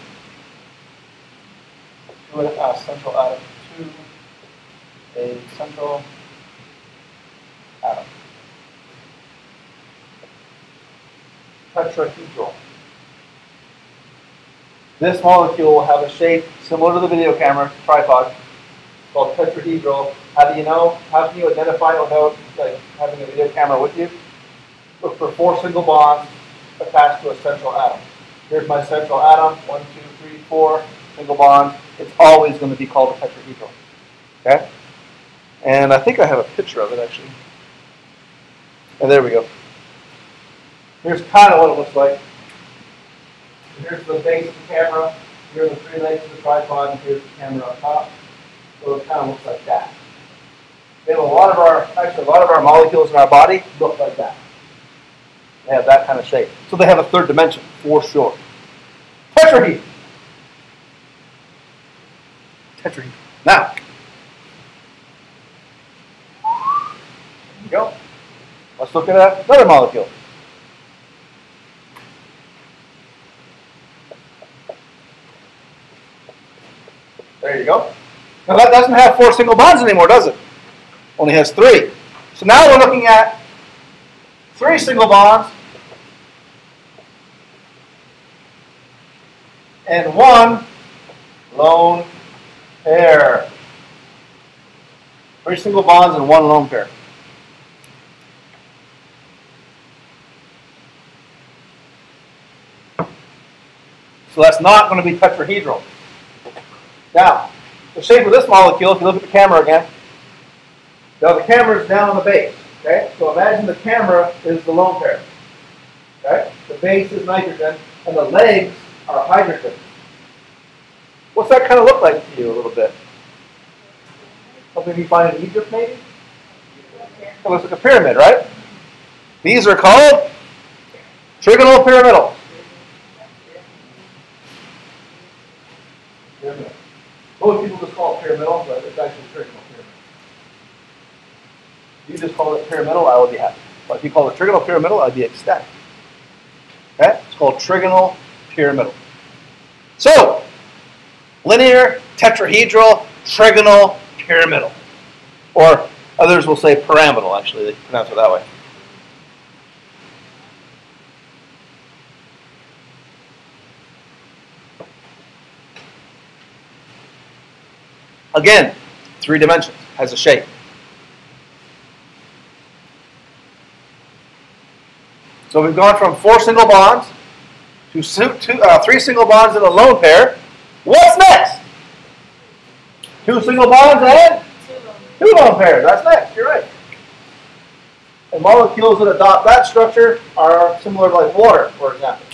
to a central atom. To a central atom. Tetrahedral. This molecule will have a shape similar to the video camera tripod called tetrahedral. How do you know? How can you identify it without having a video camera with you? Look for 4 single bonds attached to a central atom. Here's my central atom, 1, 2, 3, 4, single bond. It's always going to be called a tetrahedral. Okay? And I think I have a picture of it actually. And there we go. Here's kind of what it looks like. Here's the base of the camera. Here are the 3 legs of the tripod, and here's the camera on top. So it kind of looks like that. We have a lot of our molecules in our body look like that. They have that kind of shape. So they have a third dimension, for sure. Tetrahedral. Tetrahedral. Now, there you go. Let's look at another molecule. There you go. Now that doesn't have 4 single bonds anymore, does it? Only has 3. So now we're looking at 3 single bonds and 1 lone pair. 3 single bonds and 1 lone pair. So that's not going to be tetrahedral. Now, the shape of this molecule, if you look at the camera again, now the camera is down on the base. Okay? So imagine the camera is the lone pair. Okay? The base is nitrogen, and the legs are hydrogen. What's that kind of look like to you a little bit? Something you find in Egypt, maybe? It looks like a pyramid, right? These are called trigonal pyramidal. Pyramidal. Most people just call it pyramidal, but it's actually trigonal pyramidal. If you just call it pyramidal, I would be happy. But if you call it trigonal pyramidal, I'd be ecstatic. Okay? It's called trigonal pyramidal. So, linear, tetrahedral, trigonal, pyramidal. Or others will say pyramidal, actually. They pronounce it that way. Again, 3 dimensions, has a shape. So we've gone from 4 single bonds to 3 single bonds and a lone pair. What's next? 2 single bonds and 2 lone pairs. That's next. You're right. And molecules that adopt that structure are similar to like water, for example.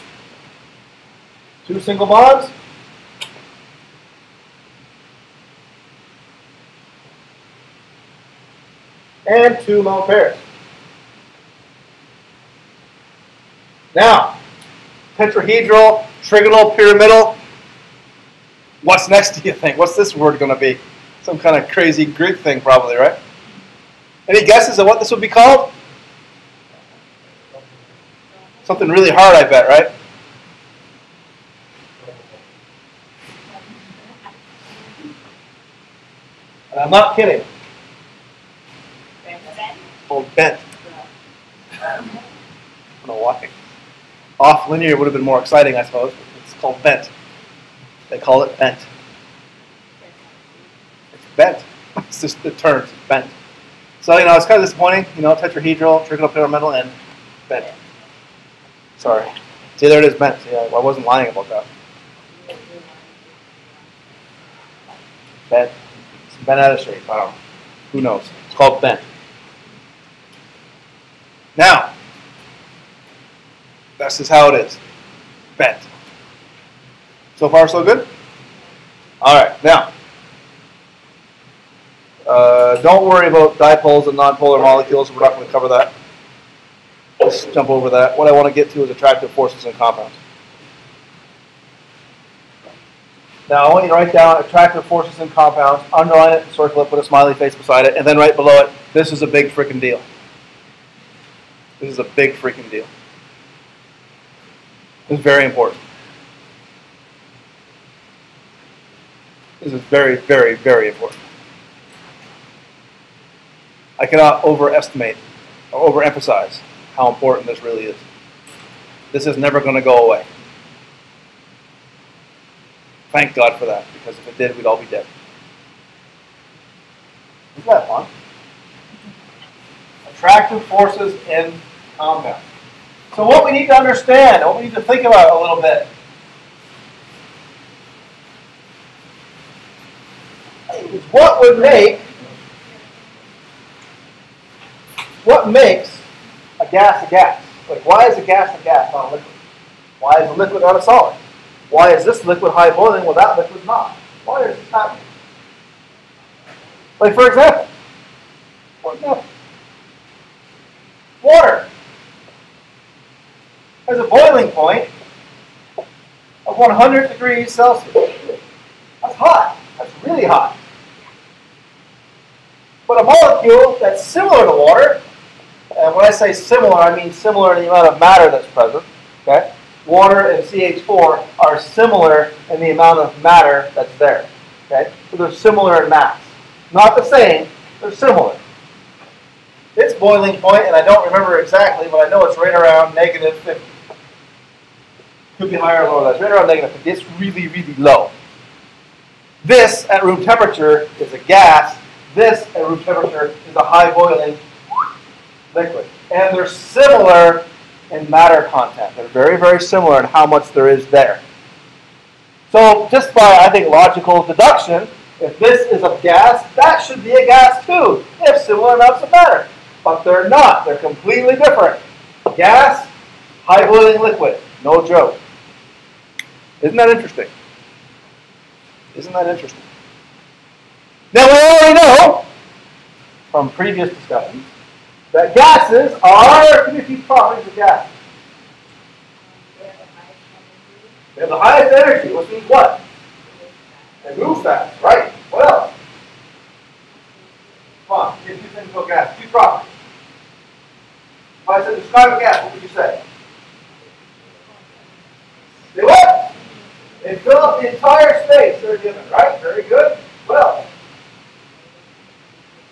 2 single bonds. And 2 lone pairs. Now, tetrahedral, trigonal, pyramidal. What's next, do you think? What's this word going to be? Some kind of crazy Greek thing, probably, right? Any guesses of what this would be called? Something really hard, I bet, right? And I'm not kidding. Called bent. I don't know why. Off linear would have been more exciting, I suppose. It's called bent. They call it bent. It's bent. It's just the term, it's bent. So, it's kind of disappointing. Tetrahedral, trigonal pyramidal, and bent. Sorry. See, there it is, bent. Yeah, I wasn't lying about that. Bent. It's bent out of shape. I don't know. Who knows? It's called bent. Now, this is how it is. Bent. So far, so good? All right. Now, don't worry about dipoles and nonpolar molecules. We're not going to cover that. Let's jump over that. What I want to get to is attractive forces and compounds. Now I want you to write down attractive forces in compounds, underline it, circle it, put a smiley face beside it, and then right below it, this is a big freaking deal. This is a big freaking deal. This is very important. This is very, very, very important. I cannot overestimate or overemphasize how important this really is. This is never going to go away. Thank God for that, because if it did, we'd all be dead. Isn't that fun? Attractive forces in compounds. So what we need to understand, what we need to think about a little bit, is what makes a gas a gas? Like, why is a gas not a liquid? Why is a liquid not a solid? Why is this liquid high boiling while that liquid not? Why is this happening? Like, for example, water has a boiling point of 100 degrees Celsius. That's hot. That's really hot. But a molecule that's similar to water, and when I say similar, I mean similar in the amount of matter that's present. Okay? Water and CH4 are similar in the amount of matter that's there. Okay? So they're similar in mass. Not the same, they're similar. Its boiling point, and I don't remember exactly, but I know it's right around negative 50. Could be higher or lower. That's right around negative 50. It's really, really low. This, at room temperature, is a gas. This, at room temperature, is a high boiling liquid. And they're similar in matter content. They're very, very similar in how much there is there. So just by, I think, logical deduction, if this is a gas, that should be a gas too. They have similar amounts of matter. But they're not. They're completely different. Gas, high boiling liquid. No joke. Isn't that interesting? Isn't that interesting? Now we already know from previous discussions that gases are, give me a few properties of gases. They have the highest energy, which means what? They move fast, right? What else? Come on, give me two things about gas. Two properties. If I said describe a gas, what would you say? They what? They fill up the entire space they're given, right? Very good. What else?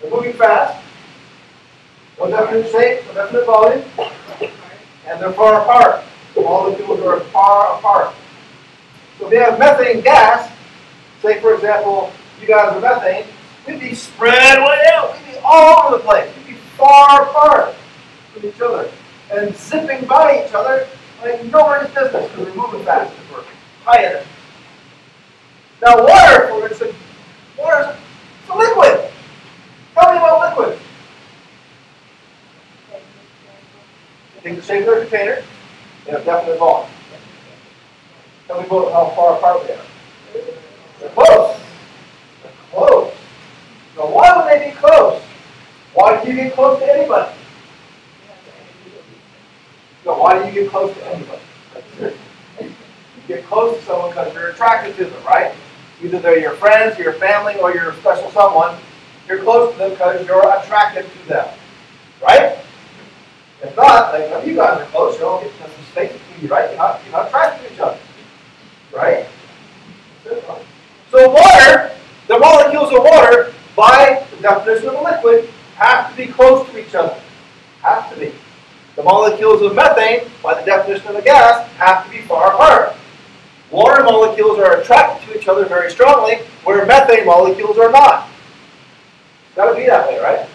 They're moving fast. No definite shape, no definite volume. And they're far apart. Molecules are far apart. So if you have methane gas, say for example, you guys are methane, we'd be spread way out. We'd be all over the place. We'd be far apart from each other. And zipping by each other like nobody's business because we're moving fast and we're high energy. Now water, for instance, water's a liquid. Tell me about liquid. Take the shape of their container, they have definite volume. Tell me about how far apart they are. They're close. They're close. Now why would they be close? Why do you get close to anybody? No, why do you get close to anybody? You get close to someone because you're attracted to them, right? Either they're your friends, your family, or your special someone. You're close to them because you're attracted to them, right? If not, like when you guys are close, you all get some space between you, right? You're not attracted to each other, right? So water, the molecules of water, by the definition of a liquid, have to be close to each other. Have to be. The molecules of methane, by the definition of a gas, have to be far apart. Water molecules are attracted to each other very strongly, where methane molecules are not. It's got to be that way, right?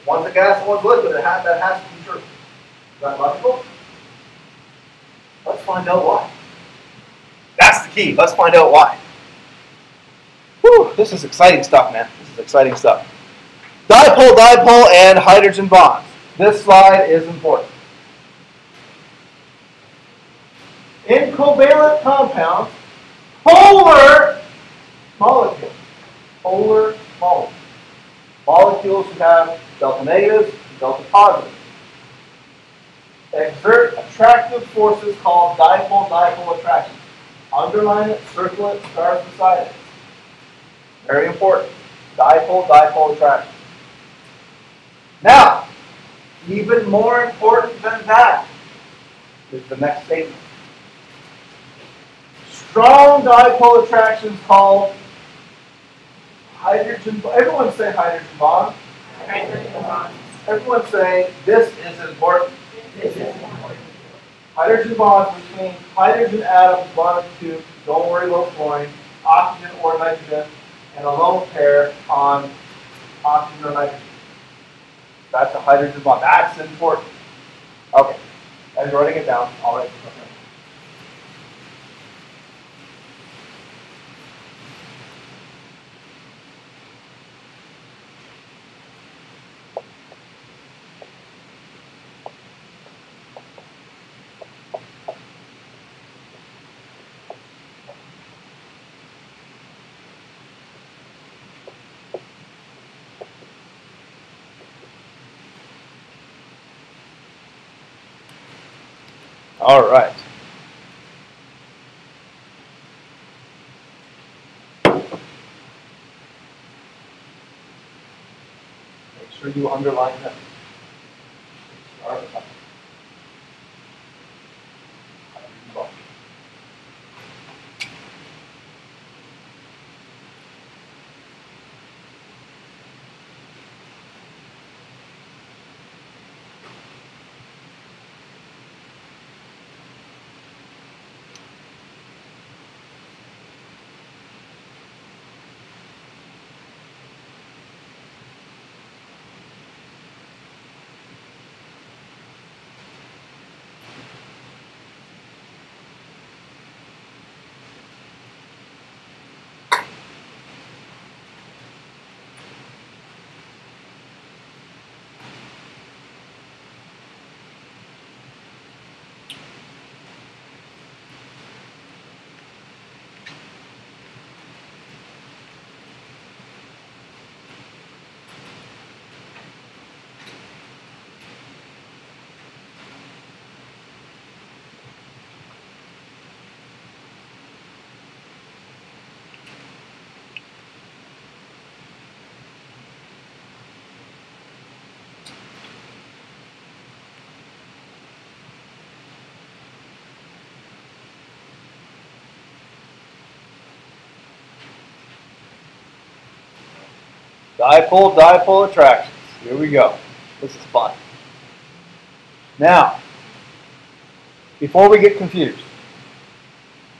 One's a gas and one's a liquid. That has to be true. Is that logical? Let's find out why. That's the key. Let's find out why. Whew, this is exciting stuff, man. This is exciting stuff. Dipole, and hydrogen bonds. This slide is important. In covalent compounds, polar molecules. Polar molecules. Molecules who have delta negatives and delta positives exert attractive forces called dipole-dipole attraction. Underline it, circle it, stars beside it. Very important. Dipole-dipole attraction. Now, even more important than that is the next statement. Strong dipole attractions called hydrogen. Everyone say hydrogen bond. Hydrogen bonds. Everyone say this is important. This is important. Hydrogen bonds between hydrogen atoms bonded to, don't worry about fluorine, oxygen or nitrogen, and a lone pair on oxygen or nitrogen. That's a hydrogen bond. That's important. Okay. As you're writing it down, all right. All right. Make sure you underline them. Start with that. Dipole-dipole attractions. Here we go. This is fun. Now, before we get confused,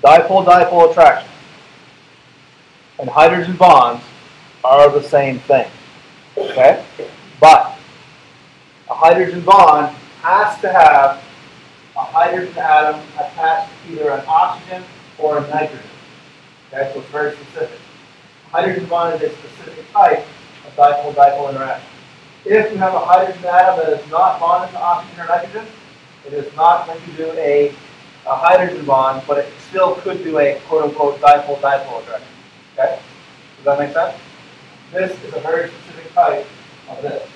dipole-dipole attraction and hydrogen bonds are the same thing. Okay? But a hydrogen bond has to have a hydrogen atom attached to either an oxygen or a nitrogen. Okay? So it's very specific. A hydrogen bond is a specific type of dipole-dipole interaction. If you have a hydrogen atom that is not bonded to oxygen or nitrogen, it is not going to do a hydrogen bond, but it still could do a quote-unquote dipole-dipole attraction. Okay? Does that make sense? This is a very specific type of this.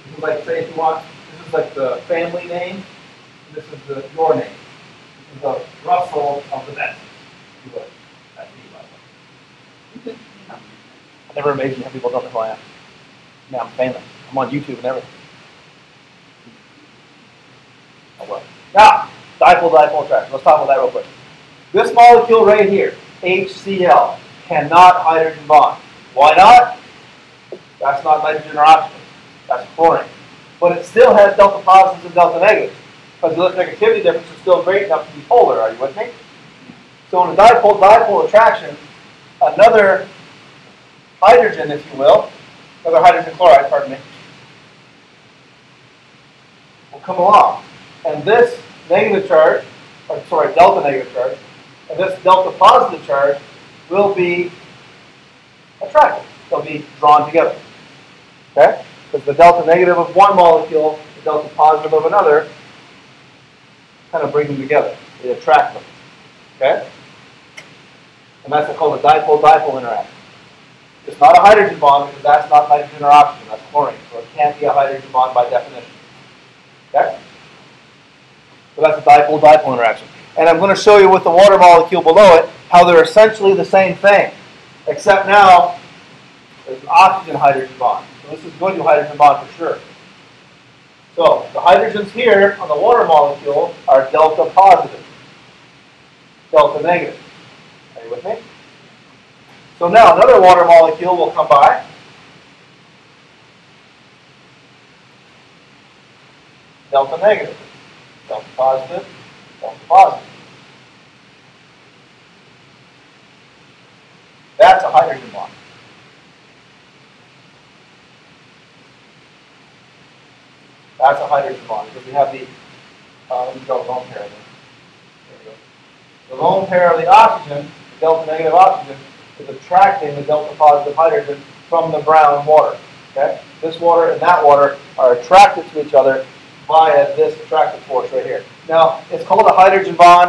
This is like, say, if you want, this is like the family name, and this is your name. This is the Russell of the nest. If you would. That's me, by the way. Never amazed me how people don't know who I am. Now I'm famous. I'm on YouTube and everything. Oh well. Now, dipole-dipole attraction. Let's talk about that real quick. This molecule right here, HCl, cannot hydrogen bond. Why not? That's not nitrogen or oxygen. That's chlorine. But it still has delta positives and delta negatives. Because the electronegativity difference is still great enough to be polar. Are you with me? So in a dipole-dipole attraction, another hydrogen, if you will, another hydrogen chloride, pardon me, will come along. And this negative charge, or sorry, delta negative charge, and this delta positive charge will be attracted. They'll be drawn together. Okay? Because the delta negative of one molecule, the delta positive of another, kind of bring them together. They attract them. Okay? And that's called a dipole-dipole interaction. It's not a hydrogen bond because that's not nitrogen or oxygen, that's chlorine. So it can't be a hydrogen bond by definition. Okay? So that's a dipole-dipole interaction. And I'm going to show you with the water molecule below it how they're essentially the same thing, except now there's an oxygen-hydrogen bond. So this is going to be a hydrogen bond for sure. So the hydrogens here on the water molecule are delta positive, delta negative. Are you with me? So now another water molecule will come by. Delta negative, delta positive, delta positive. That's a hydrogen bond. That's a hydrogen bond because we have the, let me draw the lone pair there. There we go. The lone pair of the oxygen, the delta negative oxygen, is attracting the delta positive hydrogen from the brown water. Okay? This water and that water are attracted to each other via this attractive force right here. Now, it's called a hydrogen bond.